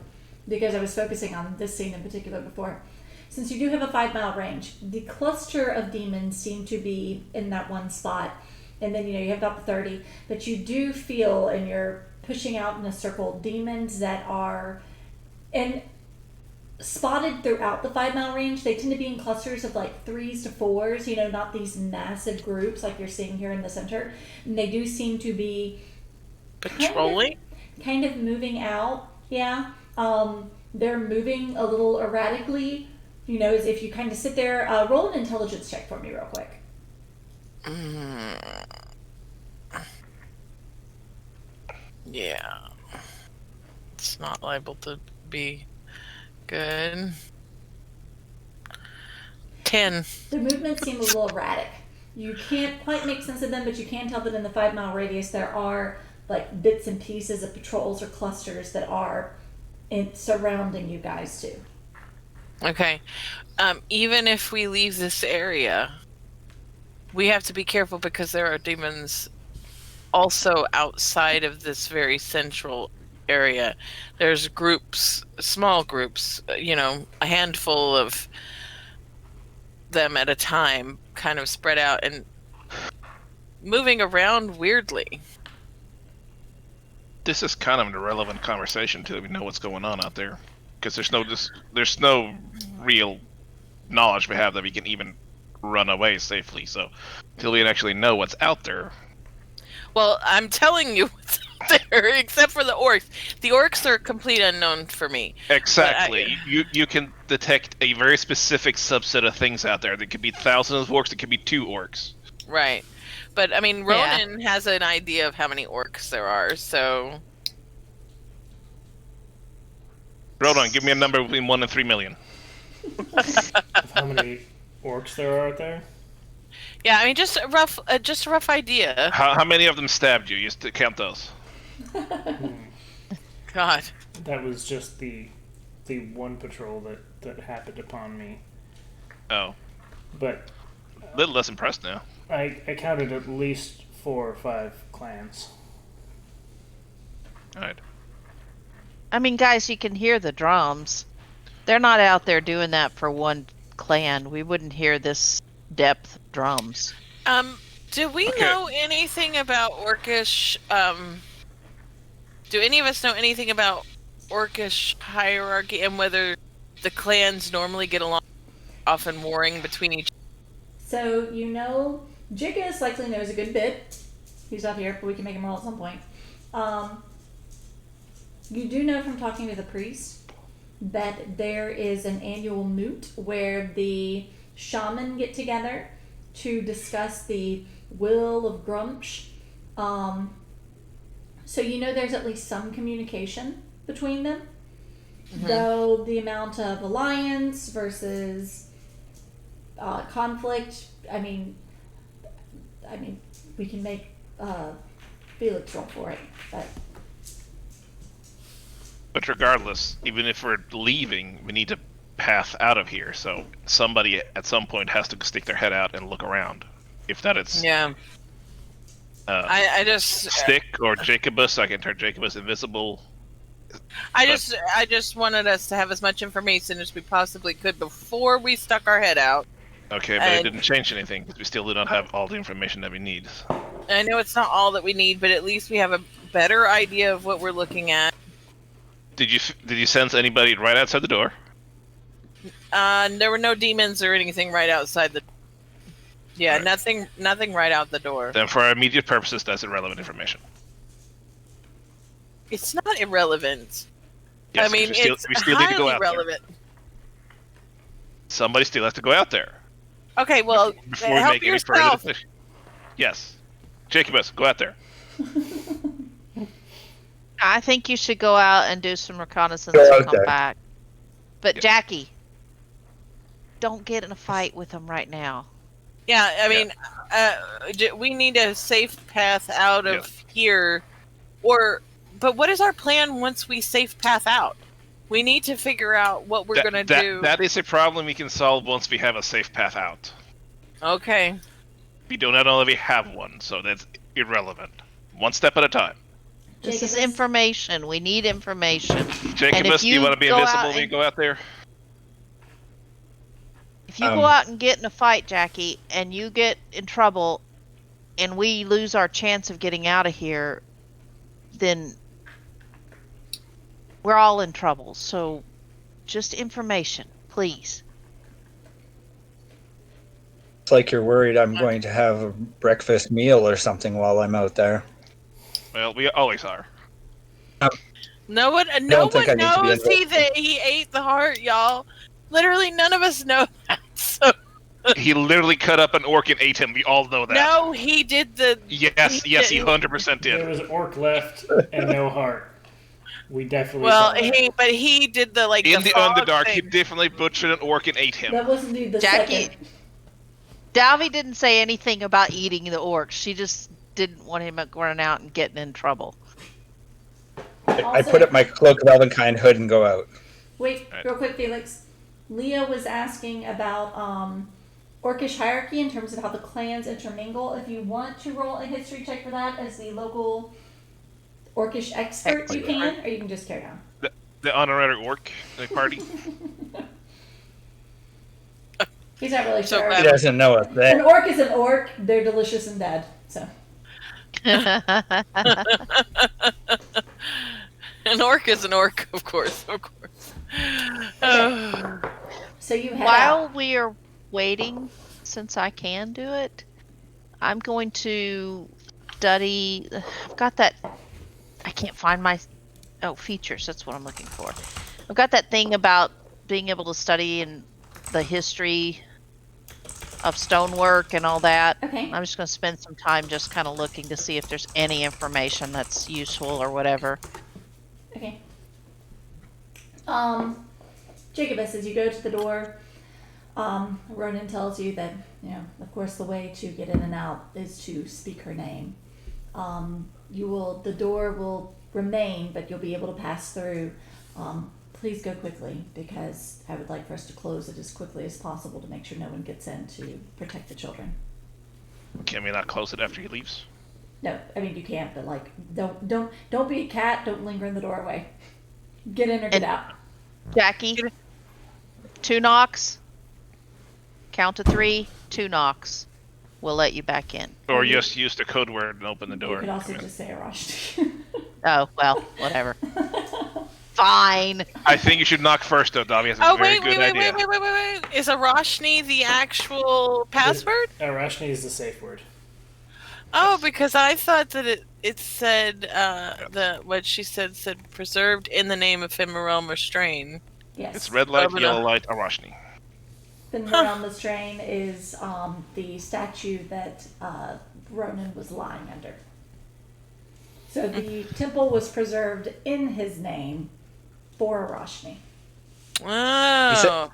Speaker 2: because I was focusing on this scene in particular before. Since you do have a 5-mile range, the cluster of demons seem to be in that one spot. And then, you have about the 30. But you do feel, and you're pushing out in a circle, demons that are spotted throughout the 5-mile range. They tend to be in clusters of like 3s to 4s, not these massive groups like you're seeing here in the center. And they do seem to be
Speaker 3: patrolling?
Speaker 2: Kind of moving out, yeah. They're moving a little erratically. As if you kind of sit there, roll an intelligence check for me real quick.
Speaker 3: Yeah. It's not liable to be good. 10.
Speaker 2: The movements seem a little erratic. You can't quite make sense of them, but you can tell that in the 5-mile radius there are like bits and pieces of patrols or clusters that are surrounding you guys too.
Speaker 3: Okay. Even if we leave this area, we have to be careful because there are demons also outside of this very central area. There's groups, small groups, a handful of them at a time, kind of spread out and moving around weirdly.
Speaker 4: This is kind of an irrelevant conversation until we know what's going on out there, because there's no real knowledge we have that we can even run away safely. So until we actually know what's out there.
Speaker 3: Well, I'm telling you what's out there, except for the orcs. The orcs are a complete unknown for me.
Speaker 4: Exactly. You can detect a very specific subset of things out there. There could be thousands of orcs. There could be 2 orcs.
Speaker 3: Right. But I mean,
Speaker 6: Yeah.
Speaker 3: Ronan has an idea of how many orcs there are, so
Speaker 4: Rodon, give me a number between 1 and 3 million.
Speaker 5: Of how many orcs there are out there?
Speaker 3: yeah, I mean, just a rough idea.
Speaker 4: How many of them stabbed you? You used to count those.
Speaker 3: God.
Speaker 5: That was just the one patrol that happened upon me.
Speaker 4: Oh,
Speaker 5: But
Speaker 4: a little less impressed now.
Speaker 5: I counted at least 4 or 5 clans.
Speaker 4: All right.
Speaker 6: I mean, guys, you can hear the drums. They're not out there doing that for one clan. We wouldn't hear this depth of drums.
Speaker 3: Do we
Speaker 4: Okay.
Speaker 3: know anything about orcish? Do any of us know anything about orcish hierarchy and whether the clans normally get along, often warring between each?
Speaker 2: So you know, Jickus likely knows a good bit. He's up here, but we can make him roll at some point. You do know from talking to the priest that there is an annual moot where the shaman get together to discuss the will of Grumsh. So you know there's at least some communication between them. Though the amount of alliance versus conflict, I mean, we can make Felix roll for it,
Speaker 4: But regardless, even if we're leaving, we need to path out of here. So somebody at some point has to stick their head out and look around. If that is
Speaker 3: Yeah. I just
Speaker 4: Stick or Jacobus, I can turn Jacobus invisible.
Speaker 3: I just wanted us to have as much information as we possibly could before we stuck our head out.
Speaker 4: Okay, but it didn't change anything because we still do not have all the information that we need.
Speaker 3: I know it's not all that we need, but at least we have a better idea of what we're looking at.
Speaker 4: Did you sense anybody right outside the door?
Speaker 3: There were no demons or anything right outside the. Yeah,
Speaker 4: Right.
Speaker 3: nothing right out the door.
Speaker 4: Then, for our immediate purposes, that's irrelevant information.
Speaker 3: It's not irrelevant.
Speaker 4: Yes,
Speaker 3: I mean,
Speaker 4: we still
Speaker 3: it's
Speaker 4: need to go
Speaker 3: highly
Speaker 4: out
Speaker 3: relevant.
Speaker 4: there. Somebody still has to go out there
Speaker 3: Okay, well,
Speaker 4: before we
Speaker 3: help
Speaker 4: make any further
Speaker 3: yourself.
Speaker 4: decisions. Yes, Jacobus, go out there.
Speaker 6: I think you should go out and do some reconnaissance
Speaker 7: Go
Speaker 6: and
Speaker 7: out
Speaker 6: come
Speaker 7: there.
Speaker 6: back. But
Speaker 4: Yeah.
Speaker 6: Jackie, don't get in a fight with them right now.
Speaker 3: Yeah, I mean, we need a safe path out of here, but what is our plan once we safe path out? We need to figure out what we're gonna do.
Speaker 4: That is a problem we can solve once we have a safe path out.
Speaker 3: Okay.
Speaker 4: We do not already have one, so that's irrelevant. One step at a time.
Speaker 6: This is
Speaker 2: Jacobus?
Speaker 6: information. We need information.
Speaker 4: Jacobus, do you
Speaker 6: you
Speaker 4: want to be
Speaker 6: go
Speaker 4: invisible
Speaker 6: out
Speaker 4: when you
Speaker 6: and-
Speaker 4: go out there?
Speaker 6: If you go out and get in a fight, Jackie, and you get in trouble, and we lose our chance of getting out of here, then we're all in trouble. So, just information, please.
Speaker 7: It's like you're worried I'm going to have a breakfast meal or something while I'm out there.
Speaker 4: Well, we always are.
Speaker 3: No one
Speaker 7: think I need
Speaker 3: knows
Speaker 7: to be
Speaker 3: he ate the heart, y'all. Literally, none of us know that. So
Speaker 4: He literally cut up an orc and ate him. We all know that.
Speaker 3: no, he did the.
Speaker 4: Yes, he 100%
Speaker 5: There
Speaker 4: did.
Speaker 5: was an orc left and no heart. We definitely
Speaker 3: Well,
Speaker 5: saw that.
Speaker 3: he did the like
Speaker 4: In the
Speaker 3: frog
Speaker 4: Underdark, he
Speaker 3: thing.
Speaker 4: definitely butchered an orc and ate him.
Speaker 2: that wasn't the
Speaker 6: Jackie-
Speaker 2: second.
Speaker 6: Davy didn't say anything about eating the orcs. She just didn't want him running out and getting in trouble.
Speaker 7: I
Speaker 2: Also-
Speaker 7: put up my cloak of Elvenkind hood and go out.
Speaker 2: Wait,
Speaker 4: Right.
Speaker 2: real quick, Felix. Leah was asking about orcish hierarchy in terms of how the clans intermingle. If you want to roll a history check for that as the local orcish expert, you can, or you can just carry on.
Speaker 4: The honorary orc party.
Speaker 2: He's not really
Speaker 3: So
Speaker 2: sure.
Speaker 7: He doesn't know a
Speaker 2: An
Speaker 7: thing.
Speaker 2: orc is an orc. They're delicious and dead. So
Speaker 3: An orc is an orc, of course. Oh.
Speaker 2: so you head
Speaker 6: While
Speaker 2: out.
Speaker 6: we are waiting, since I can do it, I'm going to study. I've got that. I can't find my. Oh, features. That's what I'm looking for. I've got that thing about being able to study in the history of stonework and all that.
Speaker 2: Okay.
Speaker 6: I'm just going to spend some time just kind of looking to see if there's any information that's useful or whatever.
Speaker 2: Okay. Jacobus, as you go to the door, Ronan tells you that, of course, the way to get in and out is to speak her name. The door will remain, but you'll be able to pass through. Please go quickly, because I would like for us to close it as quickly as possible to make sure no one gets in to protect the children.
Speaker 4: Can we not close it after he leaves?
Speaker 2: No, I mean you can't, but don't be a cat. Don't linger in the doorway. Get in or get out.
Speaker 6: Jackie, 2 knocks. Count to 3. 2 knocks. We'll let you back in.
Speaker 4: Or just use the code word and open the door.
Speaker 2: You could also just say Arash.
Speaker 6: Oh well, whatever. Fine.
Speaker 4: I think you should knock first, though, Dobby. That's a very good idea.
Speaker 3: Wait. Is Arashni the actual password?
Speaker 5: Arashni is the safe word.
Speaker 3: Oh, because I thought that it said what she said preserved in the name of Fimmerelm Restrain.
Speaker 2: Yes.
Speaker 4: It's red light, yellow light, Arashni.
Speaker 2: Fimmerelm Restrain is the statue that Ronan was lying under. So the temple was preserved in his name for Arashni.
Speaker 3: Oh.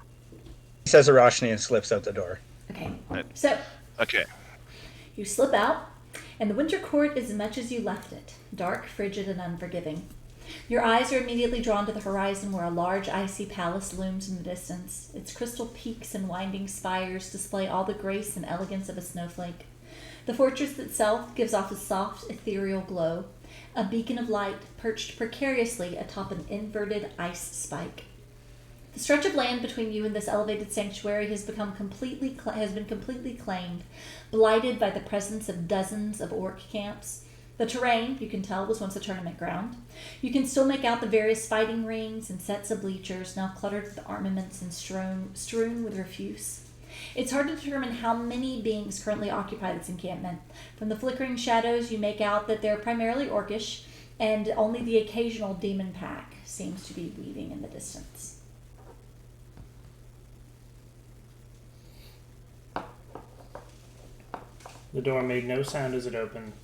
Speaker 7: He says Arashni and slips out the door.
Speaker 2: Okay. So
Speaker 4: Okay.
Speaker 2: you slip out, and the Winter Court is much as you left it, dark, frigid, and unforgiving. Your eyes are immediately drawn to the horizon where a large icy palace looms in the distance. Its crystal peaks and winding spires display all the grace and elegance of a snowflake. The fortress itself gives off a soft, ethereal glow, a beacon of light perched precariously atop an inverted ice spike. The stretch of land between you and this elevated sanctuary has been completely claimed, blighted by the presence of dozens of orc camps. The terrain, you can tell, was once a tournament ground. You can still make out the various fighting rings and sets of bleachers, now cluttered with armaments and strewn with refuse. It's hard to determine how many beings currently occupy this encampment. From the flickering shadows, you make out that they're primarily orcish, and only the occasional demon pack seems to be weaving in the distance.
Speaker 5: The door made no sound as it opened,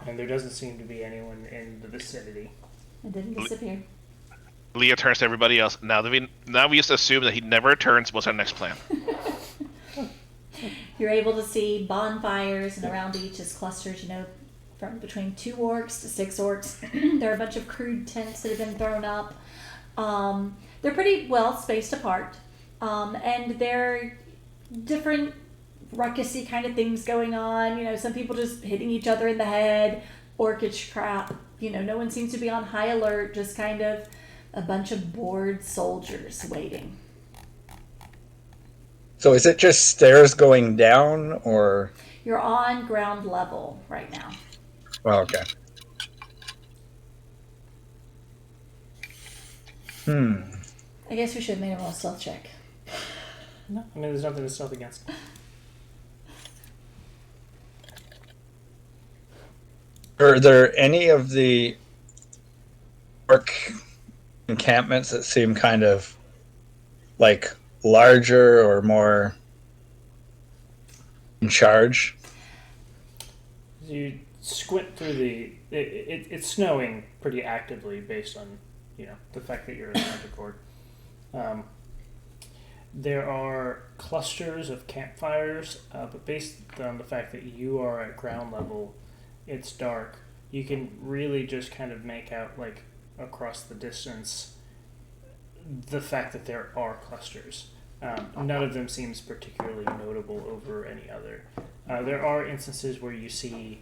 Speaker 5: and there doesn't seem to be anyone in the vicinity.
Speaker 2: It didn't disappear.
Speaker 4: Leah turns to everybody else. Now we just assume that he never returns. What's our next plan?
Speaker 2: You're able to see bonfires, and around each is clusters, from between 2 orcs to 6 orcs. There are a bunch of crude tents that have been thrown up. They're pretty well spaced apart, and they're different ruckusy kind of things going on. Some people just hitting each other in the head, orcish crap. No one seems to be on high alert, just kind of a bunch of bored soldiers waiting.
Speaker 7: So is it just stairs going down, or?
Speaker 2: You're on ground level right now.
Speaker 7: Oh, okay.
Speaker 2: I guess we should have made a roll stealth check.
Speaker 5: No, I mean, there's nothing to stealth against.
Speaker 7: Are there any of the orc encampments that seem kind of like larger or more in charge?
Speaker 5: You squint through it's snowing pretty actively based on the fact that you're in Winter Court. There are clusters of campfires, but based on the fact that you are at ground level, it's dark. You can really just kind of make out, like, across the distance, the fact that there are clusters. None of them seems particularly notable over any other. There are instances where you see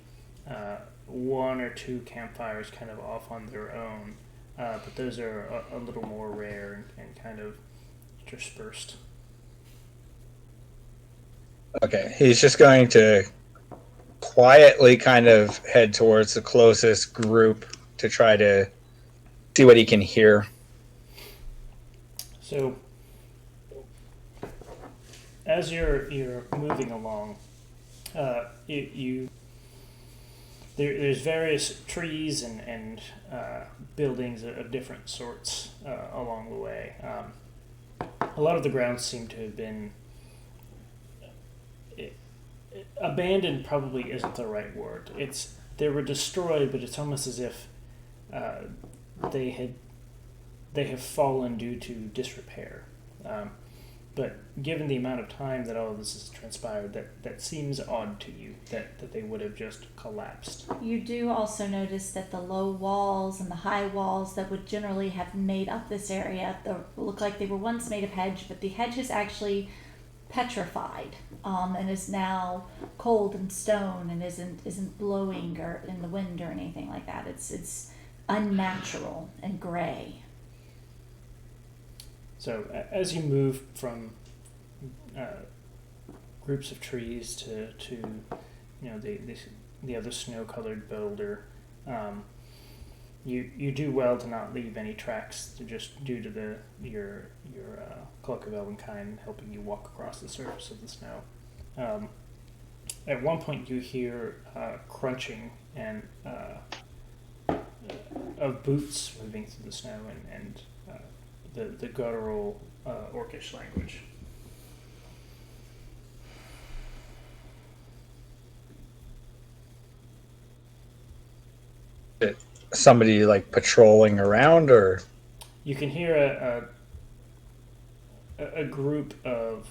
Speaker 5: 1 or 2 campfires kind of off on their own, but those are a little more rare and kind of dispersed.
Speaker 7: Okay, he's just going to quietly kind of head towards the closest group to try to see what he can hear.
Speaker 5: So, as you're moving along, there's various trees and buildings of different sorts along the way. A lot of the grounds seem to have been abandoned probably isn't the right word. They were destroyed, but it's almost as if they have fallen due to disrepair. But given the amount of time that all of this has transpired, that seems odd to you, that they would have just collapsed.
Speaker 2: You do also notice that the low walls and the high walls that would generally have made up this area look like they were once made of hedge, but the hedge is actually petrified, and is now cold and stone and isn't blowing or in the wind or anything like that. It's unnatural and gray.
Speaker 5: So as you move from groups of trees to the other snow-colored boulder, you do well to not leave any tracks, just due to your cloak of elvenkind helping you walk across the surface of the snow. At one point, you hear crunching and of boots moving through the snow and the guttural Orcish language.
Speaker 7: Somebody like patrolling around, or
Speaker 5: You can hear a group of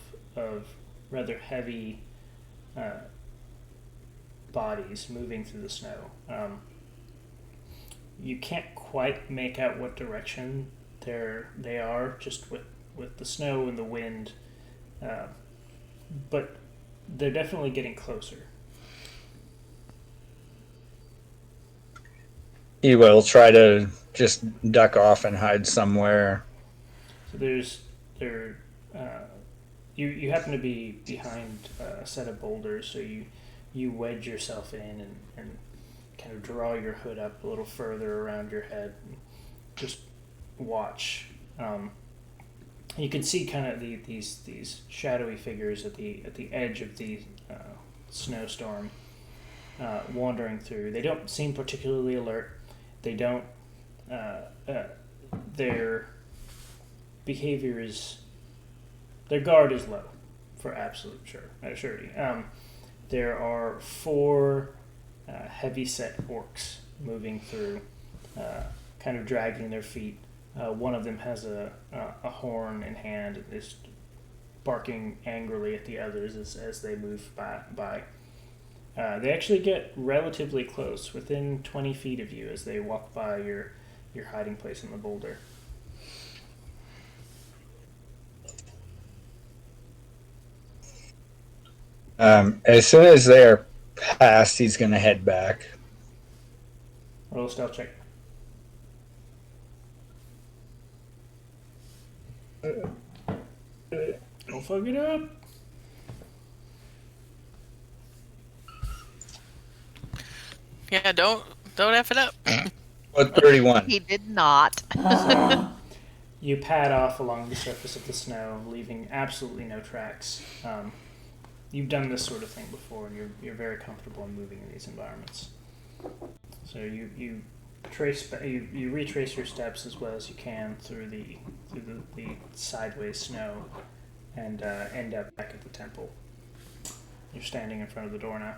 Speaker 5: rather heavy bodies moving through the snow. You can't quite make out what direction they are, just with the snow and the wind, but they're definitely getting closer.
Speaker 7: he will try to just duck off and hide somewhere.
Speaker 5: So you happen to be behind a set of boulders, so you wedge yourself in and kind of draw your hood up a little further around your head and just watch. You can see kind of these shadowy figures at the edge of the snowstorm wandering through. They don't seem particularly alert. They don't. Their behavior is. Their guard is low, for absolute surety. There are 4 heavy-set orcs moving through, kind of dragging their feet. One of them has a horn in hand and is barking angrily at the others as they move by. They actually get relatively close, within 20 feet of you, as they walk by your hiding place in the boulder.
Speaker 7: As soon as they're past, he's going to head back.
Speaker 5: Roll a stealth check. Don't fuck it up.
Speaker 3: Yeah, don't F it up.
Speaker 7: What, 31?
Speaker 6: He did not.
Speaker 5: You pad off along the surface of the snow, leaving absolutely no tracks. You've done this sort of thing before, and you're very comfortable in moving in these environments. So you retrace your steps as well as you can through the sideways snow, and end up back at the temple. You're standing in front of the door now.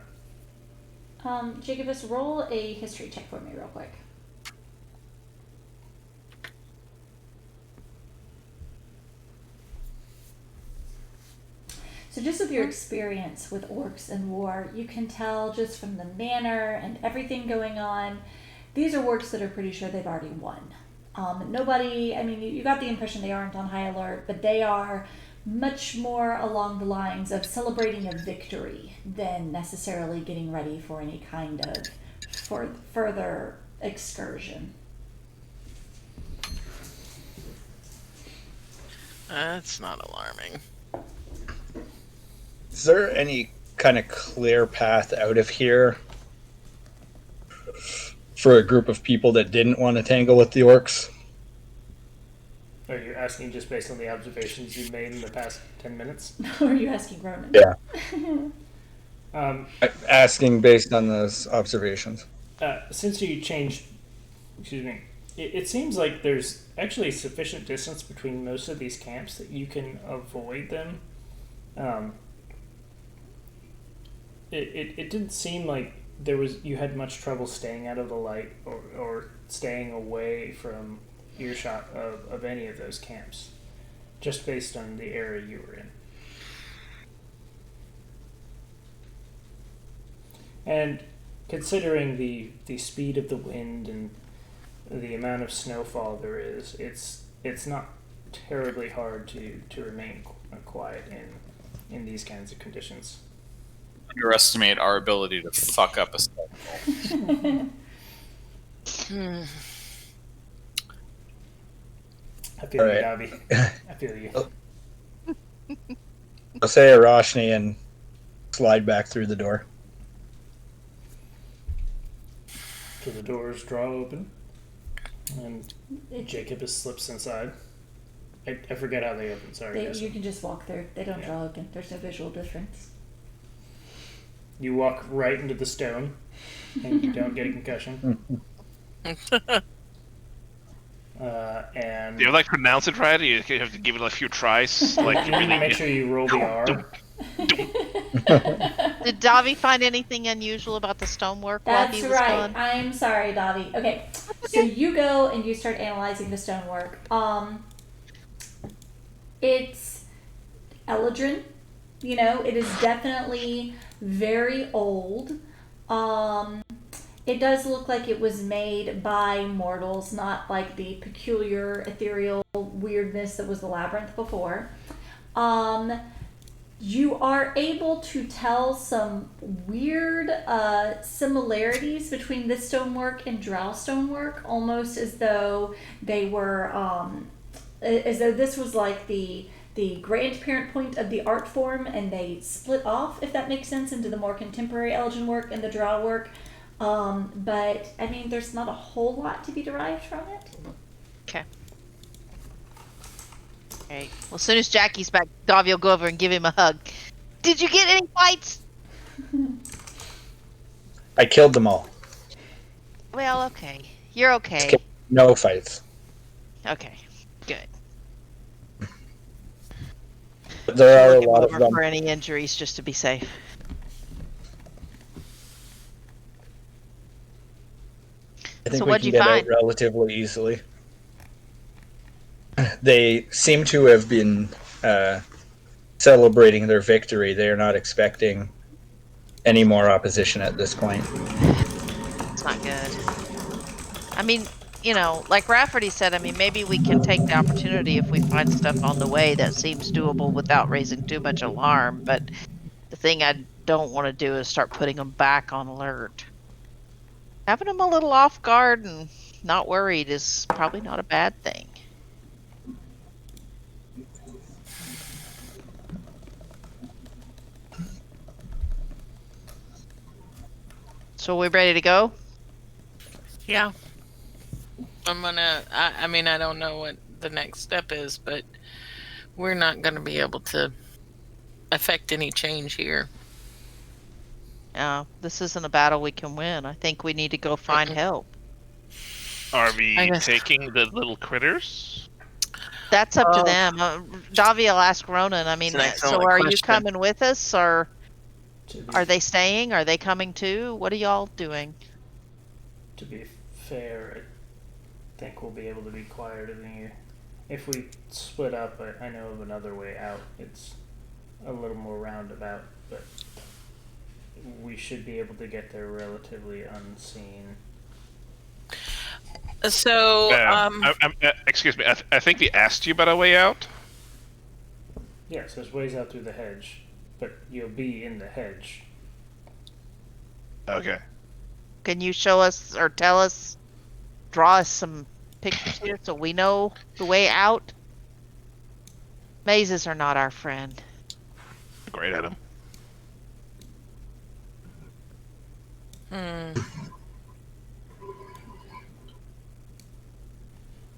Speaker 2: Jacobus, roll a history check for me real quick. So just with your experience with orcs and war, you can tell just from the manner and everything going on, these are orcs that are pretty sure they've already won. You got the impression they aren't on high alert, but they are much more along the lines of celebrating a victory than necessarily getting ready for any kind of further excursion.
Speaker 3: That's not alarming.
Speaker 7: Is there any kind of clear path out of here for a group of people that didn't want to tangle with the orcs?
Speaker 5: Are you asking just based on the observations you've made in the past 10 minutes?
Speaker 2: Or are you asking Ronan?
Speaker 7: Yeah. Asking based on those observations.
Speaker 5: Since you changed, it seems like there's actually sufficient distance between most of these camps that you can avoid them. it didn't seem like you had much trouble staying out of the light or staying away from earshot of any of those camps, just based on the area you were in. And considering the speed of the wind and the amount of snowfall there is, it's not terribly hard to remain quiet in these kinds of conditions.
Speaker 1: Underestimate our ability to fuck up a spell.
Speaker 5: I feel you,
Speaker 7: Alright.
Speaker 5: Dobby. I feel you.
Speaker 7: I'll say a Roshni and slide back through the door.
Speaker 5: So the doors draw open, and Jacobus slips inside. I forget how they open. Sorry, guys.
Speaker 2: You can just walk through. They don't draw open. There's no visual difference.
Speaker 5: You walk right into the stone, and you don't get a concussion. And
Speaker 4: Do you like pronounce it right? Or you have to give it a few tries. Like
Speaker 5: you need to make sure you roll the R.
Speaker 6: Did Davi find anything unusual about the stonework while
Speaker 2: That's
Speaker 6: he was
Speaker 2: right.
Speaker 6: gone?
Speaker 2: I'm sorry, Davi. Okay, so you go and you start analyzing the stonework. It's Eladrin. You know, it is definitely very old. It does look like it was made by mortals, not like the peculiar ethereal weirdness that was the labyrinth before. You are able to tell some weird similarities between this stonework and Drow stonework, almost as though they were, as though this was like the grandparent point of the art form, and they split off, if that makes sense, into the more contemporary Elgin work and the Drow work. But I mean, there's not a whole lot to be derived from it.
Speaker 6: Okay. Alright. Well, as soon as Jackie's back, Davi will go over and give him a hug. Did you get any fights?
Speaker 7: I killed them all.
Speaker 6: Well, okay. You're okay.
Speaker 7: No fights.
Speaker 6: Okay. Good.
Speaker 7: But there are a
Speaker 6: Look him
Speaker 7: lot of
Speaker 6: over
Speaker 7: them.
Speaker 6: for any injuries, just to be safe.
Speaker 7: I think
Speaker 6: So
Speaker 7: we
Speaker 6: what'd
Speaker 7: can
Speaker 6: you
Speaker 7: get
Speaker 6: find?
Speaker 7: out relatively easily. They seem to have been celebrating their victory. They are not expecting any more opposition at this point.
Speaker 6: It's not good. I mean, you know, like Rafferty said, I mean, maybe we can take the opportunity if we find stuff on the way that seems doable without raising too much alarm. But the thing I don't want to do is start putting them back on alert. Having them a little off guard and not worried is probably not a bad thing. So we ready to go?
Speaker 3: Yeah. I'm gonna. I mean, I don't know what the next step is, but we're not gonna be able to affect any change here.
Speaker 6: This isn't a battle we can win. I think we need to go find help.
Speaker 4: Are we
Speaker 3: I guess-
Speaker 4: taking the little critters?
Speaker 6: That's up to
Speaker 3: Oh.
Speaker 6: them. Davi will ask Ronan. I mean,
Speaker 3: It's an excellent
Speaker 6: so are you
Speaker 3: question.
Speaker 6: coming with us, or
Speaker 5: To be,
Speaker 6: are they staying? Are they coming too? What are y'all doing?
Speaker 5: to be fair, I think we'll be able to be quieter than you. If we split up, I know of another way out. It's a little more roundabout, but we should be able to get there relatively unseen.
Speaker 3: So,
Speaker 4: Excuse me. I think they asked you about a way out.
Speaker 5: Yes, there's ways out through the hedge, but you'll be in the hedge.
Speaker 4: Okay.
Speaker 6: Can you show us or tell us, draw us some pictures here so we know the way out? Mazes are not our friend.
Speaker 4: Great at him.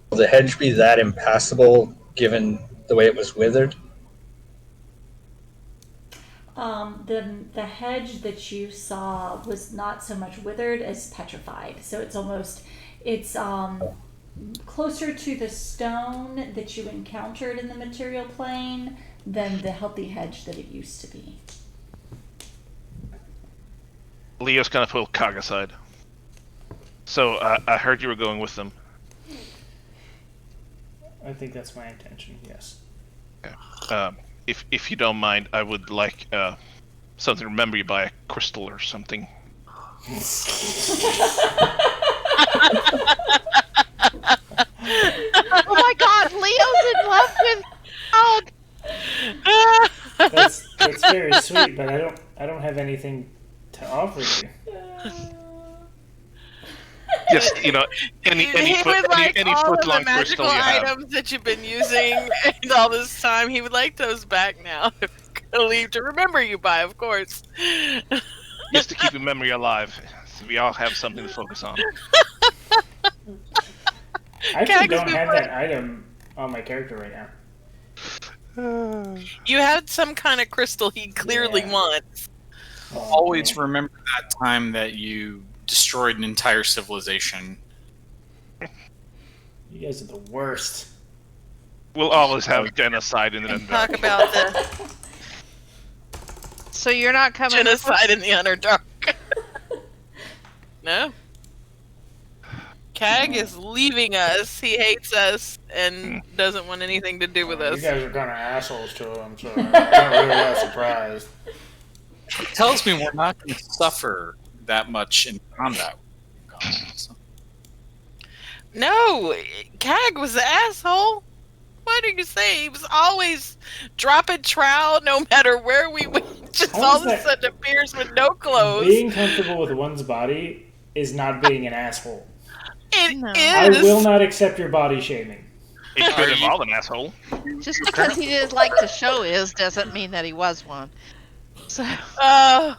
Speaker 7: Will the hedge be that impassable given the way it was withered?
Speaker 2: The hedge that you saw was not so much withered as petrified. So it's closer to the stone that you encountered in the material plane than the healthy hedge that it used to be.
Speaker 4: Leo's gonna pull Kag aside. So I heard you were going with them.
Speaker 5: I think that's my intention. Yes.
Speaker 4: If you don't mind, I would like something to remember you by, a crystal or something.
Speaker 6: Oh my God, Leo's in love with Dog.
Speaker 5: That's very sweet, but I don't have anything to offer you.
Speaker 4: Just any
Speaker 3: He would like
Speaker 4: any
Speaker 3: all of the
Speaker 4: foot-long
Speaker 3: magical
Speaker 4: crystal you have.
Speaker 3: items that you've been using and all this time. He would like those back now. If he's gonna leave to remember you by, of course.
Speaker 4: Just to keep your memory alive, so we all have something to focus on.
Speaker 5: I actually
Speaker 3: Kag's
Speaker 5: don't
Speaker 3: been
Speaker 5: have
Speaker 3: playing-
Speaker 5: that item on my character right now.
Speaker 3: You had some kind of crystal he clearly
Speaker 5: Yeah.
Speaker 3: wants.
Speaker 1: Always remember that time that you destroyed an entire civilization.
Speaker 5: You guys are the worst.
Speaker 4: We'll always have genocide in the
Speaker 3: Talk
Speaker 4: Underdark.
Speaker 3: about the
Speaker 6: So you're not coming with us?
Speaker 3: genocide in the Underdark. No. Kag is leaving us. He hates us and doesn't want anything to do with
Speaker 5: You
Speaker 3: us.
Speaker 5: guys are kind of assholes to him, so I'm not really that surprised.
Speaker 1: It tells me we're not going to suffer that much in combat. So,
Speaker 3: No, Kag was the asshole. Why do you say he was always dropping trowel no matter where we went? Just
Speaker 5: How
Speaker 3: all
Speaker 5: is
Speaker 3: of a
Speaker 5: that-
Speaker 3: sudden appears with no clothes.
Speaker 5: Being comfortable with one's body is not being an asshole.
Speaker 3: It
Speaker 6: No.
Speaker 5: I
Speaker 3: is.
Speaker 5: will not accept your body shaming.
Speaker 4: It could
Speaker 1: Are you-
Speaker 4: involve an asshole.
Speaker 6: Just because he didn't like to show his doesn't mean that he was one. So
Speaker 3: And,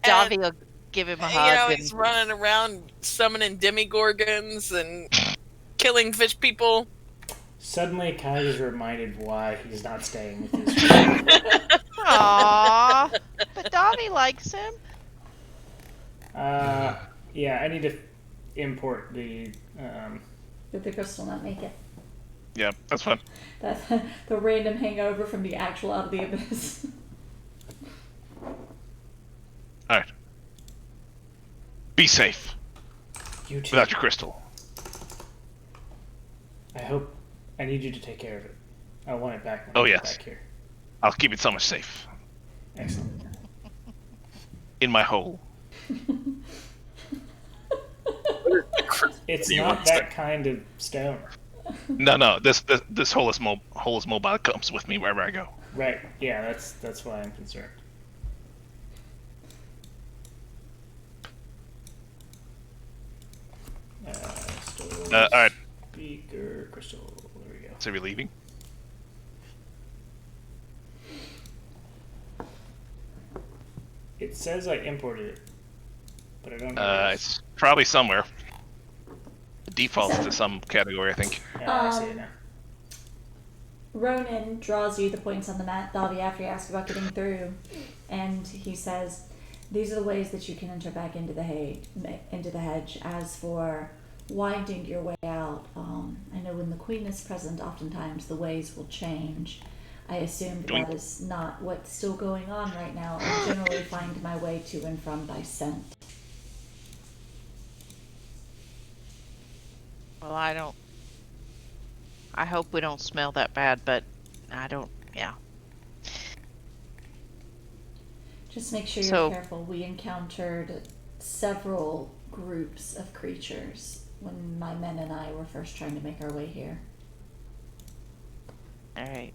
Speaker 6: Davi will give him a hug.
Speaker 3: he's running around summoning demigorgons and killing fish people.
Speaker 5: Suddenly, Kai is reminded why he's not staying with his friend.
Speaker 6: Aww. But Davi likes him.
Speaker 5: Yeah, I need to import the.
Speaker 2: Did the crystal not make it?
Speaker 4: Yeah, that's fine.
Speaker 2: That's the random hangover from the actual Out of the Abyss.
Speaker 4: All right. Be safe
Speaker 5: You too.
Speaker 4: without your crystal.
Speaker 5: I hope. I need you to take care of it. I want it back when
Speaker 4: Oh,
Speaker 5: I get
Speaker 4: yes.
Speaker 5: back here.
Speaker 4: I'll keep it so much safe
Speaker 5: Excellent.
Speaker 4: in my hole.
Speaker 5: It's
Speaker 1: You
Speaker 5: not
Speaker 1: want
Speaker 5: that kind of stone.
Speaker 4: No. This hole is mobile. It comes with me wherever I go.
Speaker 5: Right. Yeah, that's why I'm concerned. Store
Speaker 4: All right.
Speaker 5: speaker crystal. There we go.
Speaker 4: So we're leaving.
Speaker 5: It says I imported it, but I don't know. where it is.
Speaker 4: It's probably somewhere. Defaults to some category, I think.
Speaker 5: Yeah, I see it now.
Speaker 2: Ronan draws you the points on the map, Davi, after you ask about getting through, and he says, "These are the ways that you can enter back into the hedge. As for winding your way out, I know when the queen is present, oftentimes the ways will change. I assume that is not what's still going on right now. I generally find my way to and from by scent."
Speaker 6: Well, I hope we don't smell that bad, but I don't. Yeah.
Speaker 2: Just make sure you're
Speaker 6: So-
Speaker 2: careful. We encountered several groups of creatures when my men and I were first trying to make our way here.
Speaker 6: All right.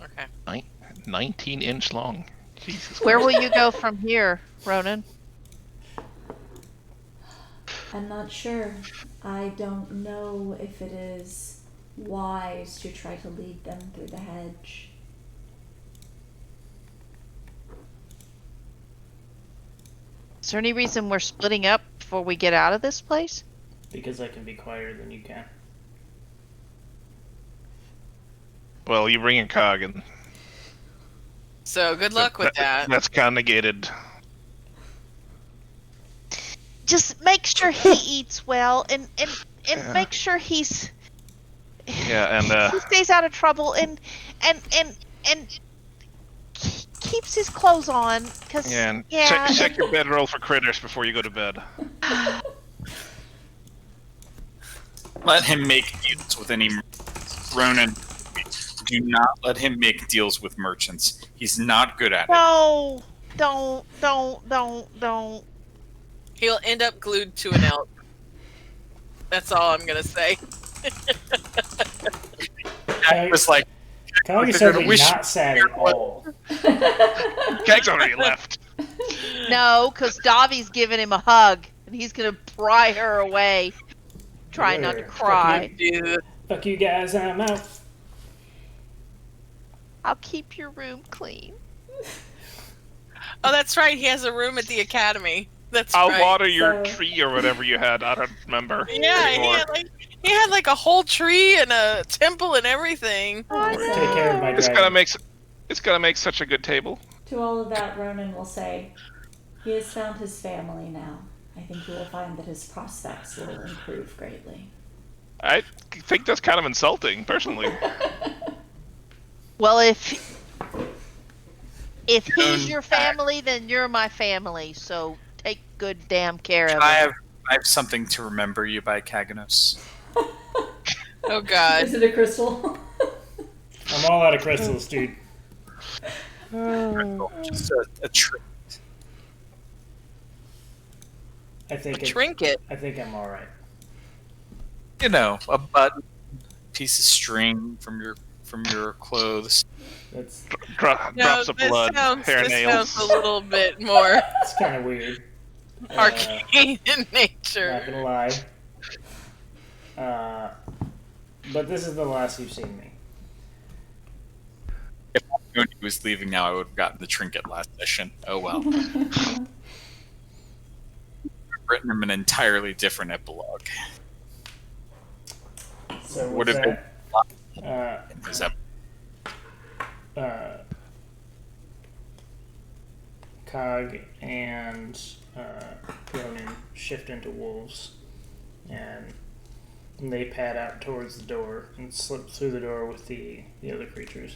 Speaker 3: Okay.
Speaker 4: 19-inch long. Jesus.
Speaker 6: Where will you go from here, Ronan?
Speaker 2: I'm not sure. I don't know if it is wise to try to lead them through the hedge.
Speaker 6: Is there any reason we're splitting up before we get out of this place?
Speaker 5: Because I can be quieter than you can.
Speaker 4: Well, you bring in Cog, and
Speaker 3: So good luck with that.
Speaker 4: that's kind of negated.
Speaker 6: Just make sure he eats well, and
Speaker 4: Yeah.
Speaker 6: make sure he's
Speaker 4: Yeah, and
Speaker 6: he stays out of trouble, and keep keeps his clothes on, because,
Speaker 4: And
Speaker 6: yeah.
Speaker 4: check your bedroll for critters before you go to bed.
Speaker 1: Let him make deals with any Ronan. Do not let him make deals with merchants. He's not good at it.
Speaker 6: No, don't.
Speaker 3: He'll end up glued to an elk. That's all I'm gonna say.
Speaker 1: I was like,
Speaker 5: Kagi
Speaker 1: they're
Speaker 5: said
Speaker 1: gonna
Speaker 5: he's
Speaker 1: wish
Speaker 5: not sad at all.
Speaker 4: Keg's already left.
Speaker 6: No, because Davi's giving him a hug, and he's going to pry her away. Try not to
Speaker 5: Whatever.
Speaker 6: cry.
Speaker 3: Dude.
Speaker 5: Fuck you guys, I'm out.
Speaker 6: I'll keep your room clean.
Speaker 3: Oh, that's right. He has a room at the academy. That's
Speaker 4: I'll
Speaker 3: right.
Speaker 4: water your
Speaker 2: So-
Speaker 4: tree or whatever you had. I don't remember.
Speaker 3: Yeah,
Speaker 4: anymore.
Speaker 3: he had like a whole tree and a temple and everything.
Speaker 5: Take care of my
Speaker 4: It's
Speaker 5: dragon.
Speaker 4: gonna make such a good table.
Speaker 2: To all of that, Ronan will say, he has found his family now. I think you will find that his prospects will improve greatly.
Speaker 4: I think that's kind of insulting, personally.
Speaker 6: Well, if he's your family, then you're my family. So take good damn care of
Speaker 1: I
Speaker 6: him.
Speaker 1: have something to remember you by, Kaganos.
Speaker 3: Oh God.
Speaker 2: Is it a crystal?
Speaker 5: I'm all out of crystals, dude.
Speaker 1: Just a trick.
Speaker 5: I think
Speaker 3: Trinket.
Speaker 5: I think I'm all right.
Speaker 1: You know, a button, piece of string from your clothes.
Speaker 5: That's
Speaker 4: Drops of
Speaker 3: this
Speaker 4: blood,
Speaker 3: sounds,
Speaker 4: hair
Speaker 3: this
Speaker 4: nails.
Speaker 3: sounds a little bit more
Speaker 5: it's kind of weird.
Speaker 3: arcane in
Speaker 5: Not
Speaker 3: nature.
Speaker 5: gonna lie. But this is the last you've seen me.
Speaker 1: If I knew he was leaving now, I would have gotten the trinket last session. Oh well. I've written him an entirely different epilogue.
Speaker 5: So
Speaker 1: Would
Speaker 5: with
Speaker 1: have been
Speaker 5: that,
Speaker 1: in his ep-
Speaker 5: Cog and Ronan shift into wolves, and they pad out towards the door and slip through the door with the other creatures.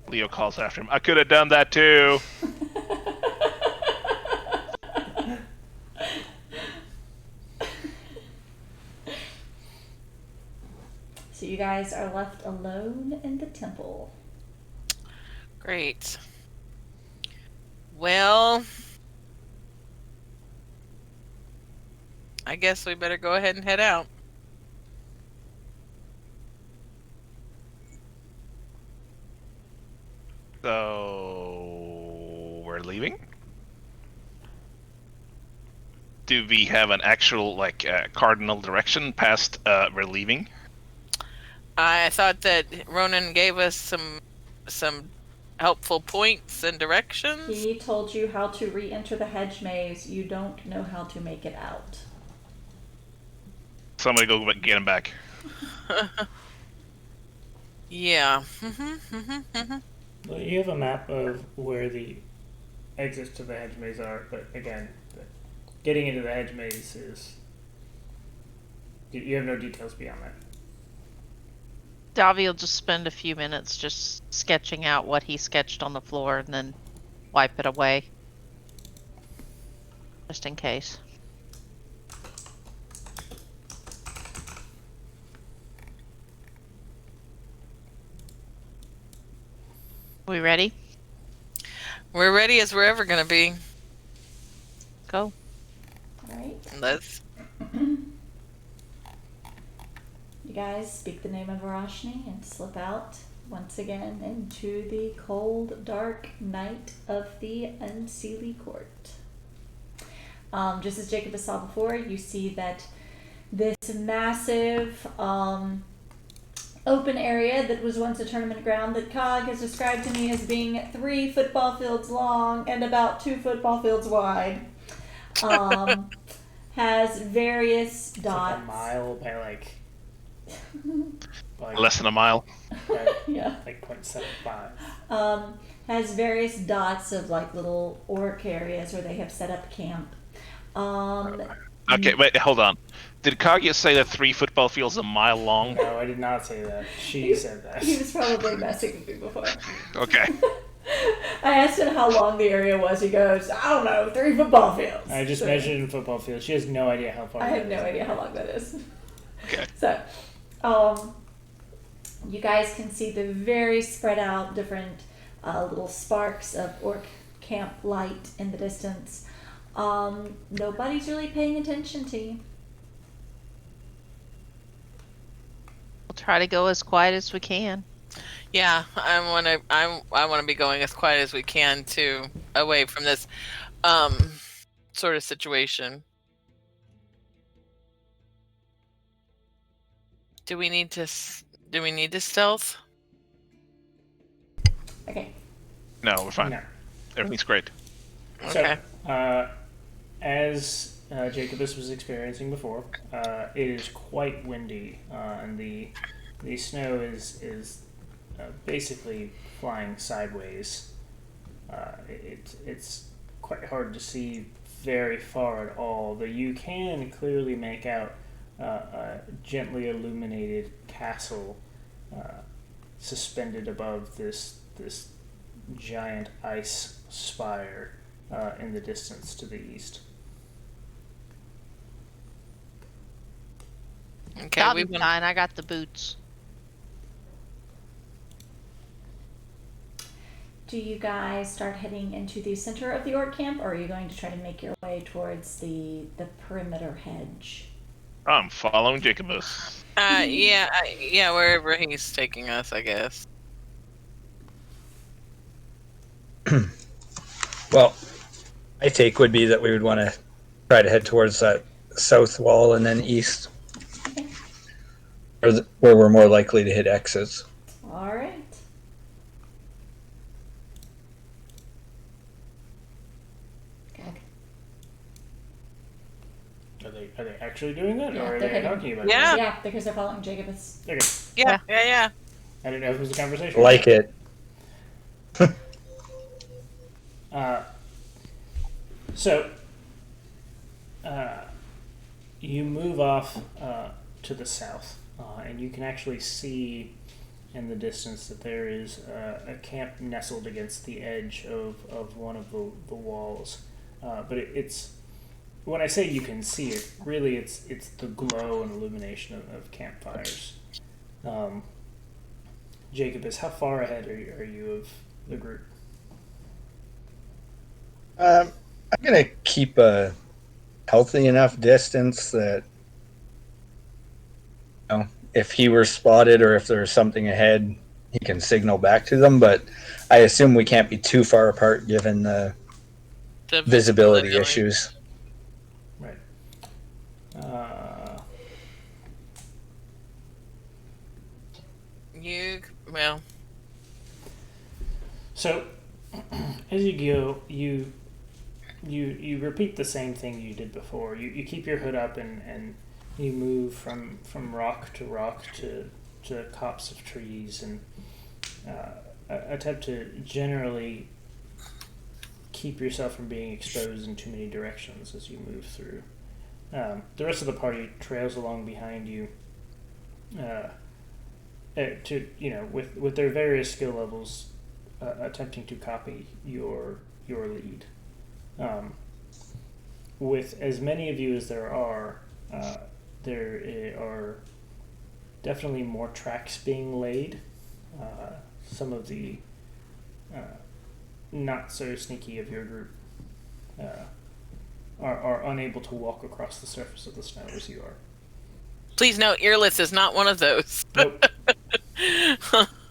Speaker 4: Leo calls after him. I could have done that too.
Speaker 2: So you guys are left alone in the temple.
Speaker 3: Great. Well, I guess we better go ahead and head out.
Speaker 4: So we're leaving. Do we have an actual cardinal direction past we're leaving?
Speaker 3: I thought that Ronan gave us some helpful points and directions.
Speaker 2: He told you how to re-enter the hedge maze. You don't know how to make it out.
Speaker 4: Somebody go get him back.
Speaker 3: Yeah.
Speaker 5: Well, you have a map of where the exits to the hedge maze are, but again, getting into the hedge maze is... You have no details beyond that.
Speaker 6: Davi will just spend a few minutes just sketching out what he sketched on the floor and then wipe it away. Just in case. We ready?
Speaker 3: We're ready as we're ever gonna be.
Speaker 6: Go.
Speaker 2: Alright.
Speaker 3: Let's.
Speaker 2: You guys speak the name of Arashni and slip out once again into the cold, dark night of the Unseelie Court. Just as Jacob saw before, you see that this massive open area that was once a tournament ground that Cog has described to me as being 3 football fields long and about 2 football fields wide has various
Speaker 5: It's
Speaker 2: dots.
Speaker 5: like a mile by
Speaker 4: Less than a mile.
Speaker 2: Yeah.
Speaker 5: like 0.75.
Speaker 2: Has various dots of like little orc areas where they have set up camp.
Speaker 4: Okay, wait, hold on. Did Kaguya say that 3 football fields a mile long?
Speaker 5: No, I did not say that. She said that.
Speaker 2: He was probably messing with me before.
Speaker 4: Okay.
Speaker 2: I asked him how long the area was. He goes, I don't know, 3 football fields.
Speaker 5: I just measured in football fields. She has no idea how far.
Speaker 2: I have
Speaker 5: that
Speaker 2: no
Speaker 5: is.
Speaker 2: idea how long that is.
Speaker 4: Okay.
Speaker 2: So, you guys can see the very spread out different little sparks of orc camp light in the distance. Nobody's really paying attention to you.
Speaker 6: We'll try to go as quiet as we can.
Speaker 3: Yeah, I want to be going as quiet as we can to away from this sort of situation. Do we need to stealth?
Speaker 2: Okay.
Speaker 4: No, we're fine.
Speaker 5: No.
Speaker 4: Everything's great.
Speaker 3: Okay.
Speaker 5: So, as Jacobus was experiencing before, it is quite windy, and the snow is basically flying sideways. It's quite hard to see very far at all, though you can clearly make out a gently illuminated castle suspended above this giant ice spire in the distance to the east.
Speaker 3: Okay.
Speaker 6: I'll be fine. I got the boots.
Speaker 2: Do you guys start heading into the center of the orc camp, or are you going to try to make your way towards the perimeter hedge?
Speaker 4: I'm following Jacobus.
Speaker 3: Yeah, wherever he's taking us, I guess.
Speaker 7: Well, my take would be that we would want to try to head towards that south wall and then east, where we're more likely to hit exits.
Speaker 2: All right.
Speaker 5: Are they actually doing that,
Speaker 2: Yeah,
Speaker 5: or are
Speaker 2: they're
Speaker 5: they
Speaker 2: heading-
Speaker 5: talking about
Speaker 3: Yeah.
Speaker 2: Yeah, because they're following Jacobus.
Speaker 5: it? Okay.
Speaker 3: Yeah.
Speaker 5: I didn't know if it was a conversation.
Speaker 7: Like it.
Speaker 5: So, you move off to the south, and you can actually see in the distance that there is a camp nestled against the edge of one of the walls. But it's when I say you can see it, really it's the glow and illumination of campfires. Jacobus, how far ahead are you of the group?
Speaker 7: I'm gonna keep a healthy enough distance that, you know, if he were spotted or if there's something ahead, he can signal back to them. But I assume we can't be too far apart given the visibility issues.
Speaker 5: Right. So, as you go, you repeat the same thing you did before. You keep your hood up and you move from rock to copse of trees and attempt to generally keep yourself from being exposed in too many directions as you move through. The rest of the party trails along behind you. With their various skill levels, attempting to copy your lead. With as many of you as there are definitely more tracks being laid. Some of the not so sneaky of your group are unable to walk across the surface of the snow as you are.
Speaker 3: Please note, Earless is not one of those.
Speaker 5: Nope.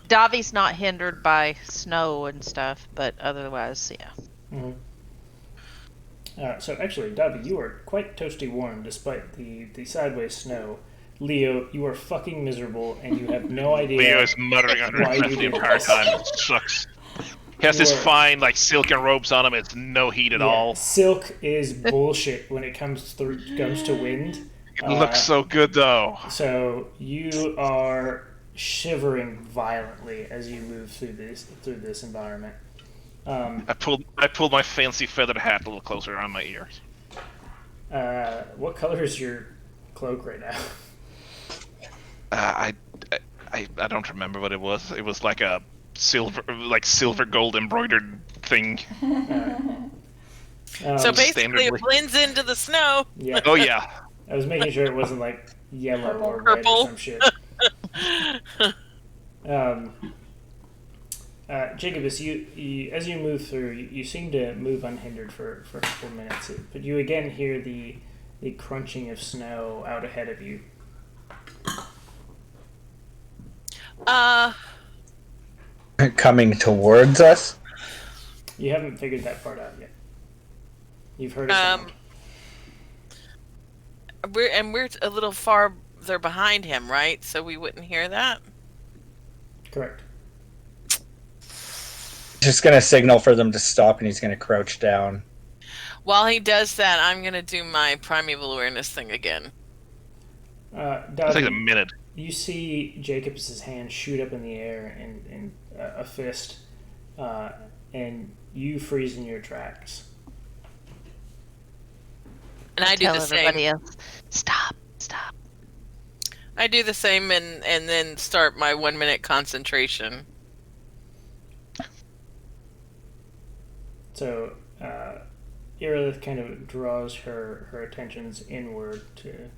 Speaker 6: Davi's not hindered by snow and stuff, but otherwise, yeah.
Speaker 5: Mm-hmm. So actually, Davi, you are quite toasty warm despite the sideways snow. Leo, you are fucking miserable and you have no idea.
Speaker 4: Leo is muttering under
Speaker 5: why
Speaker 4: his breath
Speaker 5: you
Speaker 4: the
Speaker 5: did
Speaker 4: entire
Speaker 5: this.
Speaker 4: time. It sucks. He has this
Speaker 5: You are-
Speaker 4: fine, like, silken robes on him. It's no heat at all.
Speaker 5: Silk is bullshit when it comes to wind.
Speaker 4: It looks so good, though.
Speaker 5: So you are shivering violently as you move through this environment.
Speaker 4: I pulled my fancy feathered hat a little closer around my ears.
Speaker 5: What color is your cloak right now?
Speaker 4: I don't remember what it was. It was like a silver gold embroidered thing.
Speaker 3: So basically, it
Speaker 4: standardly.
Speaker 3: blends into the snow.
Speaker 5: Yeah.
Speaker 4: Oh yeah.
Speaker 5: I was making sure it wasn't like yellow or red
Speaker 3: Purple.
Speaker 5: or some shit. Jacobus, you as you move through, you seem to move unhindered for a couple minutes, but you again hear the crunching of snow out ahead of you.
Speaker 7: Coming towards us.
Speaker 5: You haven't figured that part out yet. You've heard a sound.
Speaker 3: We're a little farther behind him, right? So we wouldn't hear that.
Speaker 5: Correct.
Speaker 7: Just gonna signal for them to stop, and he's gonna crouch down.
Speaker 3: While he does that, I'm gonna do my primeval awareness thing again.
Speaker 4: It
Speaker 5: Doug,
Speaker 4: takes a minute.
Speaker 5: you see Jacobus's hand shoot up in the air in a fist, and you freeze in your tracks.
Speaker 3: And I do
Speaker 6: Tell
Speaker 3: the
Speaker 6: everybody
Speaker 3: same.
Speaker 6: else, stop.
Speaker 3: I do the same and then start my 1 minute concentration.
Speaker 5: So, Irilith kind of draws her attentions inward to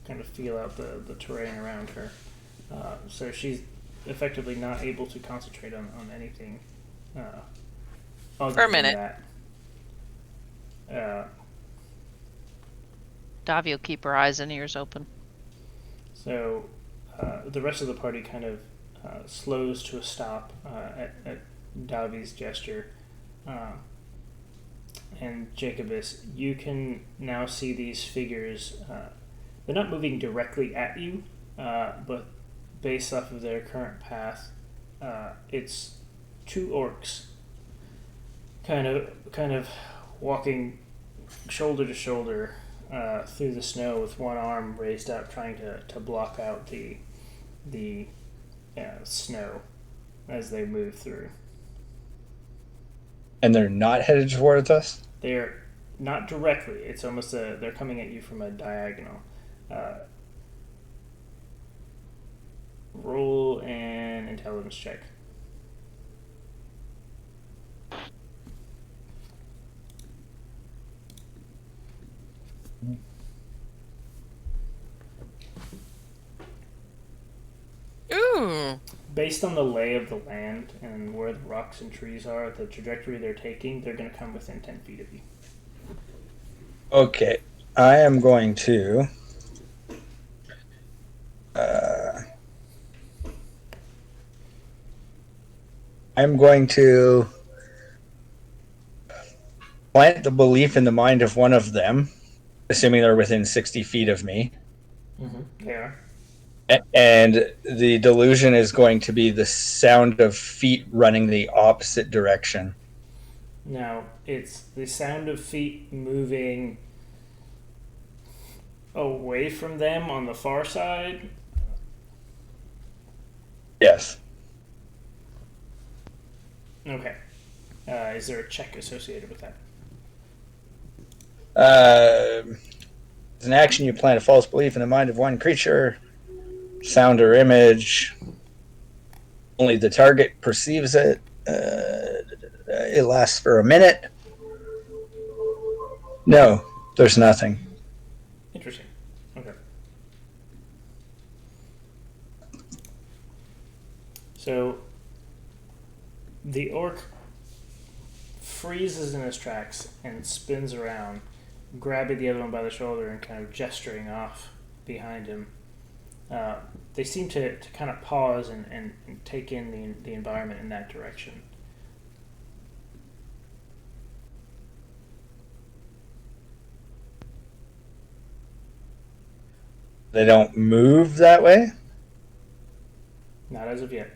Speaker 5: kind of feel out the terrain around her. So she's effectively not able to concentrate on anything other
Speaker 3: For a
Speaker 5: than
Speaker 3: minute.
Speaker 5: that.
Speaker 6: Davi will keep her eyes and ears open.
Speaker 5: So the rest of the party kind of slows to a stop at Davi's gesture. And Jacobus, you can now see these figures. They're not moving directly at you, but based off of their current path, it's two orcs kind of walking shoulder to shoulder through the snow with one arm raised up, trying to block out the snow as they move through.
Speaker 7: And they're not headed towards us?
Speaker 5: They're not directly. It's almost they're coming at you from a diagonal. Roll an intelligence check.
Speaker 3: Ooh.
Speaker 5: Based on the lay of the land and where the rocks and trees are, the trajectory they're taking, they're going to come within 10 feet of you.
Speaker 7: Okay. I am going to... I'm going to plant the belief in the mind of one of them, assuming they're within 60 feet of me.
Speaker 5: Mm-hmm. They are.
Speaker 7: And the delusion is going to be the sound of feet running the opposite direction.
Speaker 5: Now, it's the sound of feet moving away from them on the far side.
Speaker 7: Yes.
Speaker 5: Okay. Is there a check associated with that?
Speaker 7: As an action, you plant a false belief in the mind of one creature. Sound or image. Only the target perceives it. It lasts for a minute. No, there's nothing.
Speaker 5: Interesting. Okay. So the orc freezes in his tracks and spins around, grabbing the other one by the shoulder and kind of gesturing off behind him. They seem to kind of pause and take in the environment in that direction.
Speaker 7: They don't move that way?
Speaker 5: Not as of yet.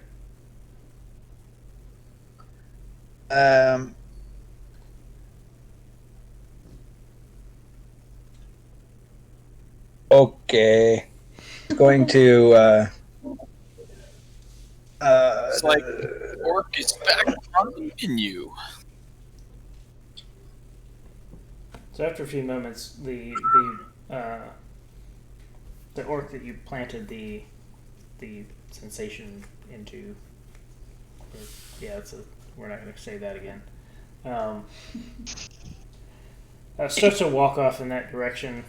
Speaker 7: Okay. Going to
Speaker 1: It's like orc is back on the menu.
Speaker 5: So after a few moments, the orc that you planted the sensation into, we're not going to say that again. Starts to walk off in that direction,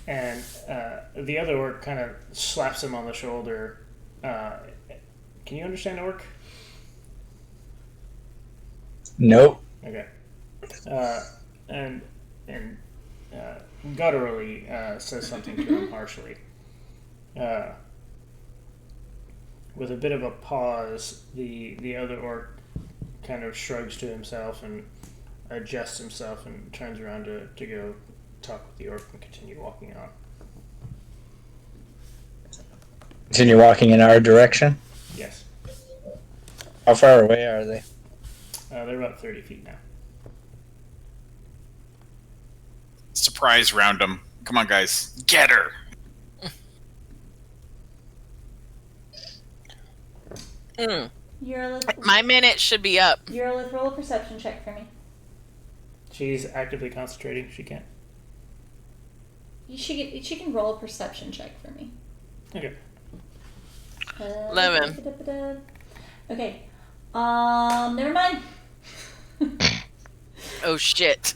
Speaker 5: and the other orc kind of slaps him on the shoulder. Can you understand orc?
Speaker 7: Nope.
Speaker 5: Okay. And gutturally says something to him harshly. With a bit of a pause, the other orc kind of shrugs to himself and adjusts himself and turns around to go talk with the orc and continue walking on.
Speaker 7: Continue walking in our direction.
Speaker 5: Yes.
Speaker 7: How far away are they?
Speaker 5: They're about 30 feet now.
Speaker 8: Surprise round them. Come on, guys. Get her.
Speaker 3: My minute should be up.
Speaker 2: Eurolith, roll a perception check for me.
Speaker 5: She's actively concentrating. She can't.
Speaker 2: She can roll a perception check for me.
Speaker 5: Okay.
Speaker 3: 11.
Speaker 2: Okay. Never mind.
Speaker 3: Oh shit.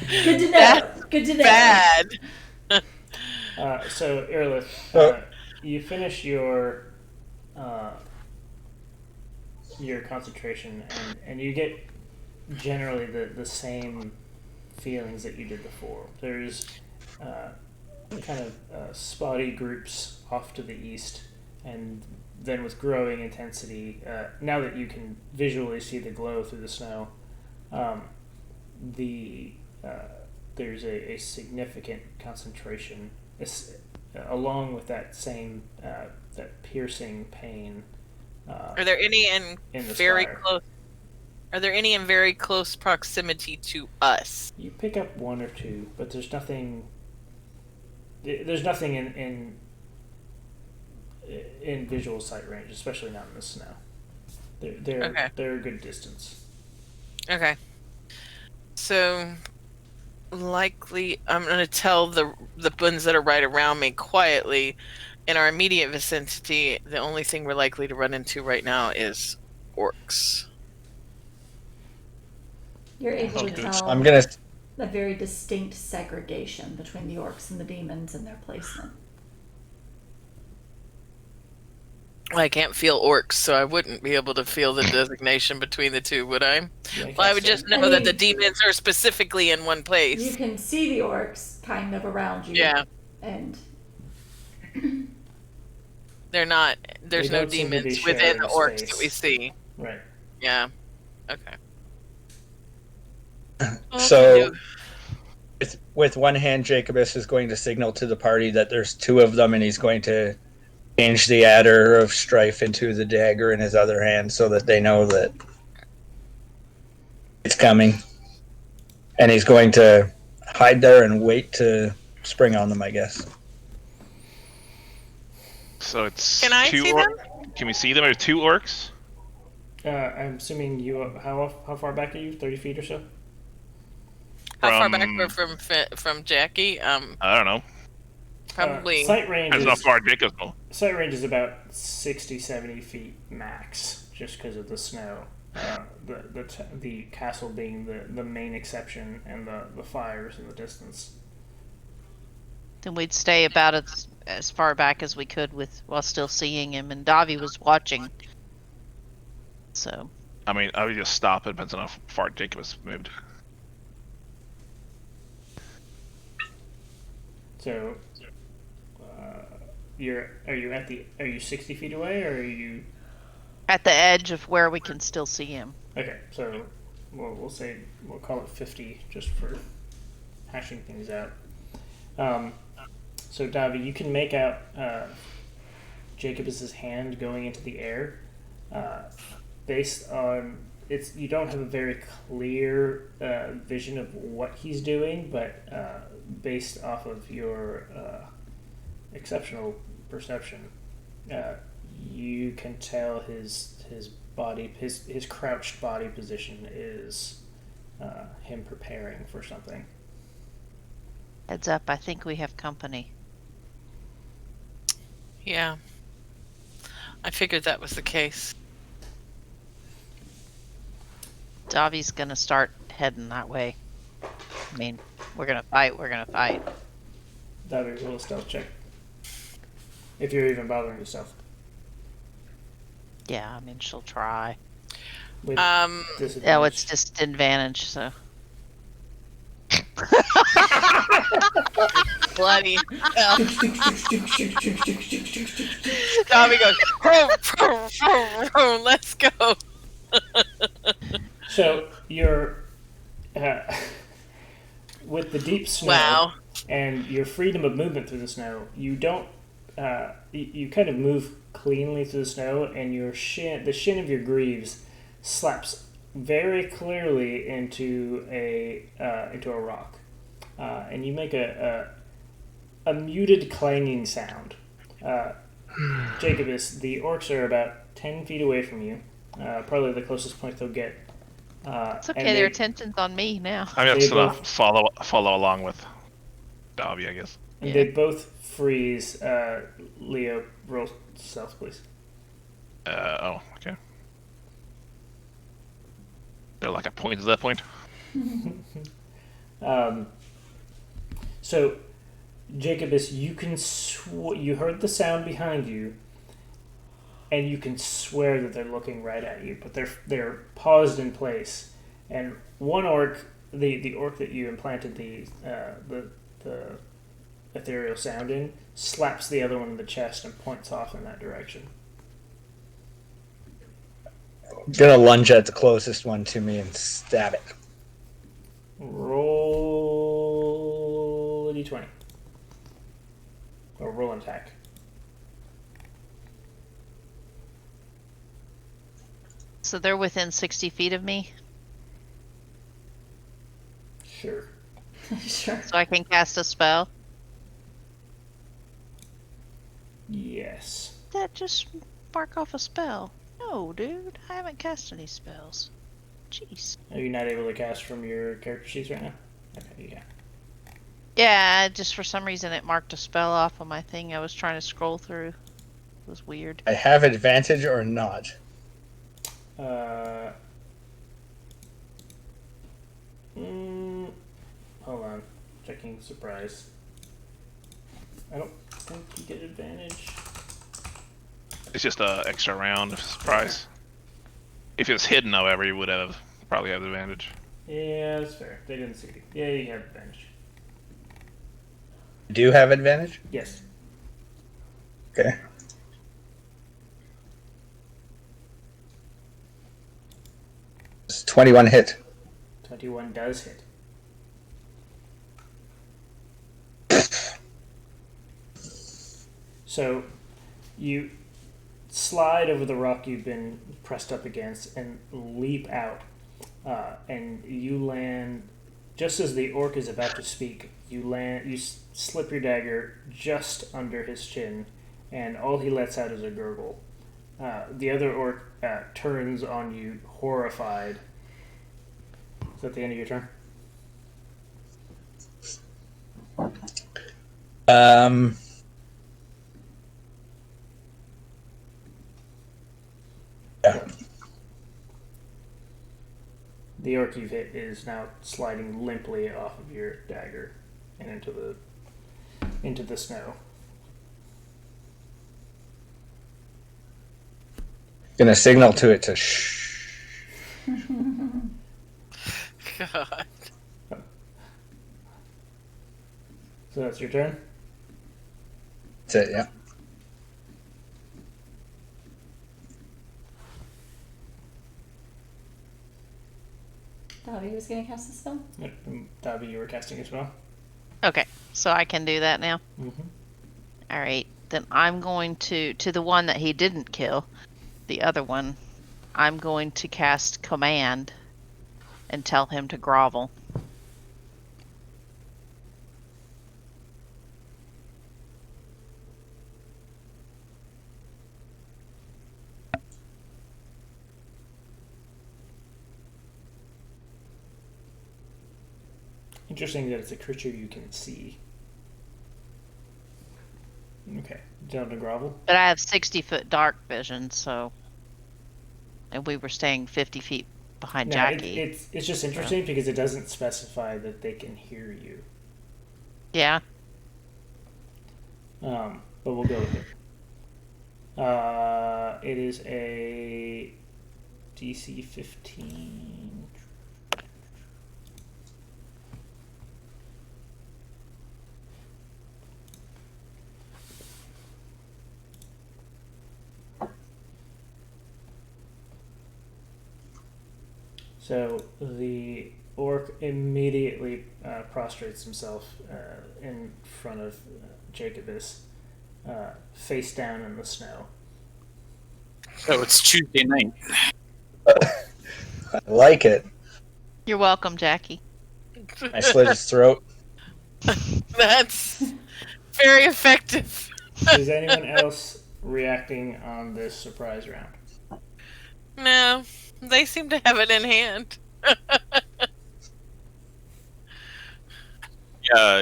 Speaker 2: Good to know. Good to know.
Speaker 3: Bad.
Speaker 5: So, Erlith, you finish your concentration, and you get generally the same feelings that you did before. There's kind of spotty groups off to the east, and then with growing intensity, now that you can visually see the glow through the snow, there's a significant concentration, along with that same that piercing pain.
Speaker 3: Are there any in very
Speaker 5: spire.
Speaker 3: close? Are there any in very close proximity to us?
Speaker 5: You pick up one or two, but there's nothing. There's nothing in visual sight range, especially not in the snow. They're a good distance.
Speaker 3: Okay. So, likely, I'm going to tell the ones that are right around me quietly. In our immediate vicinity, the only thing we're likely to run into right now is orcs.
Speaker 2: You're able to tell
Speaker 7: I'm gonna.
Speaker 2: a very distinct segregation between the orcs and the demons and their placement.
Speaker 3: I can't feel orcs, so I wouldn't be able to feel the designation between the two, would I?
Speaker 5: Yeah,
Speaker 3: Well, I would just know that the demons are specifically in one place.
Speaker 2: You can see the orcs kind of around you.
Speaker 3: Yeah.
Speaker 2: And
Speaker 3: They're not. There's
Speaker 5: They
Speaker 3: no
Speaker 5: don't seem to be
Speaker 3: demons within the
Speaker 5: sharing
Speaker 3: orcs
Speaker 5: space.
Speaker 3: that we see.
Speaker 5: Right.
Speaker 3: Yeah. Okay.
Speaker 7: So, with one hand, Jacobus is going to signal to the party that there's two of them, and he's going to change the adder of strife into the dagger in his other hand so that they know that it's coming. And he's going to hide there and wait to spring on them, I guess.
Speaker 4: So it's
Speaker 3: Can I
Speaker 4: two
Speaker 3: see them?
Speaker 4: Can we see them? Are two orcs?
Speaker 5: I'm assuming you. How far back are you? 30 feet or so.
Speaker 3: How far back we're from Jackie?
Speaker 4: I don't know.
Speaker 3: Probably.
Speaker 5: Sight range
Speaker 4: That's
Speaker 5: is
Speaker 4: not far Jacob's go.
Speaker 5: sight range is about 60, 70 feet max, just because of the snow. The castle being the main exception, and the fires in the distance.
Speaker 6: Then we'd stay about as far back as we could while still seeing him, and Davi was watching. So.
Speaker 4: I mean, I would just stop. It depends on how far Jacob has moved.
Speaker 5: So, are you 60 feet away, or are you?
Speaker 6: At the edge of where we can still see him.
Speaker 5: Okay, so we'll call it 50 just for hashing things out. So Davi, you can make out Jacobus's hand going into the air. Based on you don't have a very clear vision of what he's doing, but based off of your exceptional perception, you can tell his body, his crouched body position is him preparing for something.
Speaker 6: Heads up, I think we have company.
Speaker 3: Yeah. I figured that was the case.
Speaker 6: Davi's gonna start heading that way. I mean, we're gonna fight.
Speaker 5: That'd be a real stealth check. If you're even bothering yourself.
Speaker 6: Yeah, I mean, she'll try.
Speaker 5: With disadvantage.
Speaker 6: Oh, it's disadvantage, so.
Speaker 3: Bloody hell. Davi goes, let's go.
Speaker 5: So you're with the deep snow
Speaker 3: Wow.
Speaker 5: and your freedom of movement through the snow. You don't. You kind of move cleanly through the snow, and the shin of your greaves, slaps very clearly into a rock, and you make a muted clanging sound. Jacobus, the orcs are about 10 feet away from you, probably the closest point they'll get.
Speaker 6: It's okay, their attention's on me now.
Speaker 4: I'm
Speaker 5: They
Speaker 4: just gonna
Speaker 5: both-
Speaker 4: follow along with Dobby, I guess.
Speaker 5: And
Speaker 6: Yeah.
Speaker 5: they both freeze. Leo, roll stealth, please.
Speaker 4: Oh, okay. They're like a point at that point.
Speaker 5: So, Jacobus, you can you heard the sound behind you, and you can swear that they're looking right at you, but they're paused in place. And one orc, the orc that you implanted the ethereal sound in, slaps the other one in the chest and points off in that direction.
Speaker 7: Gonna lunge at the closest one to me and stab it.
Speaker 5: Roll a d20. Or roll an attack.
Speaker 6: So they're within 60 feet of me,
Speaker 5: Sure.
Speaker 2: Sure.
Speaker 6: so I can cast a spell.
Speaker 5: Yes.
Speaker 6: That just mark off a spell. No, dude, I haven't cast any spells. Jeez.
Speaker 5: Are you not able to cast from your character sheets right now? Okay, yeah.
Speaker 6: Yeah, just for some reason it marked a spell off on my thing. I was trying to scroll through. It was weird.
Speaker 7: I have advantage or not?
Speaker 5: Hold on. Checking surprise. I don't think you get advantage.
Speaker 4: It's just a extra round of surprise. If it was hidden, however, you would have probably have advantage.
Speaker 5: Yeah, that's fair. They didn't see you. Yeah, you have advantage.
Speaker 7: Do you have advantage?
Speaker 5: Yes.
Speaker 7: Okay. It's 21 hit.
Speaker 5: 21 does hit. So, you slide over the rock you've been pressed up against and leap out. And you land just as the orc is about to speak. You slip your dagger just under his chin, and all he lets out is a gurgle. The other orc turns on you, horrified. Is that the end of your turn?
Speaker 7: Yeah.
Speaker 5: The orc you've hit is now sliding limply off of your dagger and into the snow.
Speaker 7: Gonna signal to it to shh.
Speaker 3: God.
Speaker 5: So that's your turn?
Speaker 7: That's it, yeah.
Speaker 2: Dobby was going to cast a spell.
Speaker 5: Yep. Dobby, you were casting as well?
Speaker 6: Okay, so I can do that now.
Speaker 5: Mm-hmm.
Speaker 6: All right, then I'm going to the one that he didn't kill, the other one. I'm going to cast command and tell him to grovel.
Speaker 5: Interesting that it's a creature you can see. Okay, down to grovel.
Speaker 6: But I have 60-foot dark vision, so. And we were staying 50 feet behind
Speaker 5: No,
Speaker 6: Jackie.
Speaker 5: it's just interesting because it doesn't specify that they can hear you.
Speaker 6: Yeah.
Speaker 5: But we'll go with it. It is a DC 15. So the orc immediately prostrates himself in front of Jacobus, face down in the snow.
Speaker 8: So it's Tuesday night.
Speaker 7: I like it.
Speaker 6: You're welcome, Jackie.
Speaker 7: I slit his throat.
Speaker 3: That's very effective.
Speaker 5: Is anyone else reacting on this surprise round?
Speaker 3: No, they seem to have it in hand.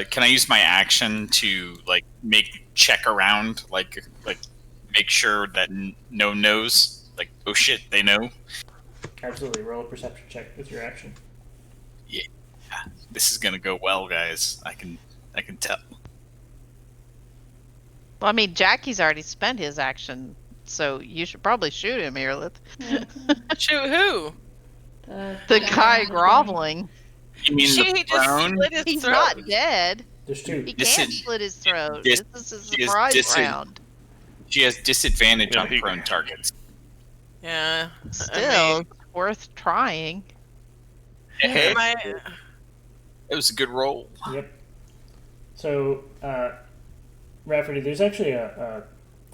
Speaker 8: Can I use my action to like check around, like make sure that no knows, like, oh shit, they know?
Speaker 5: Absolutely. Roll a perception check with your action.
Speaker 8: Yeah, this is gonna go well, guys. I can tell.
Speaker 6: Well, I mean, Jackie's already spent his action, so you should probably shoot him, Earlith.
Speaker 3: Shoot who?
Speaker 6: The guy groveling.
Speaker 8: You mean
Speaker 3: She
Speaker 8: the
Speaker 3: just
Speaker 8: prone?
Speaker 3: slit his
Speaker 6: He's
Speaker 3: throat.
Speaker 6: not dead.
Speaker 5: There's two.
Speaker 6: He
Speaker 8: This
Speaker 6: can't
Speaker 8: is-
Speaker 6: slit his throat.
Speaker 8: this-
Speaker 6: This is
Speaker 8: he
Speaker 6: a
Speaker 8: is
Speaker 6: surprise round.
Speaker 8: She has disadvantage
Speaker 4: Yeah,
Speaker 8: on prone targets.
Speaker 3: Yeah.
Speaker 6: Still, it's worth trying.
Speaker 8: Hey,
Speaker 3: My,
Speaker 8: it was a good roll.
Speaker 5: Yep. So, Rafferty, there's actually a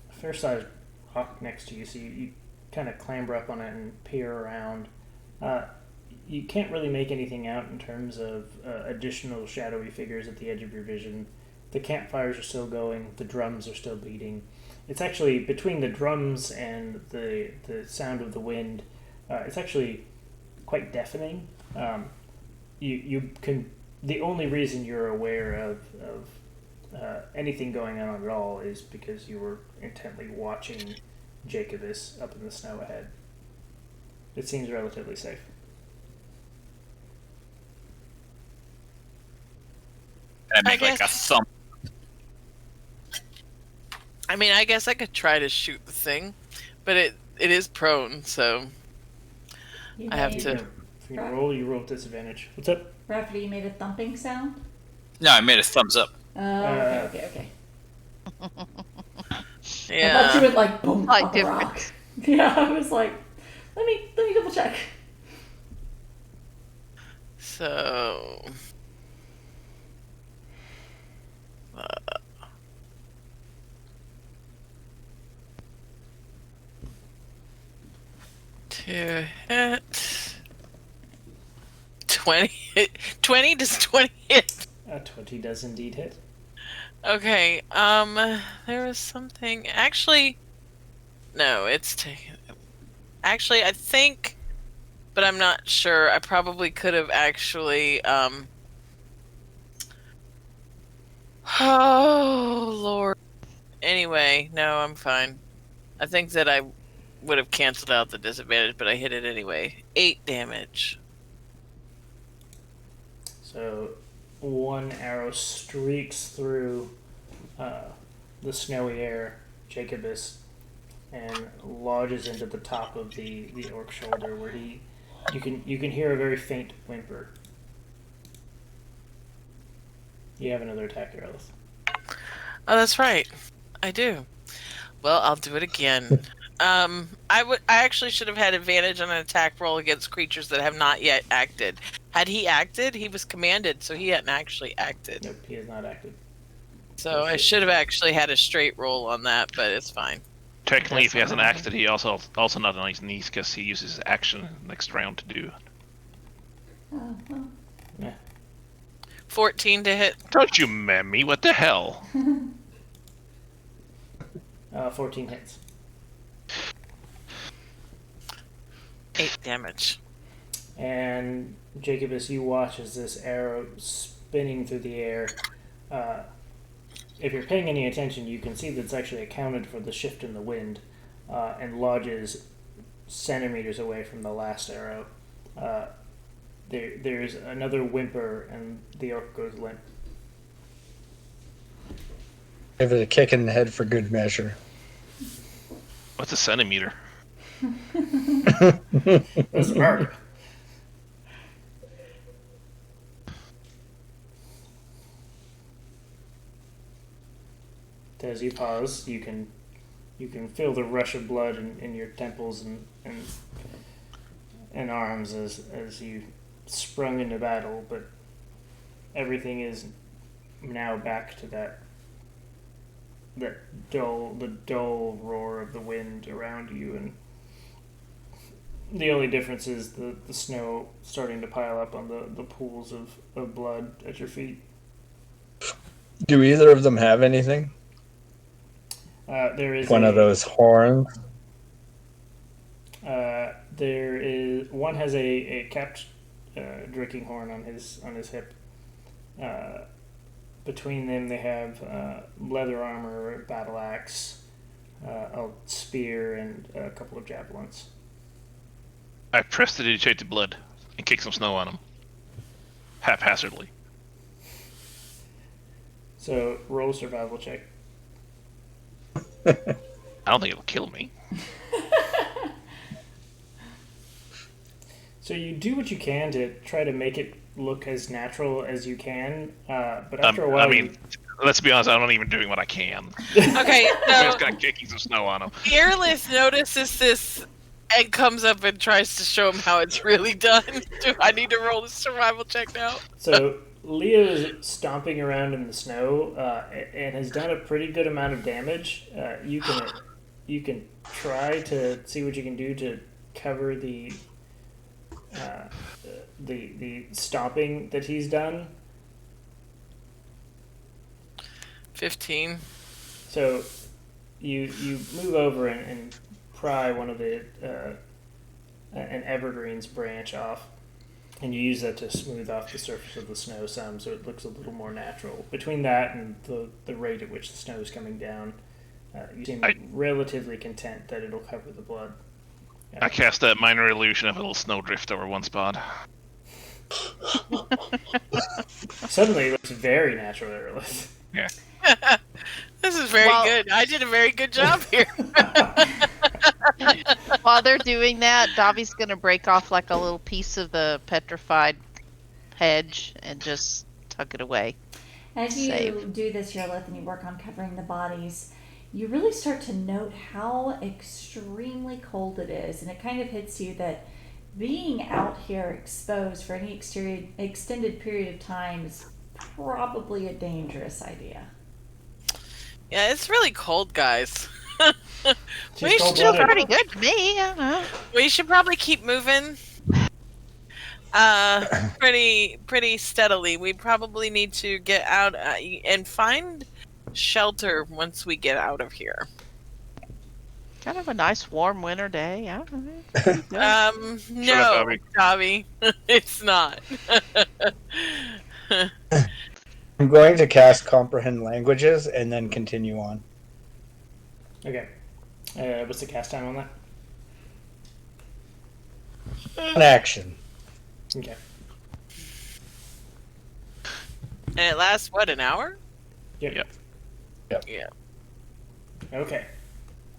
Speaker 5: fair-sized rock next to you, so you kind of clamber up on it and peer around. You can't really make anything out in terms of additional shadowy figures at the edge of your vision. The campfires are still going. The drums are still beating. It's actually between the drums and the sound of the wind. It's actually quite deafening. You can. The only reason you're aware of anything going on at all is because you were intently watching Jacobus up in the snow ahead. It seems relatively safe.
Speaker 8: And I make
Speaker 3: I
Speaker 8: like a
Speaker 3: guess-
Speaker 8: thumb.
Speaker 3: I mean, I guess I could try to shoot the thing, but it is prone, so
Speaker 2: You
Speaker 3: I have
Speaker 2: made-
Speaker 3: to.
Speaker 5: If you roll, you roll with disadvantage. What's up?
Speaker 2: Rafferty, you made a thumping sound?
Speaker 8: No, I made a thumbs up.
Speaker 2: Okay. I thought you
Speaker 3: Yeah.
Speaker 2: would like boom
Speaker 6: Slight
Speaker 2: on the rock.
Speaker 6: difference.
Speaker 2: Yeah, I was like, let me double check.
Speaker 3: So. To hit 20. 20 does 20 hit?
Speaker 5: 20 does indeed hit.
Speaker 3: Okay, there was something. Actually, no, it's taken. Actually, I think, but I'm not sure. I probably could have actually, oh, Lord. Anyway, no, I'm fine. I think that I would have canceled out the disadvantage, but I hit it anyway. 8 damage.
Speaker 5: So, one arrow streaks through the snowy air, Jacobus, and lodges into the top of the orc shoulder, where you can hear a very faint whimper. You have another attack, Earlith.
Speaker 3: Oh, that's right. I do. Well, I'll do it again. I actually should have had advantage on an attack roll against creatures that have not yet acted. Had he acted, he was commanded, so he hadn't actually acted.
Speaker 5: Nope, he has not acted.
Speaker 3: So I should have actually had a straight roll on that, but it's fine.
Speaker 4: Technically, if he
Speaker 3: That's
Speaker 4: hasn't
Speaker 3: fine.
Speaker 4: acted, he also not on his knees because he uses his action next round to do.
Speaker 2: Oh, well.
Speaker 5: Yeah.
Speaker 3: 14 to hit.
Speaker 4: Don't you mem me? What the hell?
Speaker 5: 14 hits.
Speaker 3: 8 damage.
Speaker 5: And Jacobus, you watch as this arrow spinning through the air. If you're paying any attention, you can see that it's actually accounted for the shift in the wind, and lodges centimeters away from the last arrow. There's another whimper, and the orc goes limp.
Speaker 7: Give it a kick in the head for good measure.
Speaker 4: What's a centimeter?
Speaker 5: That's America. As you pause, you can feel the rush of blood in your temples and arms as you sprung into battle, but everything is now back to the dull roar of the wind around you, and the only difference is the snow starting to pile up on the pools of blood at your feet.
Speaker 7: Do either of them have anything?
Speaker 5: There is
Speaker 7: one of those horns.
Speaker 5: There is one has a capped drinking horn on his hip. Between them, they have leather armor, battle axe, a spear, and a couple of javelins.
Speaker 4: I prestidigitate the blood and kick some snow on him, haphazardly.
Speaker 5: So roll a survival check.
Speaker 4: I don't think it'll kill me.
Speaker 5: So you do what you can to try to make it look as natural as you can, but after a while,
Speaker 4: I mean, let's be honest, I'm not even doing what I can.
Speaker 3: Okay,
Speaker 4: I
Speaker 3: so
Speaker 4: just got kicking some snow on him.
Speaker 3: Fearless notices this and comes up and tries to show him how it's really done. Do I need to roll the survival check now?
Speaker 5: So Leo is stomping around in the snow and has done a pretty good amount of damage. You can try to see what you can do to cover the stomping that he's done.
Speaker 3: 15.
Speaker 5: So you move over and pry one of the an evergreen's branch off, and you use that to smooth off the surface of the snow some, so it looks a little more natural. Between that and the rate at which the snow is coming down, you seem relatively content that it'll cover the blood.
Speaker 4: I cast that minor illusion of a little snowdrift over one spot.
Speaker 5: Suddenly it looks very natural, Erlith.
Speaker 4: Yeah.
Speaker 3: This is very good. I did a very good job here.
Speaker 6: While they're doing that, Davi's gonna break off like a little piece of the petrified hedge and just tuck it away.
Speaker 2: As you
Speaker 6: Save.
Speaker 2: do this, Yerlith, and you work on covering the bodies, you really start to note how extremely cold it is, and it kind of hits you that being out here exposed for any extended period of time is probably a dangerous idea.
Speaker 3: Yeah, it's really cold, guys.
Speaker 5: She's
Speaker 3: We
Speaker 5: cold-blooded.
Speaker 3: should,
Speaker 6: Pretty good to me. I don't know.
Speaker 3: we should probably keep moving pretty steadily. We probably need to get out and find shelter once we get out of here.
Speaker 6: Kind of a nice warm winter day. I don't know. Pretty good.
Speaker 3: No,
Speaker 4: Dobby.
Speaker 3: Dobby. It's not.
Speaker 7: I'm going to cast Comprehend Languages and then continue on.
Speaker 5: Okay. What's the cast time on that?
Speaker 7: An action.
Speaker 5: Okay.
Speaker 3: And it lasts, what, an hour?
Speaker 5: Yep.
Speaker 3: Yeah.
Speaker 5: Okay.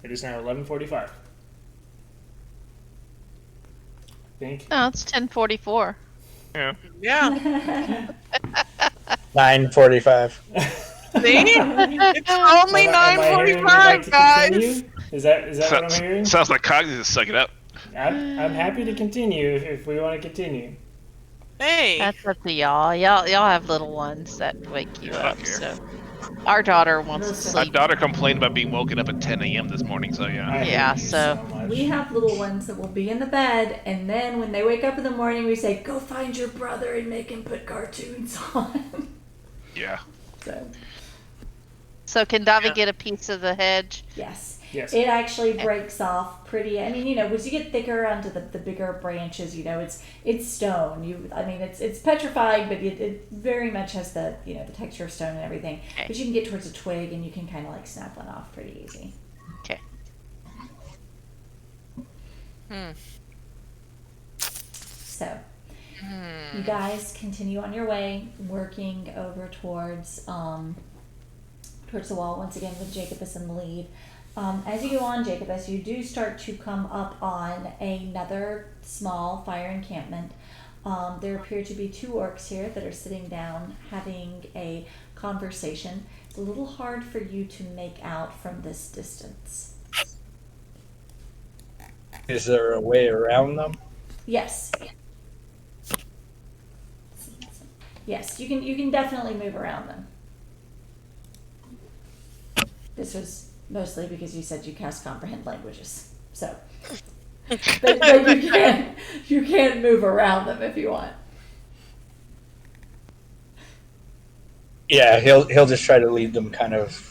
Speaker 5: It is now 11:45. Think.
Speaker 6: No, it's 10:44.
Speaker 3: Yeah.
Speaker 7: 9:45.
Speaker 3: See? It's only
Speaker 5: Am I hearing you'd like
Speaker 3: 9:45,
Speaker 5: to
Speaker 3: guys.
Speaker 5: continue? Is that what I'm hearing?
Speaker 4: Sounds like Cognitive just suck it up.
Speaker 5: I'm happy to continue if we want to continue.
Speaker 3: Hey.
Speaker 6: That's up to y'all. Y'all have little ones that wake you up.
Speaker 4: here.
Speaker 6: So our daughter wants to
Speaker 2: Listen.
Speaker 4: My
Speaker 6: sleep.
Speaker 4: daughter complained about being woken up at 10 a.m. this morning, so yeah.
Speaker 5: I hate
Speaker 6: Yeah,
Speaker 5: you
Speaker 6: so-
Speaker 5: much.
Speaker 2: We have little ones that will be in the bed, and then when they wake up in the morning, we say, "Go find your brother and make him put cartoons on."
Speaker 4: Yeah.
Speaker 2: So,
Speaker 6: So can Davi
Speaker 3: Yeah.
Speaker 6: get a piece of the hedge?
Speaker 2: yes.
Speaker 5: Yes.
Speaker 2: It actually breaks off pretty. I mean, you know, as you get thicker onto the bigger branches, you know, it's stone. It's petrified, but it very much has the the texture of stone and everything.
Speaker 6: Okay.
Speaker 2: But you can get towards a twig and you can kind of like snap one off pretty easy.
Speaker 6: Okay.
Speaker 2: So, you guys continue on your way, working over towards the wall once again with Jacobus in the lead. As you go on, Jacobus, you do start to come up on another small fire encampment. There appear to be 2 orcs here that are sitting down having a conversation. It's a little hard for you to make out from this distance.
Speaker 7: Is there a way around them?
Speaker 2: Yes. Yes, you can definitely move around them. This was mostly because you said you cast comprehend languages. So but you can move around them if you want.
Speaker 7: Yeah, he'll just try to lead them kind of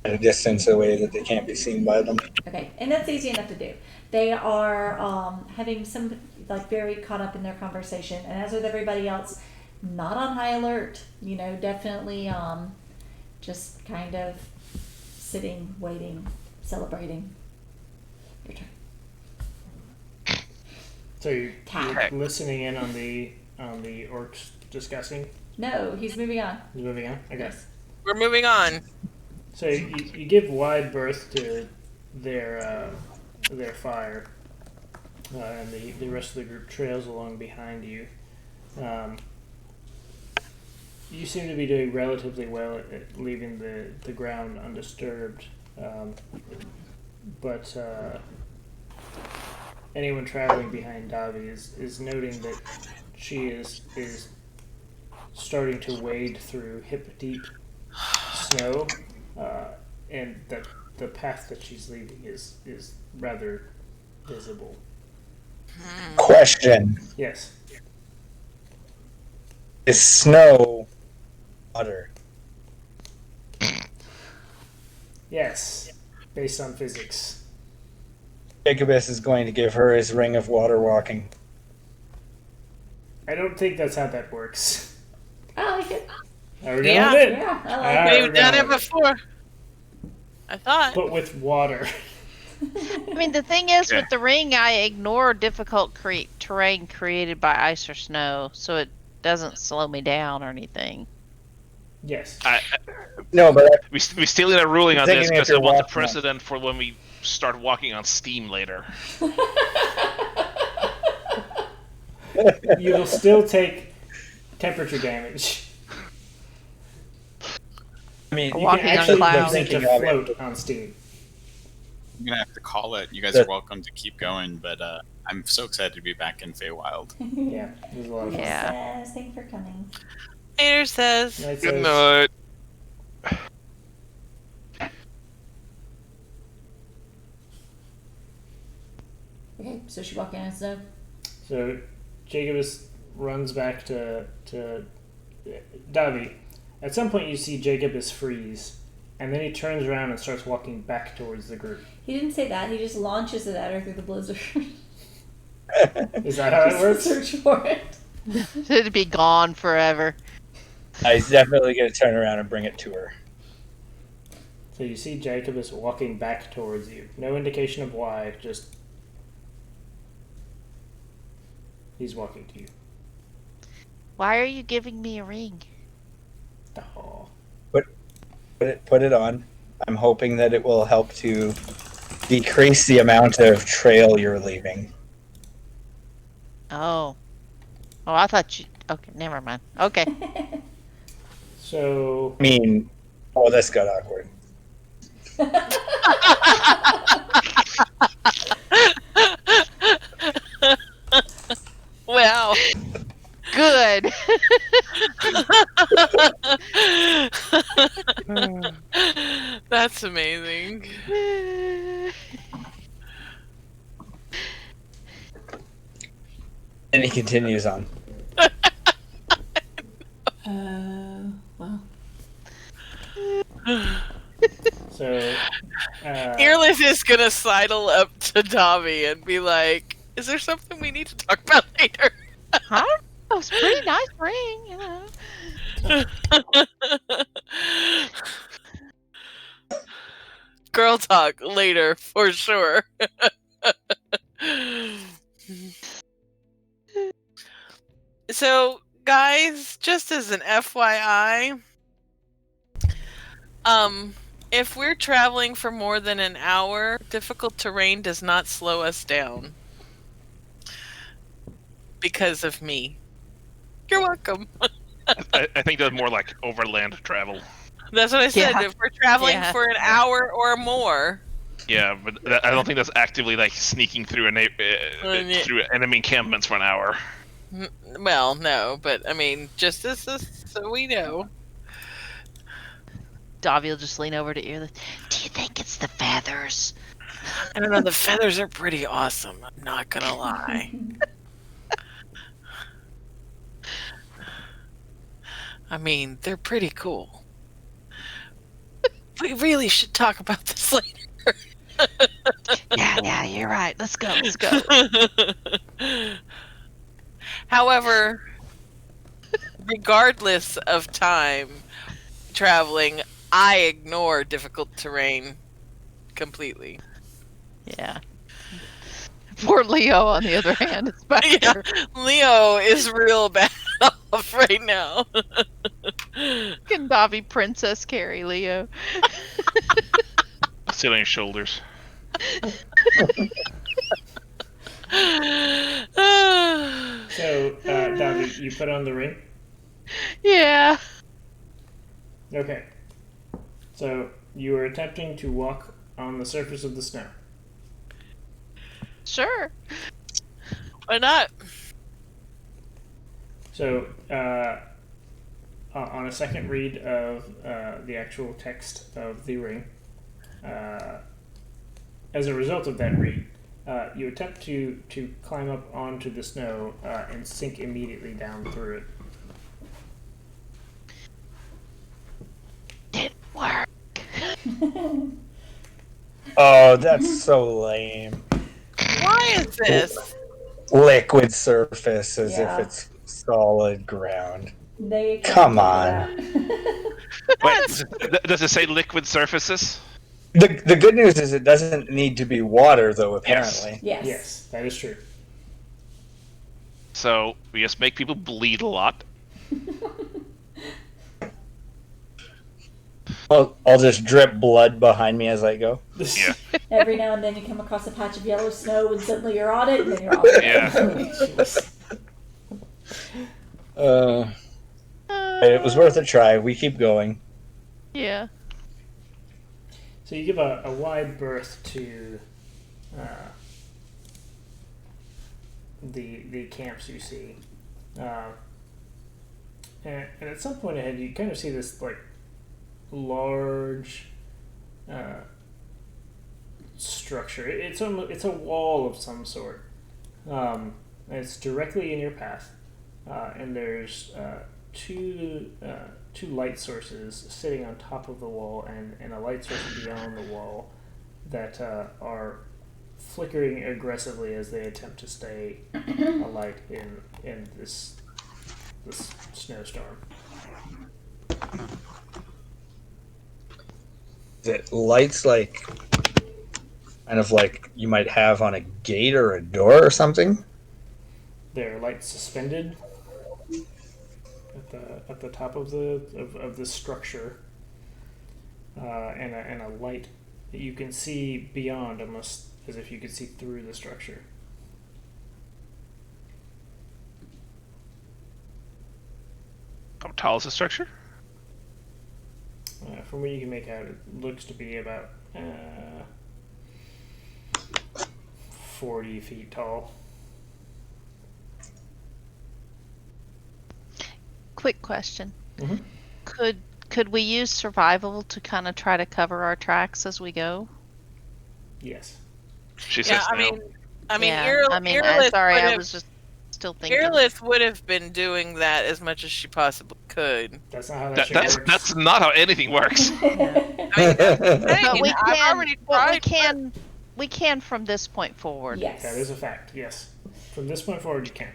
Speaker 7: at a distance away that they can't be seen by them.
Speaker 2: Okay, and that's easy enough to do. They are having some very caught up in their conversation, and as with everybody else, not on high alert. You know, definitely just kind of sitting, waiting, celebrating. Your turn.
Speaker 5: So you're
Speaker 2: Tag.
Speaker 5: listening in on the orcs discussing.
Speaker 2: No, he's moving on.
Speaker 5: He's moving on. Okay.
Speaker 3: We're moving on.
Speaker 5: So you give wide berth to their fire, and the rest of the group trails along behind you. You seem to be doing relatively well at leaving the ground undisturbed, but anyone traveling behind Davi is noting that she is starting to wade through hip-deep snow, and that the path that she's leaving is rather visible.
Speaker 7: Question:
Speaker 5: Yes.
Speaker 7: is snow water?
Speaker 5: Yes. Based on physics.
Speaker 7: Jacobus is going to give her his ring of water walking.
Speaker 5: I don't think that's how that works.
Speaker 2: I like it.
Speaker 5: Are we going
Speaker 3: Yeah.
Speaker 5: with it?
Speaker 2: Yeah, I like
Speaker 5: Alright,
Speaker 2: it.
Speaker 5: we're
Speaker 3: We've done
Speaker 5: going
Speaker 3: it
Speaker 5: with
Speaker 3: before. I thought.
Speaker 5: But with water.
Speaker 6: I mean, the thing is,
Speaker 4: Okay.
Speaker 6: with the ring, I ignore difficult terrain created by ice or snow, so it doesn't slow me down or anything.
Speaker 5: Yes.
Speaker 7: No, but
Speaker 4: We stealing a ruling on
Speaker 7: Thinking
Speaker 4: this
Speaker 7: if
Speaker 4: because
Speaker 7: you're
Speaker 4: I want the
Speaker 7: walking on-
Speaker 4: precedent for when we start walking on steam later.
Speaker 5: You will still take temperature damage.
Speaker 7: I mean,
Speaker 6: Or
Speaker 5: You
Speaker 6: walking
Speaker 5: can
Speaker 6: on
Speaker 5: actually
Speaker 6: clouds.
Speaker 5: use it to
Speaker 7: Thinking of it.
Speaker 5: float on steam.
Speaker 8: I'm gonna have to call it. You guys
Speaker 7: The-
Speaker 8: are welcome to keep going, but I'm so excited to be back in Feywild.
Speaker 5: Yeah, there's a lot of fun.
Speaker 6: Yeah.
Speaker 2: Says, thanks for coming.
Speaker 3: Peter says.
Speaker 5: Night
Speaker 4: Good
Speaker 5: says-
Speaker 4: night.
Speaker 2: Okay, so she walking on snow.
Speaker 5: So Jacobus runs back to Davi. At some point, you see Jacobus freeze, and then he turns around and starts walking back towards the group.
Speaker 2: He didn't say that. He just launches it at her through the blizzard.
Speaker 5: Is that how it works?
Speaker 2: Search for it.
Speaker 6: It'd be gone forever.
Speaker 7: he's definitely going to turn around and bring it to her.
Speaker 5: So you see Jacobus walking back towards you. No indication of why, just he's walking to you.
Speaker 6: Why are you giving me a ring?
Speaker 5: Oh.
Speaker 7: Put it on. I'm hoping that it will help to decrease the amount of trail you're leaving.
Speaker 6: Oh. Oh, I thought you... Okay, never mind. Okay.
Speaker 5: So
Speaker 7: I mean, oh, this got awkward.
Speaker 3: Wow.
Speaker 6: Good.
Speaker 3: That's amazing.
Speaker 7: And he continues on.
Speaker 2: Well.
Speaker 5: So
Speaker 3: Earless is gonna sidle up to Davi and be like, "Is there something we need to talk about later?"
Speaker 6: Huh? It was a pretty nice ring, you know.
Speaker 3: Girl talk later for sure. So, guys, just as an FYI, if we're traveling for more than an hour, difficult terrain does not slow us down. Because of me. You're welcome.
Speaker 4: I think that's more like overland travel.
Speaker 3: That's what I said.
Speaker 6: Yeah.
Speaker 3: If we're traveling
Speaker 6: Yeah.
Speaker 3: for an hour or more,
Speaker 4: Yeah, but I don't think that's actively like sneaking through through enemy encampments for an hour.
Speaker 3: well, no, but I mean, just so we know.
Speaker 6: Davi will just lean over to Earless. Do you think it's the feathers?
Speaker 3: I don't know. The feathers are pretty awesome. I'm not gonna lie. I mean, they're pretty cool. We really should talk about this later.
Speaker 6: Yeah, you're right. Let's go.
Speaker 3: However, regardless of time traveling, I ignore difficult terrain completely.
Speaker 6: Yeah. Poor Leo, on the other hand, is back
Speaker 3: Yeah,
Speaker 6: there.
Speaker 3: Leo is real bad off right now.
Speaker 6: Can Davi princess carry Leo?
Speaker 4: Sit on your shoulders.
Speaker 5: So, Davi, you put on the ring?
Speaker 6: Yeah.
Speaker 5: Okay. So, you are attempting to walk on the surface of the snow.
Speaker 6: Sure.
Speaker 3: Why not?
Speaker 5: So, on a second read of the actual text of the ring, as a result of that read, you attempt to climb up onto the snow and sink immediately down through it.
Speaker 6: Didn't work.
Speaker 7: Oh, that's so lame.
Speaker 3: Why is this?
Speaker 7: Liquid surface as
Speaker 2: Yeah.
Speaker 7: if it's solid ground.
Speaker 2: They
Speaker 7: Come
Speaker 2: can't do
Speaker 7: on.
Speaker 2: that.
Speaker 4: Wait, does it say liquid surfaces?
Speaker 7: The good news is it doesn't need to be water, though, apparently.
Speaker 2: Yes.
Speaker 5: Yes, that is true.
Speaker 4: So we just make people bleed a lot.
Speaker 7: I'll just drip blood behind me as I go.
Speaker 4: Yeah.
Speaker 2: Every now and then you come across a patch of yellow snow and suddenly you're on it and then you're off it.
Speaker 4: Yeah.
Speaker 7: It was worth a try. We keep going.
Speaker 6: Yeah.
Speaker 5: So you give a wide berth to the camps you see, and at some point ahead you kind of see this like large structure. It's a wall of some sort. And it's directly in your path, and there's two light sources sitting on top of the wall and a light source beyond the wall that are flickering aggressively as they attempt to stay alight in this snowstorm.
Speaker 7: Is it lights like kind of like you might have on a gate or a door or something?
Speaker 5: There are lights suspended at the top of the structure, and a light that you can see beyond, almost as if you could see through the structure.
Speaker 4: How tall is the structure?
Speaker 5: From what you can make out, it looks to be about 40 feet tall.
Speaker 6: Quick question.
Speaker 5: Mhm.
Speaker 6: Could we use survival to kind of try to cover our tracks as we go?
Speaker 5: Yes.
Speaker 4: She
Speaker 3: Yeah,
Speaker 4: says
Speaker 3: I
Speaker 4: no.
Speaker 3: mean,
Speaker 6: Yeah,
Speaker 3: Earless
Speaker 6: sorry,
Speaker 3: would
Speaker 6: I
Speaker 3: have-
Speaker 6: was just still thinking.
Speaker 3: Fearless would have been doing that as much as she possibly could.
Speaker 5: That's not how that shit
Speaker 4: That's
Speaker 5: works.
Speaker 4: that's not how anything works.
Speaker 3: I mean,
Speaker 6: But we
Speaker 3: I've
Speaker 6: can.
Speaker 3: already
Speaker 6: But we
Speaker 3: tried,
Speaker 6: can. We can from this point forward.
Speaker 2: Yes.
Speaker 5: That is a fact, yes. From this point forward, you can.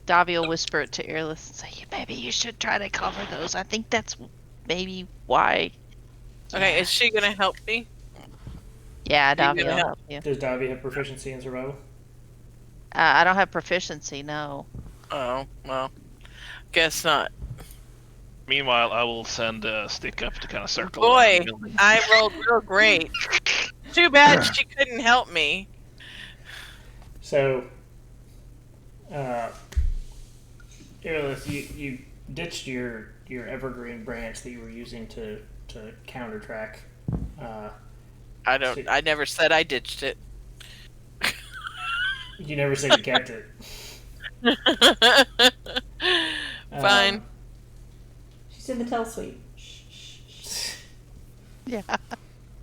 Speaker 6: Davy will whisper it to Earless and say, maybe you should try to cover those. I think that's maybe why.
Speaker 3: Okay, is she gonna help me?
Speaker 6: Yeah, Davy will
Speaker 3: gonna
Speaker 6: help you.
Speaker 5: Does Davi have proficiency in survival?
Speaker 6: I don't have proficiency, no.
Speaker 3: Oh, well. Guess not.
Speaker 4: Meanwhile, I will send a stick up to kind of circle. around
Speaker 3: Boy,
Speaker 4: the building.
Speaker 3: I rolled real great. Too bad she couldn't help me.
Speaker 5: So, Earless, you ditched your evergreen branch that you were using to counter track.
Speaker 3: I never said I ditched it.
Speaker 5: You never said you kept it.
Speaker 3: Fine.
Speaker 2: She's in the tell suite.
Speaker 6: Yeah.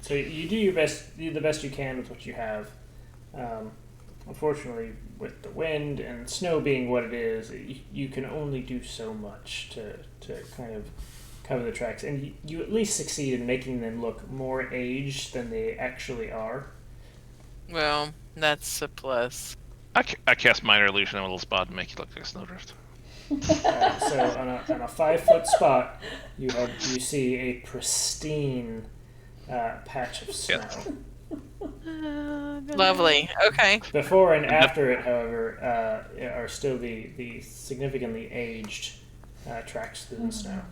Speaker 5: So you do your best, do the best you can with what you have. Unfortunately, with the wind and snow being what it is, you can only do so much to kind of cover the tracks, and you at least succeed in making them look more aged than they actually are.
Speaker 3: Well, that's a plus.
Speaker 4: I cast minor illusion on a little spot and make it look like a snowdrift.
Speaker 5: So on a 5-foot spot, you see a pristine patch of snow.
Speaker 3: Lovely. Okay.
Speaker 5: Before and after it, however, are still the significantly aged tracks through the snow.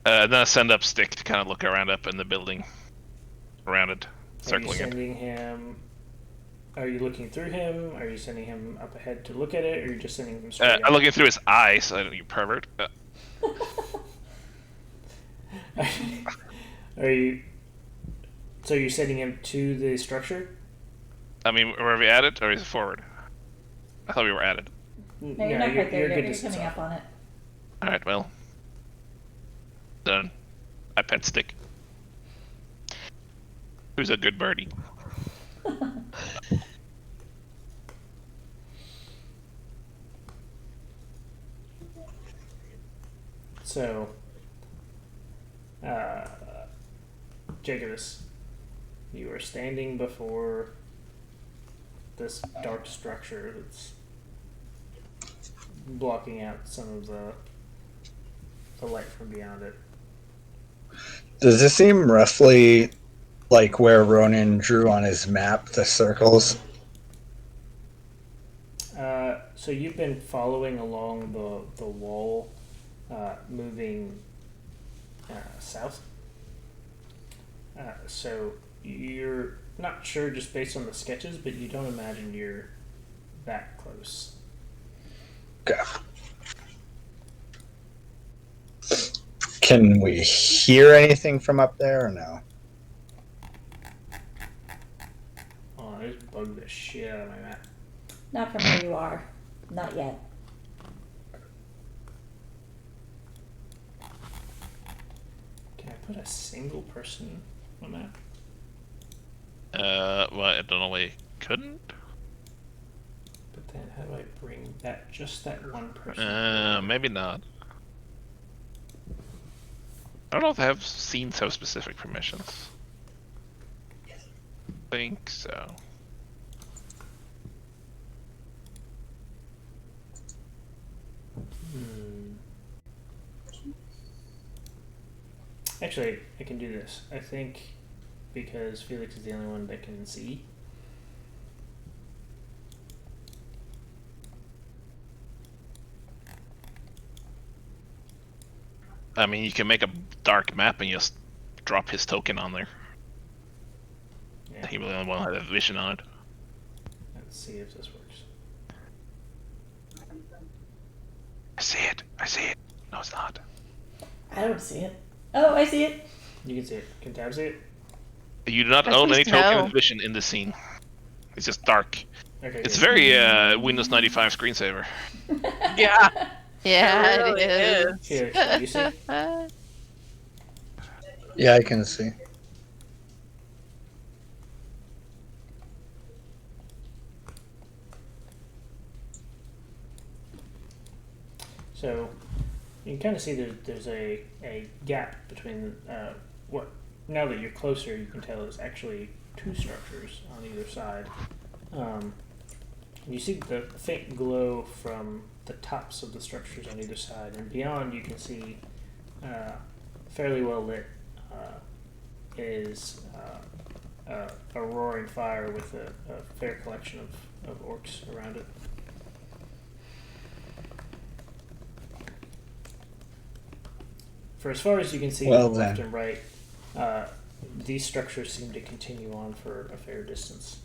Speaker 4: Then I send up stick to kind of look around up in the building, around it,
Speaker 5: Are you
Speaker 4: circling it.
Speaker 5: sending him? Are you looking through him? Are you sending him up ahead to look at it, or are you just sending him straight?
Speaker 4: I'm looking through his eyes. You pervert.
Speaker 5: Are you? So you're sending him to the structure?
Speaker 4: I mean, were we at it or is it forward? I thought we were at it.
Speaker 2: No, you're not quite there
Speaker 5: you're
Speaker 2: yet.
Speaker 5: good
Speaker 2: You're
Speaker 5: distance
Speaker 2: coming
Speaker 5: off.
Speaker 2: up on it.
Speaker 4: All right, well, done. I pet stick. Who's a good birdie?
Speaker 5: So, Jacobus, you are standing before this dark structure that's blocking out some of the light from beyond it.
Speaker 7: Does this seem roughly like where Ronan drew on his map the circles?
Speaker 5: So you've been following along the wall, moving south. So you're not sure just based on the sketches, but you don't imagine you're that close.
Speaker 7: Okay. Can we hear anything from up there or no?
Speaker 5: Oh, I just bugged the shit out of my map.
Speaker 2: Not from where you are. Not yet.
Speaker 5: Can I put a single person on that?
Speaker 4: Well, I don't know why you couldn't.
Speaker 5: But then how do I bring just that one person?
Speaker 4: Maybe not. I don't know if I have scenes have specific permissions. Think so.
Speaker 5: Actually, I can do this. I think because Felix is the only one that can see.
Speaker 4: I mean, you can make a dark map and just drop his token on there.
Speaker 5: Yeah.
Speaker 4: He will only one have vision on it.
Speaker 5: Let's see if this works.
Speaker 4: I see it. I see it. No, it's not.
Speaker 2: I don't see it. Oh, I see it.
Speaker 5: You can see it. Can Tab see it?
Speaker 4: You do not
Speaker 6: I
Speaker 4: own
Speaker 6: see
Speaker 4: any token
Speaker 6: snow.
Speaker 4: of vision in the scene. It's just dark.
Speaker 5: Okay.
Speaker 4: It's
Speaker 5: good.
Speaker 4: very Windows 95 screensaver.
Speaker 3: Yeah.
Speaker 6: Yeah,
Speaker 3: It really
Speaker 6: it is.
Speaker 5: Here, can you see?
Speaker 7: Yeah, I can see.
Speaker 5: So you can kind of see there's a gap between what. Now that you're closer, you can tell there's actually two structures on either side. You see the faint glow from the tops of the structures on either side, and beyond you can see fairly well lit is a roaring fire with a fair collection of orcs around it. For as far as you can see left and right, these structures seem to continue on for a fair distance.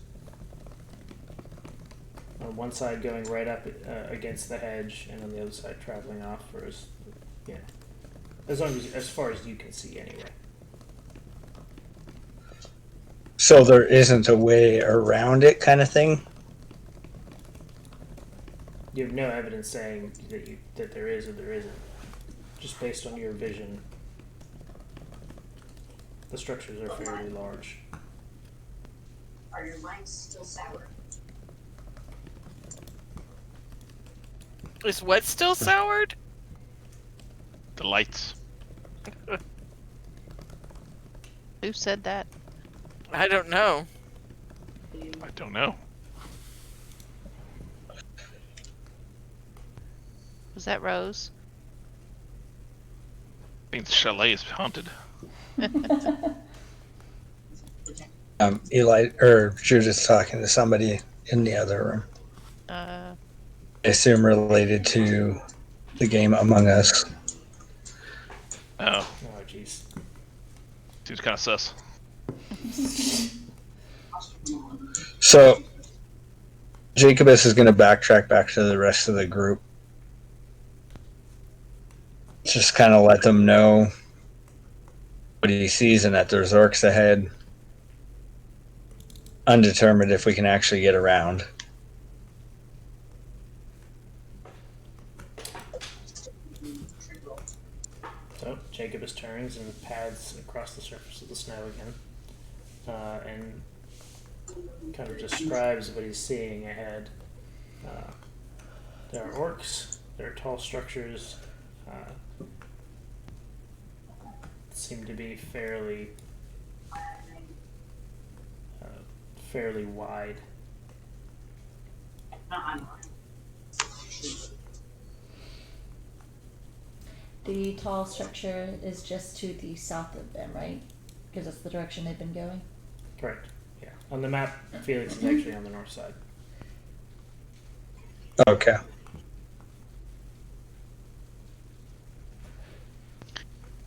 Speaker 5: On one side going right up against the hedge, and on the other side traveling off for as far as you can see anyway.
Speaker 7: So there isn't a way around it, kind of thing.
Speaker 5: You have no evidence saying that there is or there isn't. Just based on your vision, the structures are fairly large.
Speaker 10: Are your lights still sour?
Speaker 3: Is what still soured?
Speaker 4: The lights.
Speaker 6: Who said that?
Speaker 3: I don't know.
Speaker 4: I don't know.
Speaker 6: Was that Rose?
Speaker 4: I think the chalet is haunted.
Speaker 7: Eli or Judith's talking to somebody in the other room. I assume related to the game Among Us.
Speaker 4: Oh.
Speaker 5: Oh, jeez.
Speaker 4: Seems kind of sus.
Speaker 7: So, Jacobus is going to backtrack back to the rest of the group. Just kind of let them know what he sees and that there's orcs ahead. Undetermined if we can actually get around.
Speaker 5: So Jacobus turns and pads across the surface of the snow again, and kind of describes what he's seeing ahead. There are orcs. There are tall structures. Seem to be fairly wide.
Speaker 2: The tall structure is just to the south of them, right? Because that's the direction they've been going.
Speaker 5: Correct. Yeah. On the map, Felix is actually on the north side.
Speaker 7: Okay.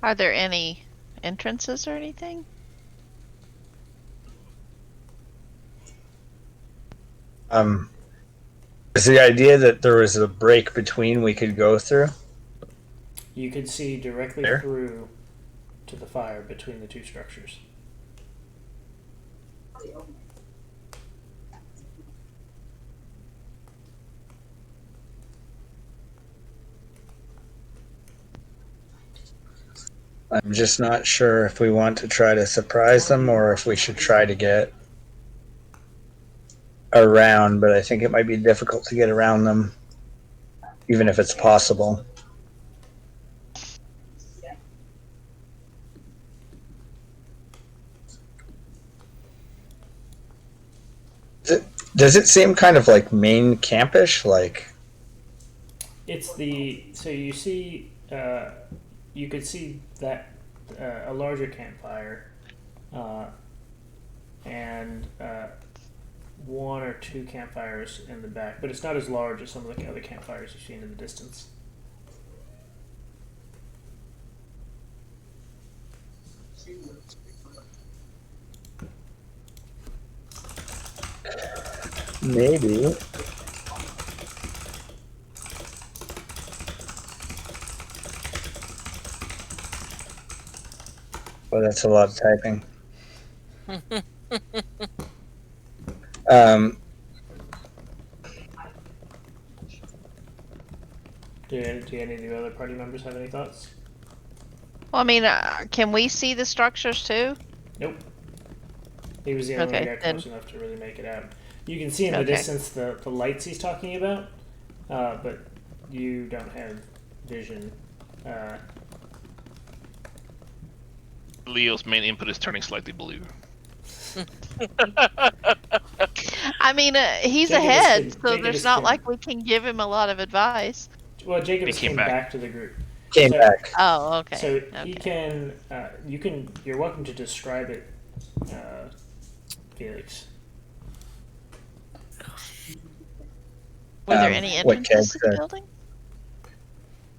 Speaker 6: Are there any entrances or anything?
Speaker 7: Is the idea that there was a break between we could go through?
Speaker 5: You could see directly
Speaker 7: There?
Speaker 5: through to the fire between the two structures.
Speaker 7: I'm just not sure if we want to try to surprise them or if we should try to get around, but I think it might be difficult to get around them, even if it's possible. Does it seem kind of like main campish? Like
Speaker 5: It's so you see, you could see that a larger campfire, and one or two campfires in the back, but it's not as large as some of the other campfires you've seen in the distance.
Speaker 7: maybe. Well, that's a lot of typing.
Speaker 5: Do any of the other party members have any thoughts?
Speaker 6: Well, I mean, can we see the structures too?
Speaker 5: Nope. He was the only
Speaker 6: Okay,
Speaker 5: guy
Speaker 6: then.
Speaker 5: close enough to really make it out. You can see in the
Speaker 6: Okay.
Speaker 5: distance the lights he's talking about, but you don't have vision.
Speaker 4: Leo's main input is turning slightly blue.
Speaker 6: I mean, he's
Speaker 5: Jacob is
Speaker 6: ahead,
Speaker 5: con-
Speaker 6: so
Speaker 5: Jacob
Speaker 6: there's
Speaker 5: is
Speaker 6: not
Speaker 5: con-
Speaker 6: like we can give him a lot of advice.
Speaker 5: Well, Jacob
Speaker 4: He
Speaker 5: just
Speaker 4: came
Speaker 5: came
Speaker 4: back.
Speaker 5: back to the group.
Speaker 7: Came
Speaker 5: So-
Speaker 7: back.
Speaker 6: Oh, okay.
Speaker 5: So he
Speaker 6: okay.
Speaker 5: can. You're welcome to describe it, Felix.
Speaker 6: Were there
Speaker 7: Um,
Speaker 6: any
Speaker 7: what
Speaker 6: entrances to the
Speaker 7: character?
Speaker 6: building?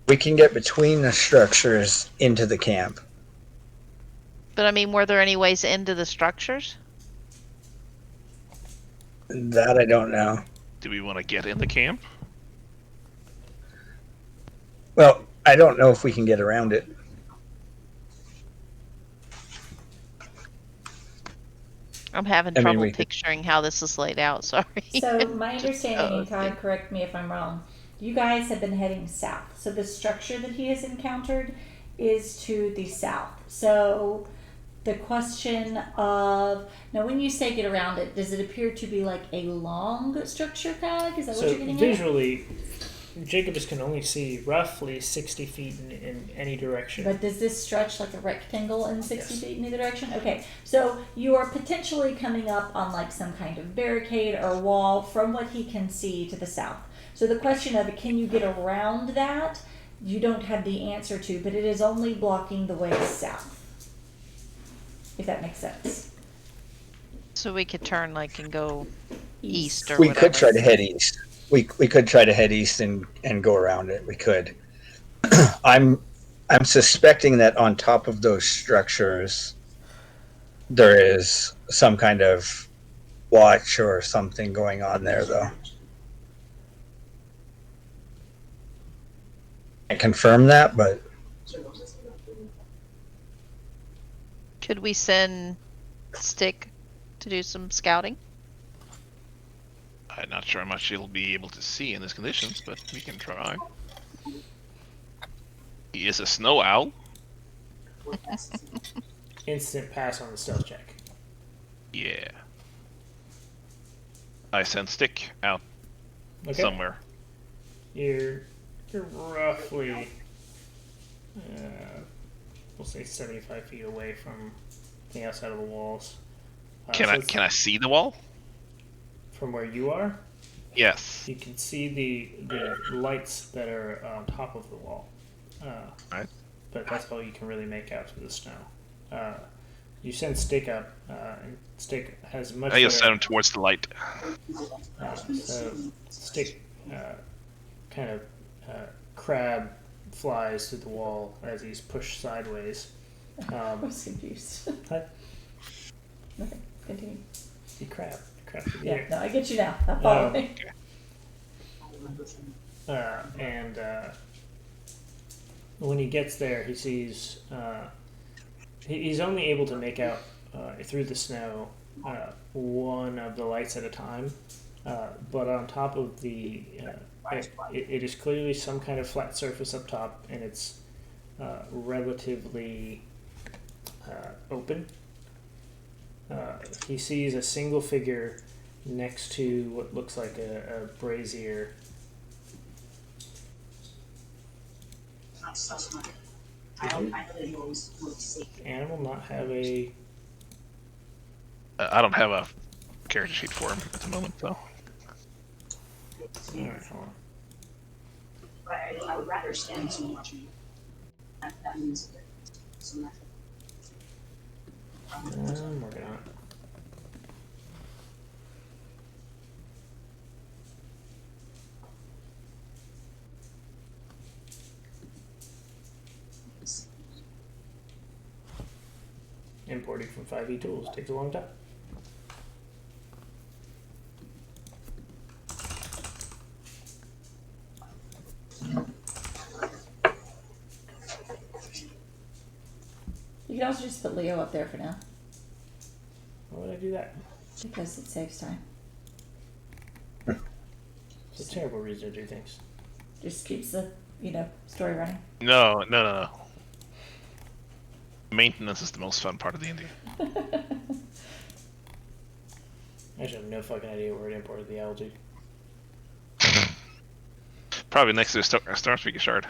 Speaker 7: We can get between the structures into the camp.
Speaker 6: But I mean, were there any ways into the structures?
Speaker 7: That I don't know.
Speaker 4: Do we want to get in the camp?
Speaker 7: Well, I don't know if we can get around it.
Speaker 6: I'm having
Speaker 7: I mean,
Speaker 6: trouble
Speaker 7: we could-
Speaker 6: picturing how this is laid out. Sorry.
Speaker 2: So my
Speaker 6: Just
Speaker 2: understanding, and
Speaker 6: okay.
Speaker 2: Todd, correct me if I'm wrong, you guys have been heading south. So the structure that he has encountered is to the south. So the question of, now when you say get around it, does it appear to be like a long structure, Craig? Is that what
Speaker 5: So
Speaker 2: you're getting at?
Speaker 5: visually, Jacobus can only see roughly 60 feet in any direction.
Speaker 2: But does this stretch like a rectangle in 60
Speaker 5: Yes.
Speaker 2: feet in either direction? Okay, so you are potentially coming up on like some kind of barricade or wall from what he can see to the south. So the question of can you get around that, you don't have the answer to, but it is only blocking the way south. If that makes sense.
Speaker 6: So we could turn like and go east or
Speaker 7: We
Speaker 6: whatever.
Speaker 7: could try to head east. We could try to head east and go around it. We could. I'm suspecting that on top of those structures there is some kind of watch or something going on there, though. I confirm that, but
Speaker 6: Could we send Stick to do some scouting?
Speaker 4: I'm not sure how much he'll be able to see in these conditions, but we can try. He is a snow owl.
Speaker 5: Instant pass on the stealth check.
Speaker 4: Yeah. I send Stick out
Speaker 5: Okay.
Speaker 4: somewhere.
Speaker 5: You're roughly, we'll say 75 feet away from the outside of the walls.
Speaker 4: Can I see the wall?
Speaker 5: From where you are,
Speaker 4: Yes.
Speaker 5: you can see the lights that are on top of the wall.
Speaker 4: Right.
Speaker 5: But that's all you can really make out through the snow. You send Stick up, and Stick has much
Speaker 4: I just
Speaker 5: better-
Speaker 4: send him towards the light.
Speaker 5: So Stick kind of crab flies through the wall as he's pushed sideways.
Speaker 2: I was confused.
Speaker 5: What?
Speaker 2: Okay, continue.
Speaker 5: He crab through the
Speaker 2: Yeah,
Speaker 5: air.
Speaker 2: no, I get you now. I'm following.
Speaker 5: And when he gets there, he sees he's only able to make out through the snow one of the lights at a time. But on top of the, it is clearly some kind of flat surface up top, and it's relatively open. He sees a single figure next to what looks like a brazier.
Speaker 10: I know that you always look safe.
Speaker 5: Animal not have a.
Speaker 4: I don't have a character sheet for him at the moment, so.
Speaker 5: Alright, hold on.
Speaker 10: But I would rather stand so much. That means so much.
Speaker 5: I'm working on it. Importing from 5e tools takes a long time.
Speaker 2: You can also just put Leo up there for now
Speaker 5: Why would I do that?
Speaker 2: because it saves time.
Speaker 5: It's a terrible reason to do things.
Speaker 2: Just keeps the story running.
Speaker 4: No. Maintenance is the most fun part of the indie.
Speaker 5: I actually have no fucking idea where it imported the algae.
Speaker 4: Probably next to the Star Speaker shard.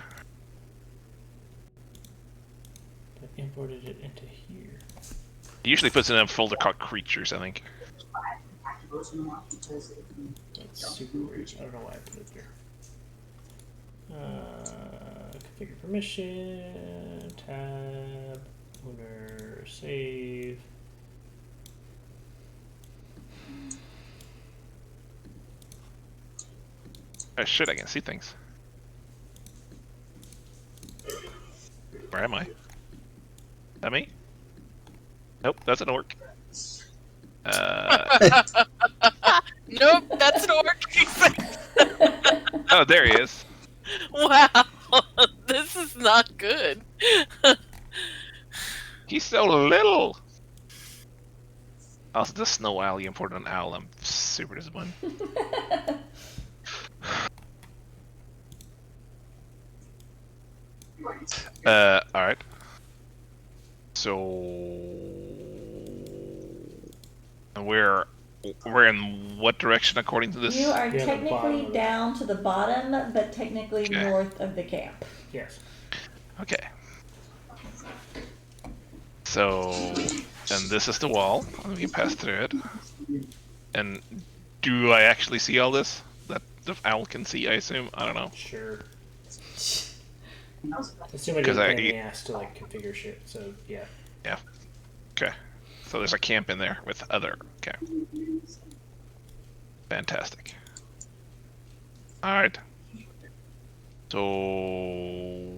Speaker 5: imported it into here.
Speaker 4: He usually puts it in a folder called creatures, I think.
Speaker 5: That's super weird. I don't know why I put it there. Configure permission, tab, owner, save.
Speaker 4: Oh shit, I can see things. Where am I? That me? Nope, that doesn't work.
Speaker 3: Nope, that's an orc.
Speaker 4: Oh, there he is.
Speaker 3: Wow, this is not good.
Speaker 4: He's so little. Also, the snow owl, you imported an owl. I'm super disappointed. Alright. So... And we're in what direction according to this?
Speaker 2: You are
Speaker 5: You're at the bottom
Speaker 2: technically
Speaker 5: of it.
Speaker 2: down to the bottom, but technically
Speaker 4: Okay.
Speaker 2: north of the camp.
Speaker 5: Yes.
Speaker 4: Okay. So... And this is the wall. We can pass through it. And do I actually see all this? That the owl can see, I assume? I don't know.
Speaker 5: Sure. It's too much
Speaker 4: 'Cause
Speaker 5: of a
Speaker 4: I-
Speaker 5: pain in the ass to like configure shit. So yeah.
Speaker 4: Okay. So there's a camp in there with other... Okay. Fantastic. Alright. So...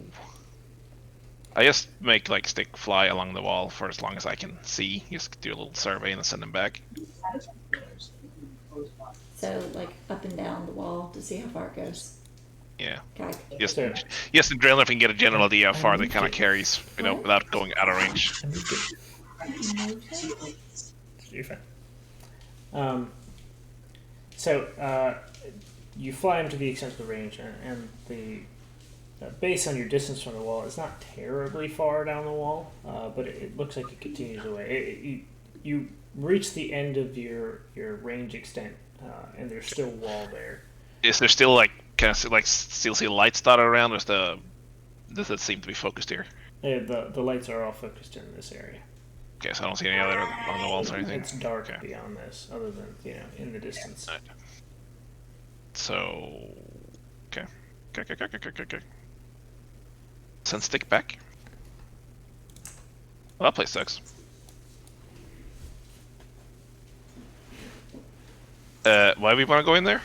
Speaker 4: I just make like stick fly along the wall for as long as I can see. Just do a little survey and then send them back.
Speaker 2: So, like, up and down the wall to see how far it goes.
Speaker 4: Yeah.
Speaker 2: Okay.
Speaker 4: Just,
Speaker 5: So-
Speaker 4: just in general, if you can get a general idea how far they kind of carries, you know, without going out of range.
Speaker 5: I moved it. You're fine. So you fly him to the extent of the range, and the based on your distance from the wall, it's not terribly far down the wall, but it looks like it continues away. You reach the end of your range extent, and there's still wall there.
Speaker 4: Is there still like kind of like still see lights dotted around, or does it seem to be focused here?
Speaker 5: The lights are all focused in this area.
Speaker 4: Okay, so I don't see any other on the walls or anything.
Speaker 5: It's dark
Speaker 4: Okay.
Speaker 5: beyond this, other than in the distance.
Speaker 4: Alright. So, okay. Send stick back. Well, that place sucks. Why do we want to go in there?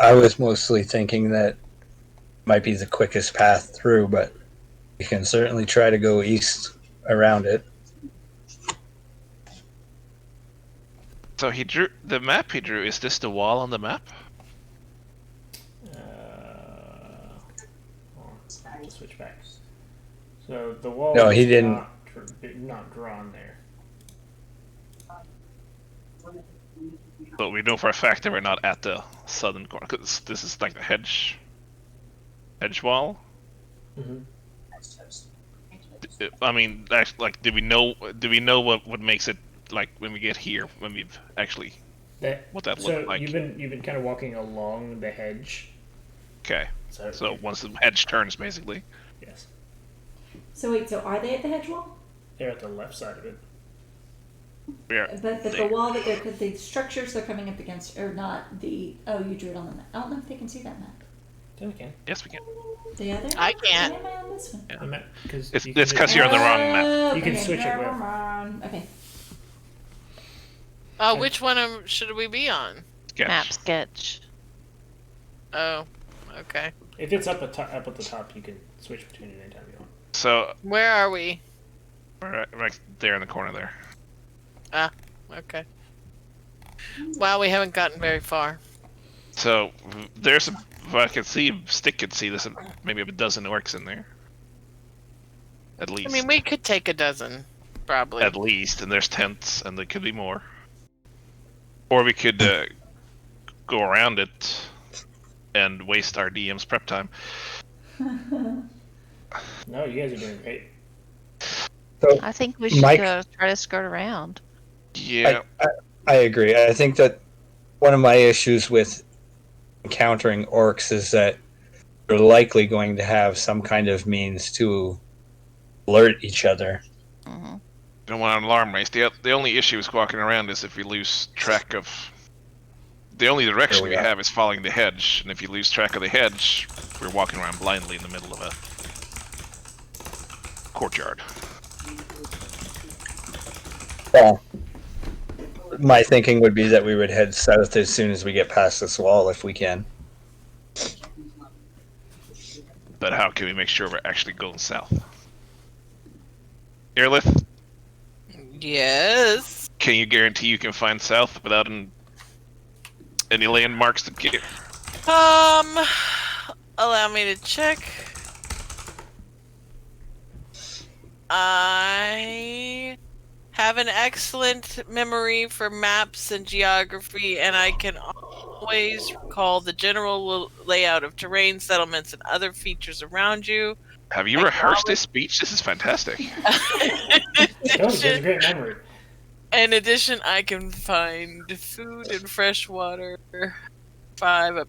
Speaker 7: I was mostly thinking that might be the quickest path through, but you can certainly try to go east around it.
Speaker 4: So he drew the map. He drew. Is this the wall on the map?
Speaker 5: We'll switch back. So the wall.
Speaker 7: No, he
Speaker 5: is
Speaker 7: didn't.
Speaker 5: Not drawn there.
Speaker 4: But we know for a fact that we're not at the southern corner, because this is like the hedge wall.
Speaker 5: Mm-hmm.
Speaker 4: I mean, actually, like, do we know what makes it like when we get here, when we've actually what that
Speaker 5: So
Speaker 4: looked like?
Speaker 5: you've been kind of walking along the hedge.
Speaker 4: Okay, so once the hedge turns, basically.
Speaker 5: Yes,
Speaker 2: So, wait, so are they at the hedge wall?
Speaker 5: they're at the left side of it.
Speaker 2: But the
Speaker 4: There.
Speaker 2: wall that the structures they're coming up against are not the. Oh, you drew it on the map. I don't know if they can see that map.
Speaker 5: Then we can.
Speaker 4: Yes, we can.
Speaker 2: The other?
Speaker 3: I can't.
Speaker 2: Why am I on this one?
Speaker 5: The map, because
Speaker 4: It's because you're on the wrong map.
Speaker 2: Oh,
Speaker 5: You can
Speaker 2: okay,
Speaker 5: switch it
Speaker 2: never
Speaker 5: with.
Speaker 2: mind. Okay.
Speaker 3: Oh, which one should we be on?
Speaker 4: Sketch.
Speaker 6: Map sketch.
Speaker 3: Oh, okay.
Speaker 5: If it's up at the top, you can switch between it anytime you want.
Speaker 4: So
Speaker 3: Where are we?
Speaker 4: we're right there in the corner there.
Speaker 3: Okay. Wow, we haven't gotten very far.
Speaker 4: So there's what I can see. Stick could see this. Maybe a dozen orcs in there. At least.
Speaker 3: I mean, we could take a dozen, probably.
Speaker 4: At least, and there's tents, and there could be more. Or we could go around it and waste our DM's prep time.
Speaker 5: No, you guys are doing great.
Speaker 7: So
Speaker 6: I think we should
Speaker 7: Mike-
Speaker 6: try to skirt around.
Speaker 4: Yeah.
Speaker 7: I agree. I think that one of my issues with encountering orcs is that we're likely going to have some kind of means to alert each other.
Speaker 6: Mm-hmm.
Speaker 4: Don't want an alarm race. The only issue with walking around is if we lose track of. The only direction
Speaker 7: Where
Speaker 4: we
Speaker 7: we are.
Speaker 4: have is following the hedge, and if you lose track of the hedge, we're walking around blindly in the middle of a courtyard.
Speaker 7: Well, my thinking would be that we would head south as soon as we get past this wall, if we can.
Speaker 4: But how can we make sure we're actually going south? Airlift,
Speaker 3: Yes.
Speaker 4: can you guarantee you can find south without any landmarks to get?
Speaker 3: Allow me to check. I have an excellent memory for maps and geography, and I can always recall the general layout of terrain, settlements, and other features around you.
Speaker 4: Have you rehearsed this speech? This is fantastic.
Speaker 5: Don't get a great memory.
Speaker 3: In addition, I can find food and fresh water. 5,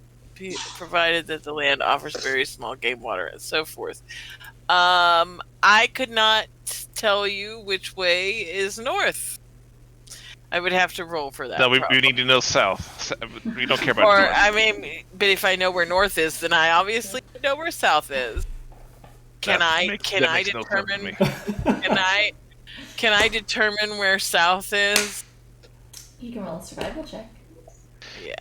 Speaker 3: provided that the land offers very small game water and so forth. I could not tell you which way is north. I would have to roll for that.
Speaker 4: No, we need to know south. We don't care about
Speaker 3: Or,
Speaker 4: north.
Speaker 3: I mean, but if I know where north is, then I obviously know where south is. Can I determine? Can I determine where south is?
Speaker 2: You can roll a survival check.
Speaker 3: Yeah.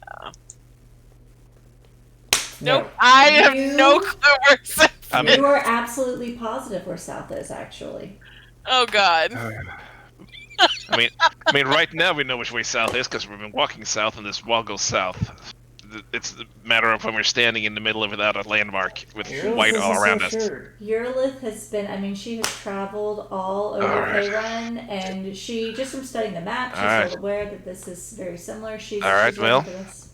Speaker 5: No.
Speaker 3: Nope. I have
Speaker 2: You-
Speaker 3: no clue where south is.
Speaker 2: You are absolutely positive where south is, actually.
Speaker 3: Oh God.
Speaker 4: I mean, right now we know which way south is because we've been walking south, and this wall goes south. It's a matter of when we're standing in the middle of without a landmark with
Speaker 5: Airlift
Speaker 4: white all
Speaker 5: isn't
Speaker 4: around
Speaker 5: so
Speaker 4: us.
Speaker 5: sure.
Speaker 2: Eurolith has been, I mean, she has traveled all over
Speaker 4: Alright.
Speaker 2: Faerun, and she, just from studying the map, she's
Speaker 4: Alright.
Speaker 2: well aware that this is very similar. She's
Speaker 4: Alright,
Speaker 2: she's ready
Speaker 4: well.
Speaker 2: for this.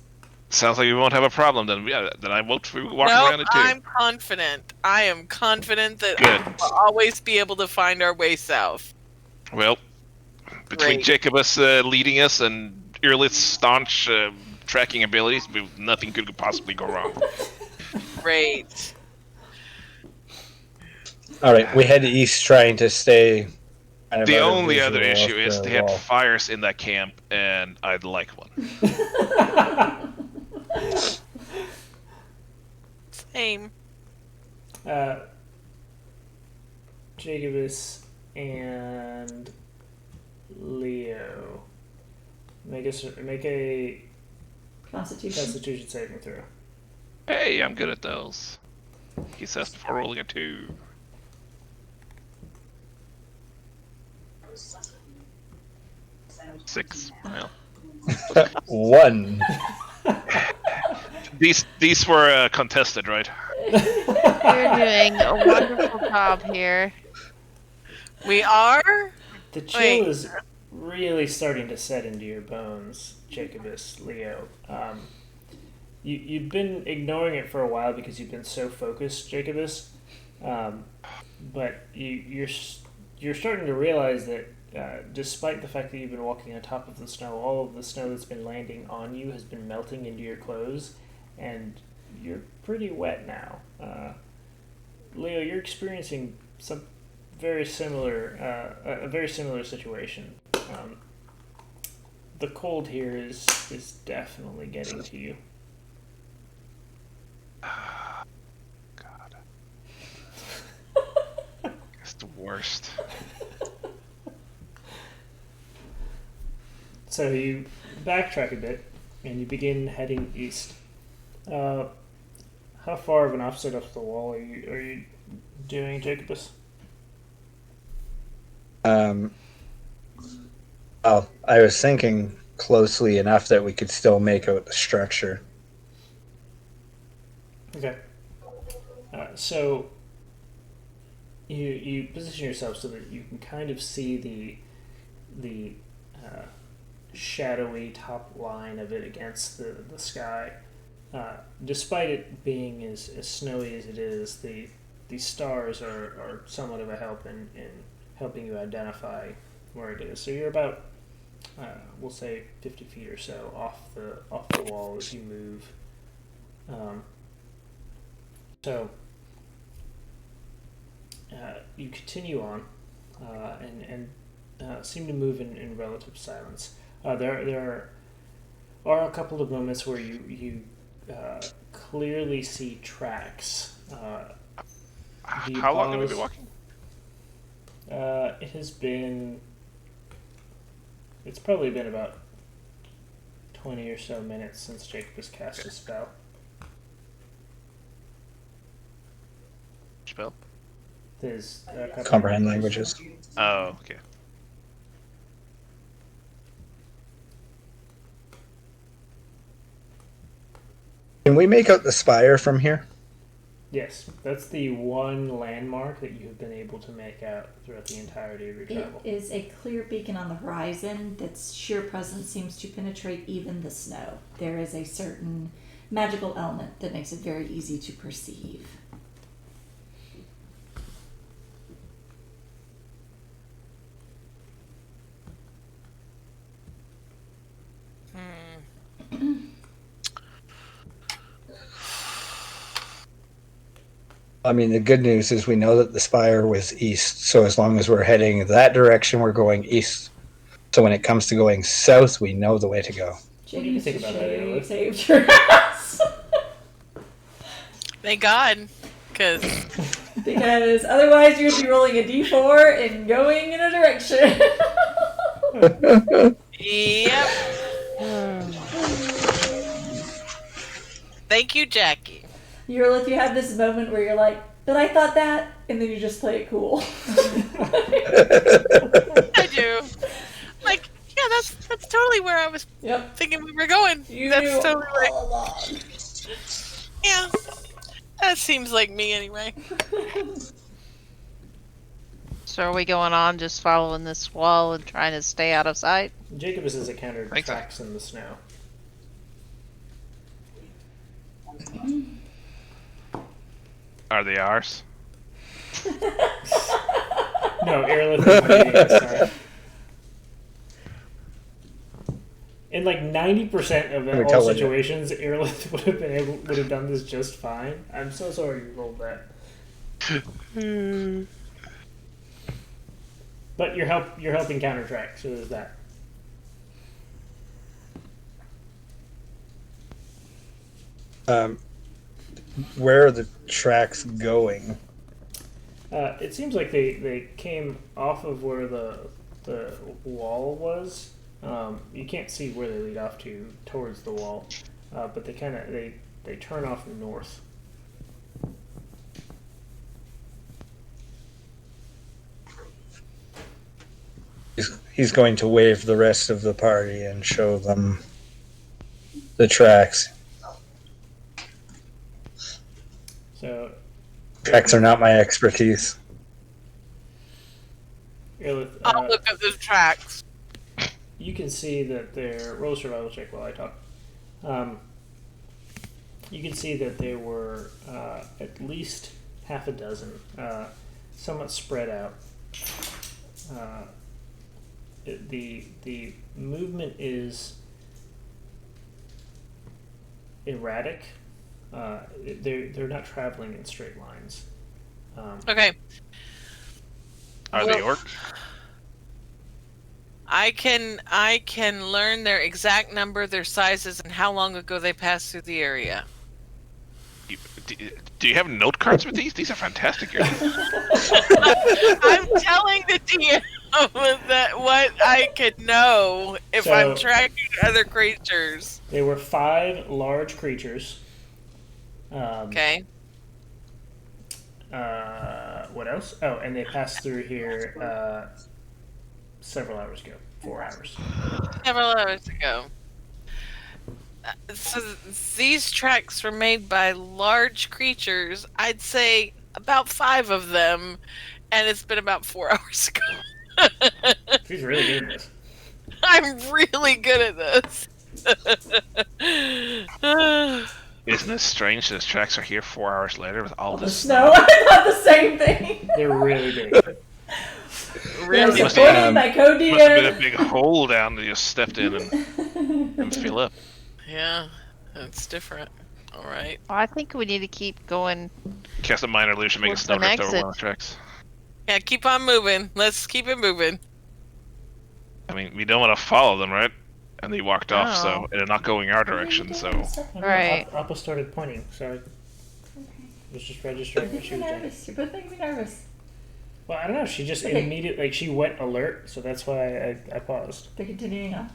Speaker 4: Sounds like we won't have a problem then. Yeah, then I won't be walking
Speaker 3: No,
Speaker 4: around it too.
Speaker 3: I'm confident. I am confident that
Speaker 4: Good.
Speaker 3: we'll always be able to find our way south.
Speaker 4: Well, between
Speaker 3: Great.
Speaker 4: Jacobus leading us and Earlith's staunch tracking abilities, nothing could possibly go wrong.
Speaker 3: Great.
Speaker 7: All right, we head east, trying to stay. Kind of
Speaker 4: The
Speaker 7: out of
Speaker 4: only other
Speaker 7: visual
Speaker 4: issue
Speaker 7: of
Speaker 4: is
Speaker 7: the
Speaker 4: they had
Speaker 7: wall.
Speaker 4: fires in that camp, and I'd like one.
Speaker 3: Same.
Speaker 5: Jacobus and Leo make a
Speaker 2: Constitution.
Speaker 5: Constitution saving throw.
Speaker 4: Hey, I'm good at those. He says before rolling a 2. Six. Well,
Speaker 7: 1.
Speaker 4: these were contested, right?
Speaker 6: You're doing a wonderful job here.
Speaker 3: We are?
Speaker 5: The chill
Speaker 3: Wait.
Speaker 5: is really starting to set into your bones, Jacobus, Leo. You've been ignoring it for a while because you've been so focused, Jacobus. But you're starting to realize that despite the fact that you've been walking on top of the snow, all of the snow that's been landing on you has been melting into your clothes, and you're pretty wet now. Leo, you're experiencing some very similar, a very similar situation. The cold here is definitely getting to you.
Speaker 4: God. It's the worst.
Speaker 5: So you backtrack a bit, and you begin heading east. How far of an offset off the wall are you doing, Jacobus?
Speaker 7: Well, I was thinking closely enough that we could still make out the structure.
Speaker 5: Okay. So you position yourself so that you can kind of see the shadowy top line of it against the sky. Despite it being as snowy as it is, the stars are somewhat of a help in helping you identify where it is. So you're about, we'll say, 50 feet or so off the wall as you move. So you continue on and seem to move in relative silence. There are a couple of moments where you clearly see tracks.
Speaker 4: How long have we been walking?
Speaker 5: It has been. It's probably been about 20 or so minutes since Jacob has cast his spell.
Speaker 4: Spell?
Speaker 5: His
Speaker 7: Comprehend languages.
Speaker 4: Oh, okay.
Speaker 7: Can we make out the spire from here?
Speaker 5: Yes, that's the one landmark that you have been able to make out throughout the entirety of your
Speaker 2: It
Speaker 5: travel.
Speaker 2: is a clear beacon on the horizon that's sheer presence seems to penetrate even the snow. There is a certain magical element that makes it very easy to perceive.
Speaker 7: I mean, the good news is we know that the spire was east, so as long as we're heading that direction, we're going east. So when it comes to going south, we know the way to go.
Speaker 5: What do you think about that, Ayla?
Speaker 2: Saved your ass.
Speaker 3: Thank God, because
Speaker 2: Because otherwise you would be rolling a d4 and going in a direction.
Speaker 3: yep. Thank you, Jackie.
Speaker 2: You'll you have this moment where you're like, but I thought that, and then you just play it cool.
Speaker 3: I do. Like, yeah, that's totally where I was
Speaker 2: Yep.
Speaker 3: thinking we were going.
Speaker 2: You
Speaker 3: That's
Speaker 2: knew
Speaker 3: totally right.
Speaker 2: all along.
Speaker 3: Yeah, that seems like me anyway.
Speaker 6: So are we going on just following this wall and trying to stay out of sight?
Speaker 5: Jacob has encountered
Speaker 4: Thanks.
Speaker 5: tracks in the snow.
Speaker 4: Are they ours?
Speaker 5: No, Airlift is waiting this time. In like 90% of
Speaker 7: Let me
Speaker 5: all
Speaker 7: tell you.
Speaker 5: situations, Airlift would have done this just fine. I'm so sorry you rolled that. But you're helping counter track, so there's that.
Speaker 7: Where are the tracks going?
Speaker 5: It seems like they came off of where the wall was. You can't see where they lead off to towards the wall, but they turn off north.
Speaker 7: He's going to wave the rest of the party and show them the tracks.
Speaker 5: So
Speaker 7: Tracks are not my expertise.
Speaker 5: Airlift,
Speaker 3: I'll look up those tracks.
Speaker 5: you can see that they're roll a survival check while I talk. You can see that there were at least half a dozen, somewhat spread out. The movement is erratic. They're not traveling in straight lines.
Speaker 3: Okay.
Speaker 4: Are they orcs?
Speaker 3: I can learn their exact number, their sizes, and how long ago they passed through the area.
Speaker 4: Do you have note cards with these? These are fantastic.
Speaker 3: I'm telling the DM that what I could know if
Speaker 5: So-
Speaker 3: I'm tracking other creatures.
Speaker 5: There were 5 large creatures.
Speaker 3: Okay.
Speaker 5: What else? Oh, and they passed through here several hours ago. 4 hours.
Speaker 3: Several hours ago. So these tracks were made by large creatures. I'd say about 5 of them, and it's been about 4 hours ago.
Speaker 5: She's really good at this.
Speaker 3: I'm really good at this.
Speaker 4: Isn't it strange that his tracks are here 4 hours later with all
Speaker 2: The
Speaker 4: this
Speaker 2: snow. I thought the same thing.
Speaker 5: They're really big.
Speaker 3: Really?
Speaker 2: They're supported by
Speaker 4: Must have been a
Speaker 2: Codio.
Speaker 4: big hole down that you just stepped in and fill up.
Speaker 3: Yeah, it's different. All right.
Speaker 6: Well, I think we need to keep going.
Speaker 4: Cast a minor illusion, make a
Speaker 6: Towards
Speaker 4: snow
Speaker 6: an
Speaker 4: drift over
Speaker 6: exit.
Speaker 4: one of the tracks.
Speaker 3: Yeah, keep on moving. Let's keep it moving.
Speaker 4: I mean, we don't want to follow them, right? And they walked off, so
Speaker 6: No.
Speaker 4: and they're not going our direction. So
Speaker 5: I don't know,
Speaker 6: Right.
Speaker 5: Appa started pointing, so I was just registering what she was doing.
Speaker 2: You're both making me nervous.
Speaker 5: Well, I don't know. She just
Speaker 2: Okay.
Speaker 5: immediately, like, she went alert, so that's why I paused.
Speaker 2: They're continuing on.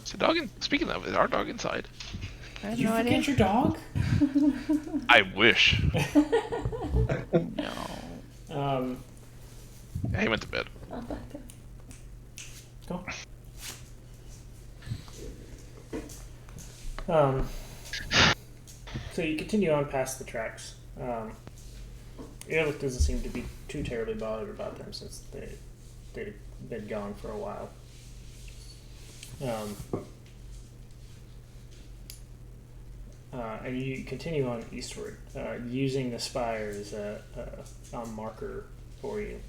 Speaker 4: is the dog. Speaking of, is our dog inside?
Speaker 6: I have
Speaker 5: You
Speaker 6: no
Speaker 5: forget
Speaker 6: idea.
Speaker 5: your dog?
Speaker 4: I wish.
Speaker 6: No.
Speaker 4: He went to bed.
Speaker 2: I'll back up.
Speaker 5: Cool. So you continue on past the tracks. Ehrlich doesn't seem to be too terribly bothered about them since they've been gone for a while. And you continue on eastward, using the spire as a marker for you.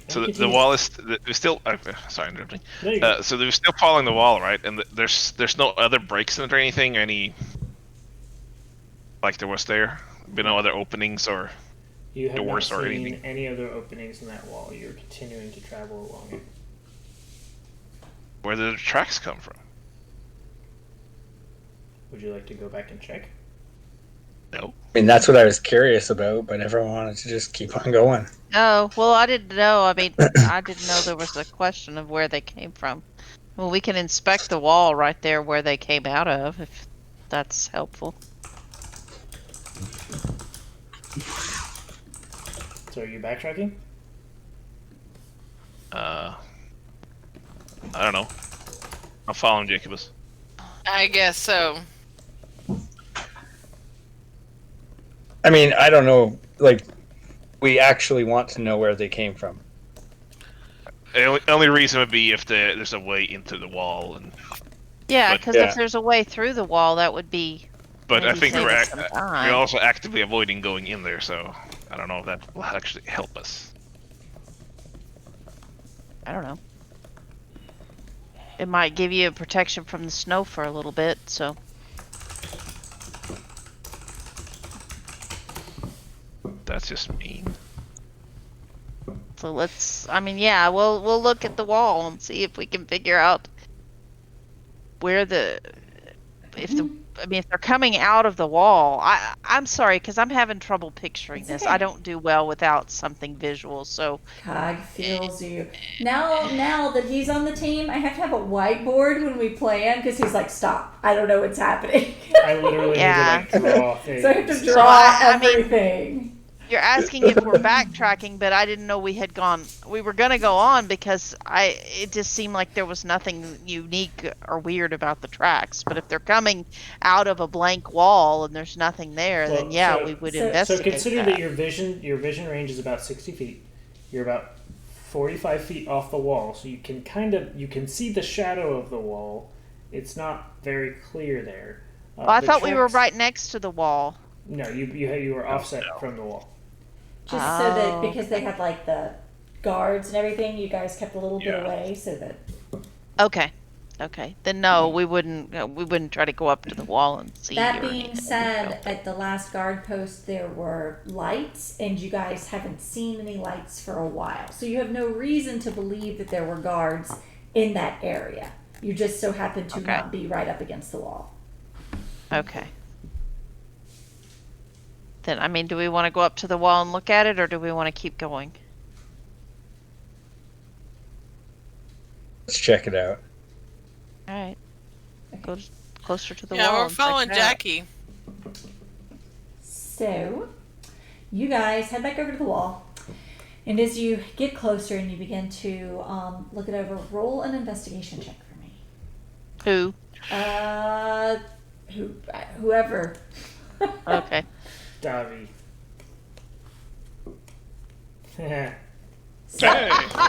Speaker 4: So the
Speaker 5: Continue-
Speaker 4: wall is they're still. Sorry, interrupting.
Speaker 5: There you go.
Speaker 4: So they're still following the wall, right? And there's no other breaks in it or anything, or any like there was there. Been no other openings or
Speaker 5: You have
Speaker 4: doors
Speaker 5: not
Speaker 4: or
Speaker 5: seen
Speaker 4: anything.
Speaker 5: any other openings in that wall. You're continuing to travel along it.
Speaker 4: where did the tracks come from?
Speaker 5: Would you like to go back and check?
Speaker 4: No.
Speaker 7: I mean, that's what I was curious about, but everyone wanted to just keep on going.
Speaker 6: Oh, well, I didn't know. I mean, I didn't know there was a question of where they came from. Well, we can inspect the wall right there where they came out of, if that's helpful.
Speaker 5: So are you backtracking?
Speaker 4: I don't know. I'm following Jacobus.
Speaker 3: I guess so.
Speaker 7: I mean, I don't know. Like, we actually want to know where they came from.
Speaker 4: The only reason would be if there's a way into the wall,
Speaker 6: Yeah,
Speaker 4: But-
Speaker 6: because
Speaker 7: Yeah.
Speaker 6: if there's a way through the wall, that would be.
Speaker 4: but I
Speaker 6: maybe
Speaker 4: think
Speaker 6: save
Speaker 4: we're
Speaker 6: us some time.
Speaker 4: we're also actively avoiding going in there, so I don't know if that will actually help us.
Speaker 6: I don't know. It might give you protection from the snow for a little bit, so.
Speaker 4: That's just mean.
Speaker 6: So let's. I mean, yeah, we'll look at the wall and see if we can figure out where the. I mean, if they're coming out of the wall, I'm sorry because I'm having trouble picturing
Speaker 2: It's
Speaker 6: this.
Speaker 2: okay.
Speaker 6: I don't do well without something visual. So
Speaker 2: Cog feels you. Now that he's on the team, I have to have a whiteboard when we plan because he's like, stop. I don't know what's happening.
Speaker 5: I literally
Speaker 6: Yeah.
Speaker 5: need to like draw things.
Speaker 2: So I have to
Speaker 6: So
Speaker 2: draw
Speaker 6: I mean-
Speaker 2: everything.
Speaker 6: you're asking if we're backtracking, but I didn't know we had gone. We were gonna go on because it just seemed like there was nothing unique or weird about the tracks. But if they're coming out of a blank wall and there's nothing there, then
Speaker 5: Well,
Speaker 6: yeah,
Speaker 5: so-
Speaker 6: we would
Speaker 2: so
Speaker 6: investigate.
Speaker 5: So consider
Speaker 6: that.
Speaker 5: that your vision range is about 60 feet. You're about 45 feet off the wall, so you can see the shadow of the wall. It's not very clear there.
Speaker 6: Well, I
Speaker 5: the
Speaker 6: thought we were
Speaker 5: tracks-
Speaker 6: right next to the wall.
Speaker 5: No, you were offset from the wall.
Speaker 2: Just so that
Speaker 6: Oh.
Speaker 2: because they had like the guards and everything, you guys kept a little bit
Speaker 4: Yeah.
Speaker 2: away so that
Speaker 6: Okay. Then no, we wouldn't try to go up to the wall and see.
Speaker 2: That
Speaker 6: or
Speaker 2: being
Speaker 6: anything.
Speaker 2: said, at the last guard post there were lights, and you guys haven't seen any lights for a while. So you have no reason to believe that there were guards in that area. You just so happen to
Speaker 6: Okay.
Speaker 2: not be right up against the wall.
Speaker 6: Okay. Then, I mean, do we want to go up to the wall and look at it, or do we want to keep going?
Speaker 7: Let's check it out.
Speaker 6: All right. Go closer to the
Speaker 3: Yeah,
Speaker 6: wall.
Speaker 3: we're
Speaker 6: and check
Speaker 3: following
Speaker 6: it out.
Speaker 3: Jackie.
Speaker 2: So, you guys head back over to the wall, and as you get closer and you begin to look it over, roll an investigation check for me.
Speaker 6: Who?
Speaker 2: Whoever.
Speaker 6: Okay.
Speaker 5: Davi.
Speaker 4: Hey.
Speaker 2: Davi.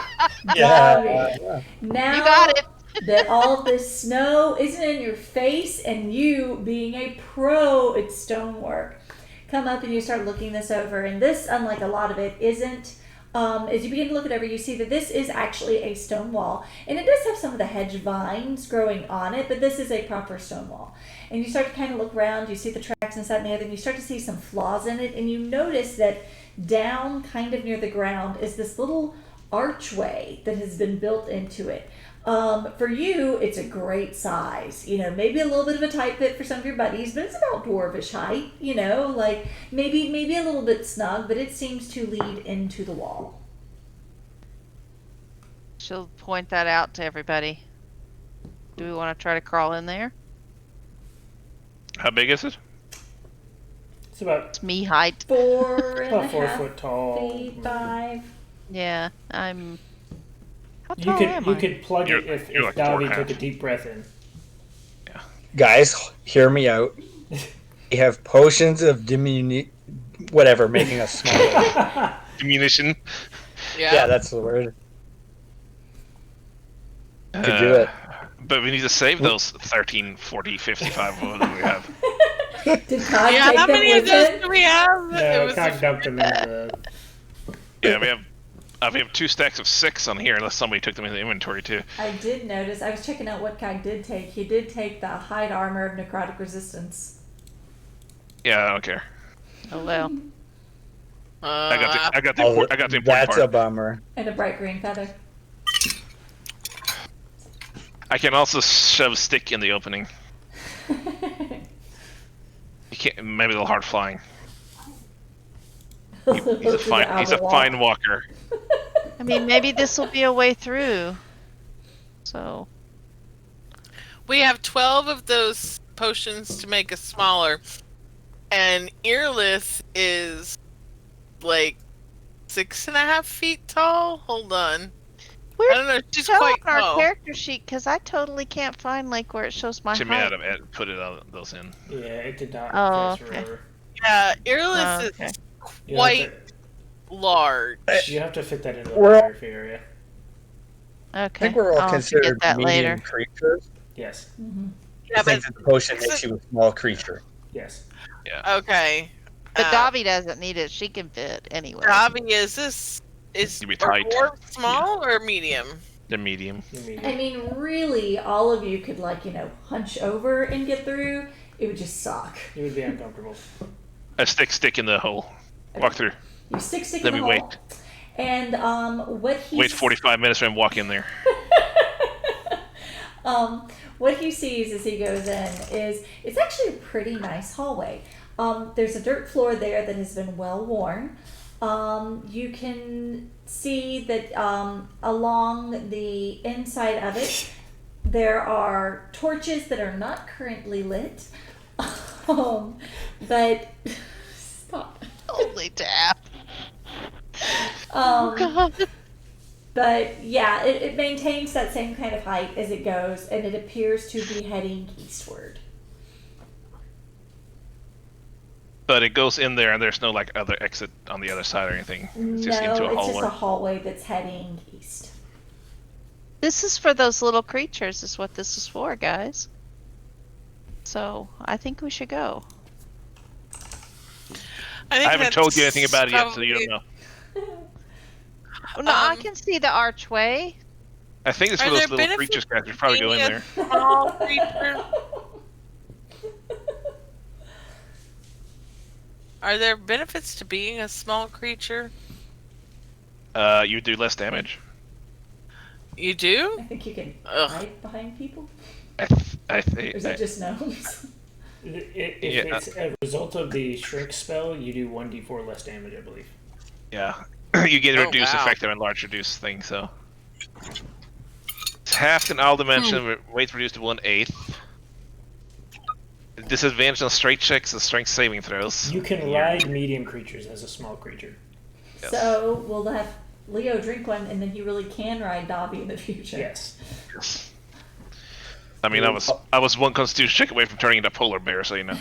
Speaker 2: Now
Speaker 6: You got it.
Speaker 2: that all this snow isn't in your face, and you being a pro at stonework, come up and you start looking this over. And this, unlike a lot of it, isn't As you begin to look it over, you see that this is actually a stone wall, and it does have some of the hedge vines growing on it, but this is a proper stone wall. And you start to kind of look around, you see the tracks and that and the other, and you start to see some flaws in it, and you notice that down kind of near the ground is this little archway that has been built into it. For you, it's a great size. You know, maybe a little bit of a tight fit for some of your buddies, but it's about dwarvish height. You know, like maybe a little bit snug, but it seems to lead into the wall.
Speaker 6: She'll point that out to everybody. Do we want to try to crawl in there?
Speaker 4: How big is it?
Speaker 5: It's about
Speaker 6: It's me height.
Speaker 2: 4 and a
Speaker 5: about 4
Speaker 2: half
Speaker 5: foot tall.
Speaker 2: feet, 5.
Speaker 6: Yeah, I'm. How
Speaker 5: You
Speaker 6: tall
Speaker 5: could
Speaker 6: am
Speaker 5: you
Speaker 6: I?
Speaker 5: could plug it
Speaker 4: You're
Speaker 5: if
Speaker 4: like
Speaker 5: Davi
Speaker 4: 4.5.
Speaker 5: took a deep breath in.
Speaker 7: Guys, hear me out. We have potions of whatever, making us smaller.
Speaker 4: Ammunition.
Speaker 7: Yeah, that's the word. Could do
Speaker 4: Uh,
Speaker 7: it.
Speaker 4: But we need to save those 13, 40, 55 of them we have.
Speaker 2: Did Cog
Speaker 3: Yeah,
Speaker 2: take
Speaker 3: how
Speaker 2: them
Speaker 3: many of
Speaker 2: with
Speaker 3: those
Speaker 2: him?
Speaker 3: do we have?
Speaker 5: No, Cog dumped them in the.
Speaker 4: Yeah, we have 2 stacks of 6 on here, unless somebody took them in the inventory too.
Speaker 2: I did notice. I was checking out what Cog did take. He did take the hide armor of necrotic resistance.
Speaker 4: Yeah, I don't care.
Speaker 6: Oh well.
Speaker 4: I got the
Speaker 7: Oh,
Speaker 4: important
Speaker 7: that's a
Speaker 4: part.
Speaker 7: bummer.
Speaker 2: And a bright green feather.
Speaker 4: I can also shove stick in the opening. You can't. Maybe they'll hard flying. He's a fine walker.
Speaker 6: I mean, maybe this will be a way through. So.
Speaker 3: We have 12 of those potions to make us smaller, and Earless is like 6.5 feet tall. Hold on.
Speaker 6: Where
Speaker 3: I don't know. She's
Speaker 6: show
Speaker 3: quite
Speaker 6: on our
Speaker 3: tall.
Speaker 6: character sheet? Because I totally can't find like where it shows my
Speaker 4: She may
Speaker 6: height.
Speaker 4: not have put it on those in.
Speaker 5: Yeah, it did not
Speaker 6: Oh,
Speaker 5: transfer
Speaker 6: okay.
Speaker 5: over.
Speaker 3: Yeah, Earless
Speaker 6: Oh, okay.
Speaker 3: is
Speaker 5: You
Speaker 3: quite
Speaker 5: have
Speaker 3: large.
Speaker 5: You have to fit that into the
Speaker 7: We're all-
Speaker 5: biography area.
Speaker 6: Okay.
Speaker 7: I think we're all
Speaker 6: I'll
Speaker 7: considered
Speaker 6: get that
Speaker 7: medium
Speaker 6: later.
Speaker 7: creatures.
Speaker 5: Yes.
Speaker 3: Yeah,
Speaker 7: I think
Speaker 3: but
Speaker 7: that the potion makes you a small creature.
Speaker 5: Yes.
Speaker 3: okay.
Speaker 6: But Dobby doesn't need it. She can fit anyway.
Speaker 3: Dobby, is
Speaker 4: You be
Speaker 3: are
Speaker 4: tight.
Speaker 3: dwarves small or medium?
Speaker 4: They're medium.
Speaker 5: You mean
Speaker 2: I mean, really, all of you could, like, you know, hunch over and get through. It would just suck.
Speaker 5: you would be uncomfortable.
Speaker 4: I stick in the hole. Walk through.
Speaker 2: You stick
Speaker 4: Let
Speaker 2: in
Speaker 4: me
Speaker 2: the hole. And what he
Speaker 4: Wait 45 minutes and walk in there.
Speaker 2: what he sees as he goes in is it's actually a pretty nice hallway. There's a dirt floor there that has been well worn. You can see that along the inside of it, there are torches that are not currently lit. But stop.
Speaker 6: Holy tap.
Speaker 2: Um,
Speaker 6: God.
Speaker 2: But yeah, it maintains that same kind of height as it goes, and it appears to be heading eastward.
Speaker 4: But it goes in there and there's no like other exit on the other side or anything. It's just
Speaker 2: No,
Speaker 4: into a
Speaker 2: it's just
Speaker 4: hallway.
Speaker 2: a hallway that's heading east.
Speaker 6: This is for those little creatures, is what this is for, guys. So, I think we should go.
Speaker 3: I think
Speaker 4: haven't
Speaker 3: that's
Speaker 4: told you anything about it yet, so you
Speaker 3: probably-
Speaker 4: don't know.
Speaker 6: Oh, no, I
Speaker 3: Um,
Speaker 6: can see the archway.
Speaker 4: I think it's for
Speaker 3: Are
Speaker 4: those
Speaker 3: there
Speaker 4: little
Speaker 3: benefits
Speaker 4: creatures, guys. We should probably go in
Speaker 3: being
Speaker 4: there.
Speaker 3: a small creature? Are there benefits to being a small creature?
Speaker 4: You do less damage.
Speaker 3: You do?
Speaker 2: I think you can
Speaker 3: Ugh.
Speaker 2: hide behind people.
Speaker 4: I
Speaker 2: Or
Speaker 4: think.
Speaker 2: is it just gnomes?
Speaker 5: If
Speaker 4: Yeah.
Speaker 5: it's a result of the shrink spell, you do 1d4 less damage, I believe.
Speaker 4: Yeah. You get a
Speaker 3: Oh,
Speaker 4: reduced
Speaker 3: wow.
Speaker 4: effective and large reduced thing, so. It's half in all dimension, weight reduced to 1/8. Disadvantage on straight checks and strength saving throws.
Speaker 5: You can ride medium creatures as a small creature.
Speaker 4: Yes.
Speaker 2: So we'll have Leo drink one, and then he really can ride Dobby in the future.
Speaker 5: Yes.
Speaker 4: Yes. I mean, I was one constitution check away from turning into a polar bear, so you know.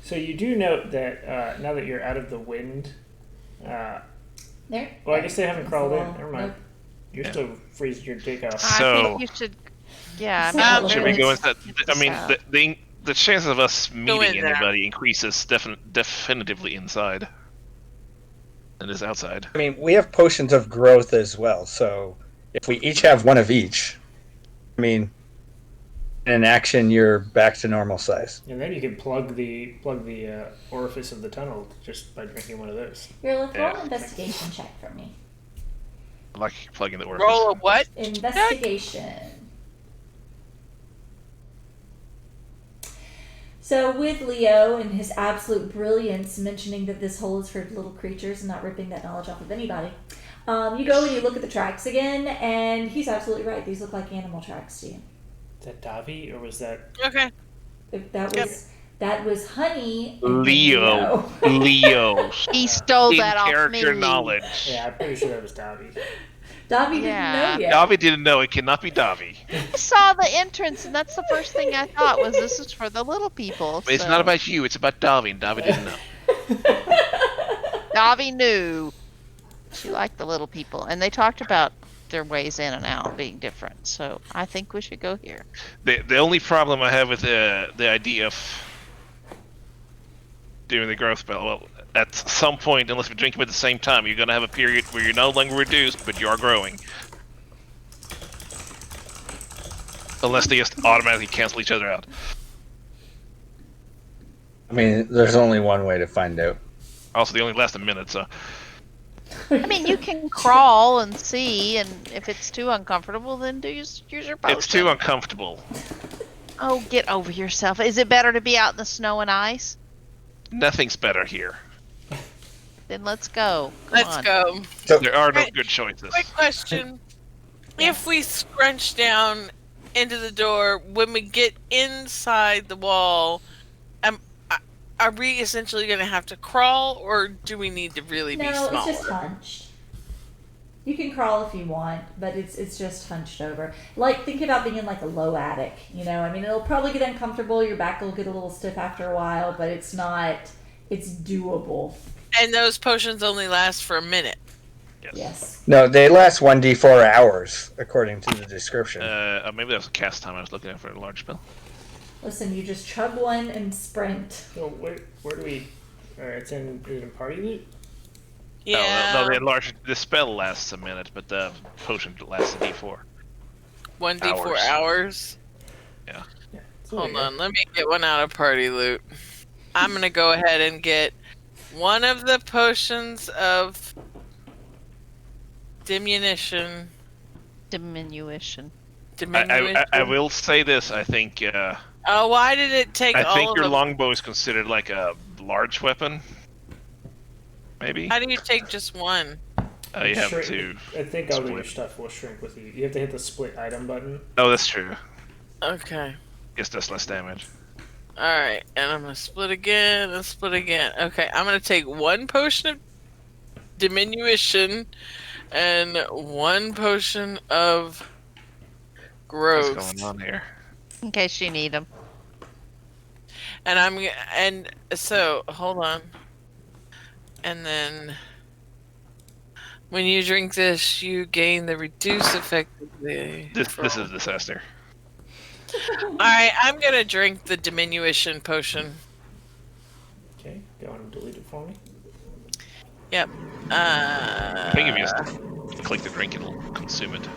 Speaker 5: So you do note that now that you're out of the wind,
Speaker 2: There.
Speaker 5: well, I guess they haven't crawled in.
Speaker 2: Well,
Speaker 5: Never mind.
Speaker 2: nope.
Speaker 5: You're
Speaker 4: Yeah.
Speaker 5: still freezing your dick off.
Speaker 6: I
Speaker 4: So-
Speaker 6: think you should. Yeah,
Speaker 2: So-
Speaker 4: Should we go into
Speaker 6: Get
Speaker 4: I
Speaker 6: this
Speaker 4: mean,
Speaker 6: out.
Speaker 4: the chances of us
Speaker 3: in
Speaker 4: meeting
Speaker 3: there.
Speaker 4: anybody increases definitively inside. and is outside.
Speaker 7: I mean, we have potions of growth as well. So if we each have one of each, I mean, in an action, you're back to normal size.
Speaker 5: And then you can plug the orifice of the tunnel just by drinking one of those.
Speaker 2: Here, let's roll
Speaker 4: Yeah.
Speaker 2: an investigation check for me.
Speaker 4: I like plugging the orifice.
Speaker 3: Roll a what?
Speaker 2: Investigation. So with Leo and his absolute brilliance mentioning that this hole is for little creatures and not ripping that knowledge off of anybody, you go and you look at the tracks again, and he's absolutely right. These look like animal tracks to you.
Speaker 5: Is that Davi, or was that...
Speaker 3: Okay.
Speaker 2: If that
Speaker 3: Yep.
Speaker 2: was that was Honey. And
Speaker 4: Leo. Leo.
Speaker 6: He stole
Speaker 4: In
Speaker 6: that off me.
Speaker 4: character knowledge.
Speaker 5: Yeah, I'm pretty sure that was Davi.
Speaker 2: Davi didn't
Speaker 6: Yeah.
Speaker 2: know yet.
Speaker 4: Davi didn't know. It cannot be Davi.
Speaker 6: I saw the entrance, and that's the first thing I thought was this is for the little people.
Speaker 4: It's
Speaker 6: so-
Speaker 4: not about you. It's about Davi, and Davi didn't know.
Speaker 6: Davi knew she liked the little people, and they talked about their ways in and out being different. So I think we should go here.
Speaker 4: The only problem I have with the idea of doing the growth spell, well, at some point, unless we drink them at the same time, you're going to have a period where you're no longer reduced, but you are growing. Unless they just automatically cancel each other out.
Speaker 7: I mean, there's only one way to find out.
Speaker 4: Also, they only last a minute, so...
Speaker 6: I mean, you can crawl and see, and if it's too uncomfortable, then use your potion.
Speaker 4: It's too uncomfortable.
Speaker 6: Oh, get over yourself. Is it better to be out in the snow and ice?
Speaker 4: Nothing's better here.
Speaker 6: Then let's go. Come
Speaker 3: Let's
Speaker 6: on.
Speaker 3: go.
Speaker 4: There are no
Speaker 3: Right.
Speaker 4: good choices.
Speaker 3: Quick question. If we scrunch down into the door, when we get inside the wall, are we essentially going to have to crawl, or do we need to really be
Speaker 2: No,
Speaker 3: smaller?
Speaker 2: it's just hunched. You can crawl if you want, but it's just hunched over. Like, think about being in like a low attic, you know? I mean, it'll probably get uncomfortable, your back will get a little stiff after a while, but it's doable.
Speaker 3: And those potions only last for a minute.
Speaker 2: Yes.
Speaker 7: No, they last 1d4 hours, according to the description.
Speaker 4: Maybe that was a cast time I was looking at for a large spell.
Speaker 2: Listen, you just chug one and sprint.
Speaker 5: So where do we... is it in party loot?
Speaker 3: Yeah.
Speaker 4: No, the spell lasts a minute, but the potion lasts a d4.
Speaker 3: 1d4 hours.
Speaker 4: Yeah.
Speaker 5: Yeah.
Speaker 3: Hold on, let me get one out of party loot. I'm going to go ahead and get one of the potions of diminution.
Speaker 6: Diminution.
Speaker 4: I will say this. I think
Speaker 3: Oh, why did it take all
Speaker 4: I think
Speaker 3: of
Speaker 4: your
Speaker 3: the...
Speaker 4: longbow is considered like a large weapon. Maybe
Speaker 3: How do you take just one?
Speaker 4: you have
Speaker 5: Shrink-
Speaker 4: to.
Speaker 5: I think all of your
Speaker 4: split.
Speaker 5: stuff will shrink with you. You have to hit the split item button.
Speaker 4: Oh, that's true.
Speaker 3: Okay.
Speaker 4: It does less damage.
Speaker 3: Alright, and I'm going to split again and split again. Okay, I'm going to take one potion of diminution and one potion of growth.
Speaker 4: What's going on here?
Speaker 6: In case you need them.
Speaker 3: And so hold on. And then when you drink this, you gain the reduce effect of the
Speaker 4: This is a disaster.
Speaker 3: Alright, I'm gonna drink the diminution potion.
Speaker 5: Okay, go on and delete it for me.
Speaker 3: Yep.
Speaker 4: I think if you just click the drink, it'll consume it.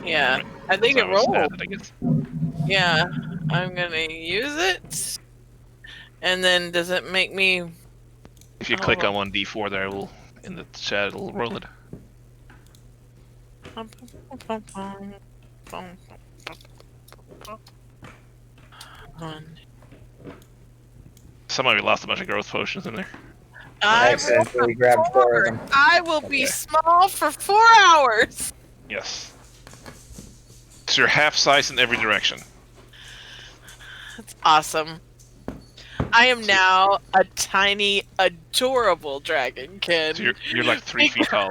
Speaker 3: Yeah. I think it
Speaker 4: So it's
Speaker 3: rolled.
Speaker 4: not, I guess.
Speaker 3: Yeah. I'm gonna use it. And then does it make me...
Speaker 4: If you click on 1d4 there, will in the chat it'll roll it. Somebody lost a bunch of growth potions in there.
Speaker 7: I
Speaker 3: I
Speaker 7: accidentally grabbed 4 of them.
Speaker 3: I will be small for 4 hours.
Speaker 4: Yes. So you're half size in every direction.
Speaker 3: That's awesome. I am now a tiny, adorable dragonkin.
Speaker 4: So you're like 3 feet tall.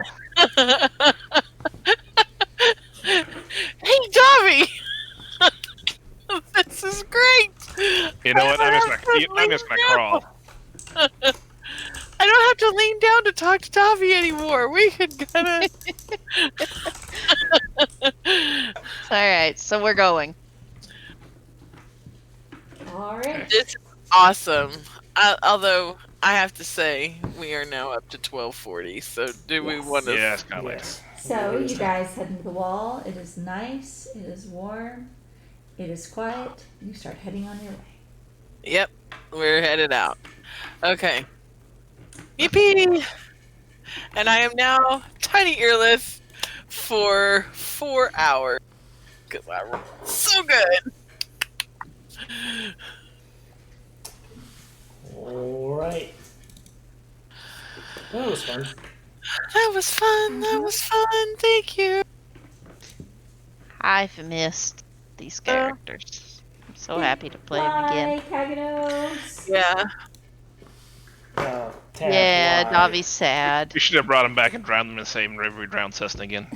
Speaker 3: Hey, Dobby! This is great!
Speaker 4: You know what? I'm just
Speaker 3: I
Speaker 4: gonna crawl.
Speaker 3: don't have to lean down to talk to Dobby anymore. We could kinda...
Speaker 6: Alright, so we're going.
Speaker 2: All right.
Speaker 3: This is awesome. Although, I have to say we are now up to 12:40. So do we
Speaker 2: Yes.
Speaker 3: want to?
Speaker 4: Yeah, it's kind of late.
Speaker 5: Yes.
Speaker 2: So you guys head into the wall. It is nice. It is warm. It is quiet. You start heading on your way.
Speaker 3: Yep, we're headed out. Okay. Yippee! And I am now tiny earless for 4 hours because I rolled so good.
Speaker 5: All right. That was fun.
Speaker 3: That was fun. That was fun. Thank you.
Speaker 6: I've missed these characters. I'm so happy to play them again.
Speaker 2: Bye, Kaganos.
Speaker 3: Yeah.
Speaker 5: Tab,
Speaker 6: Yeah,
Speaker 5: why?
Speaker 6: Davi's sad.
Speaker 4: We should have brought him back and drowned him in the same river we drowned Cessna again.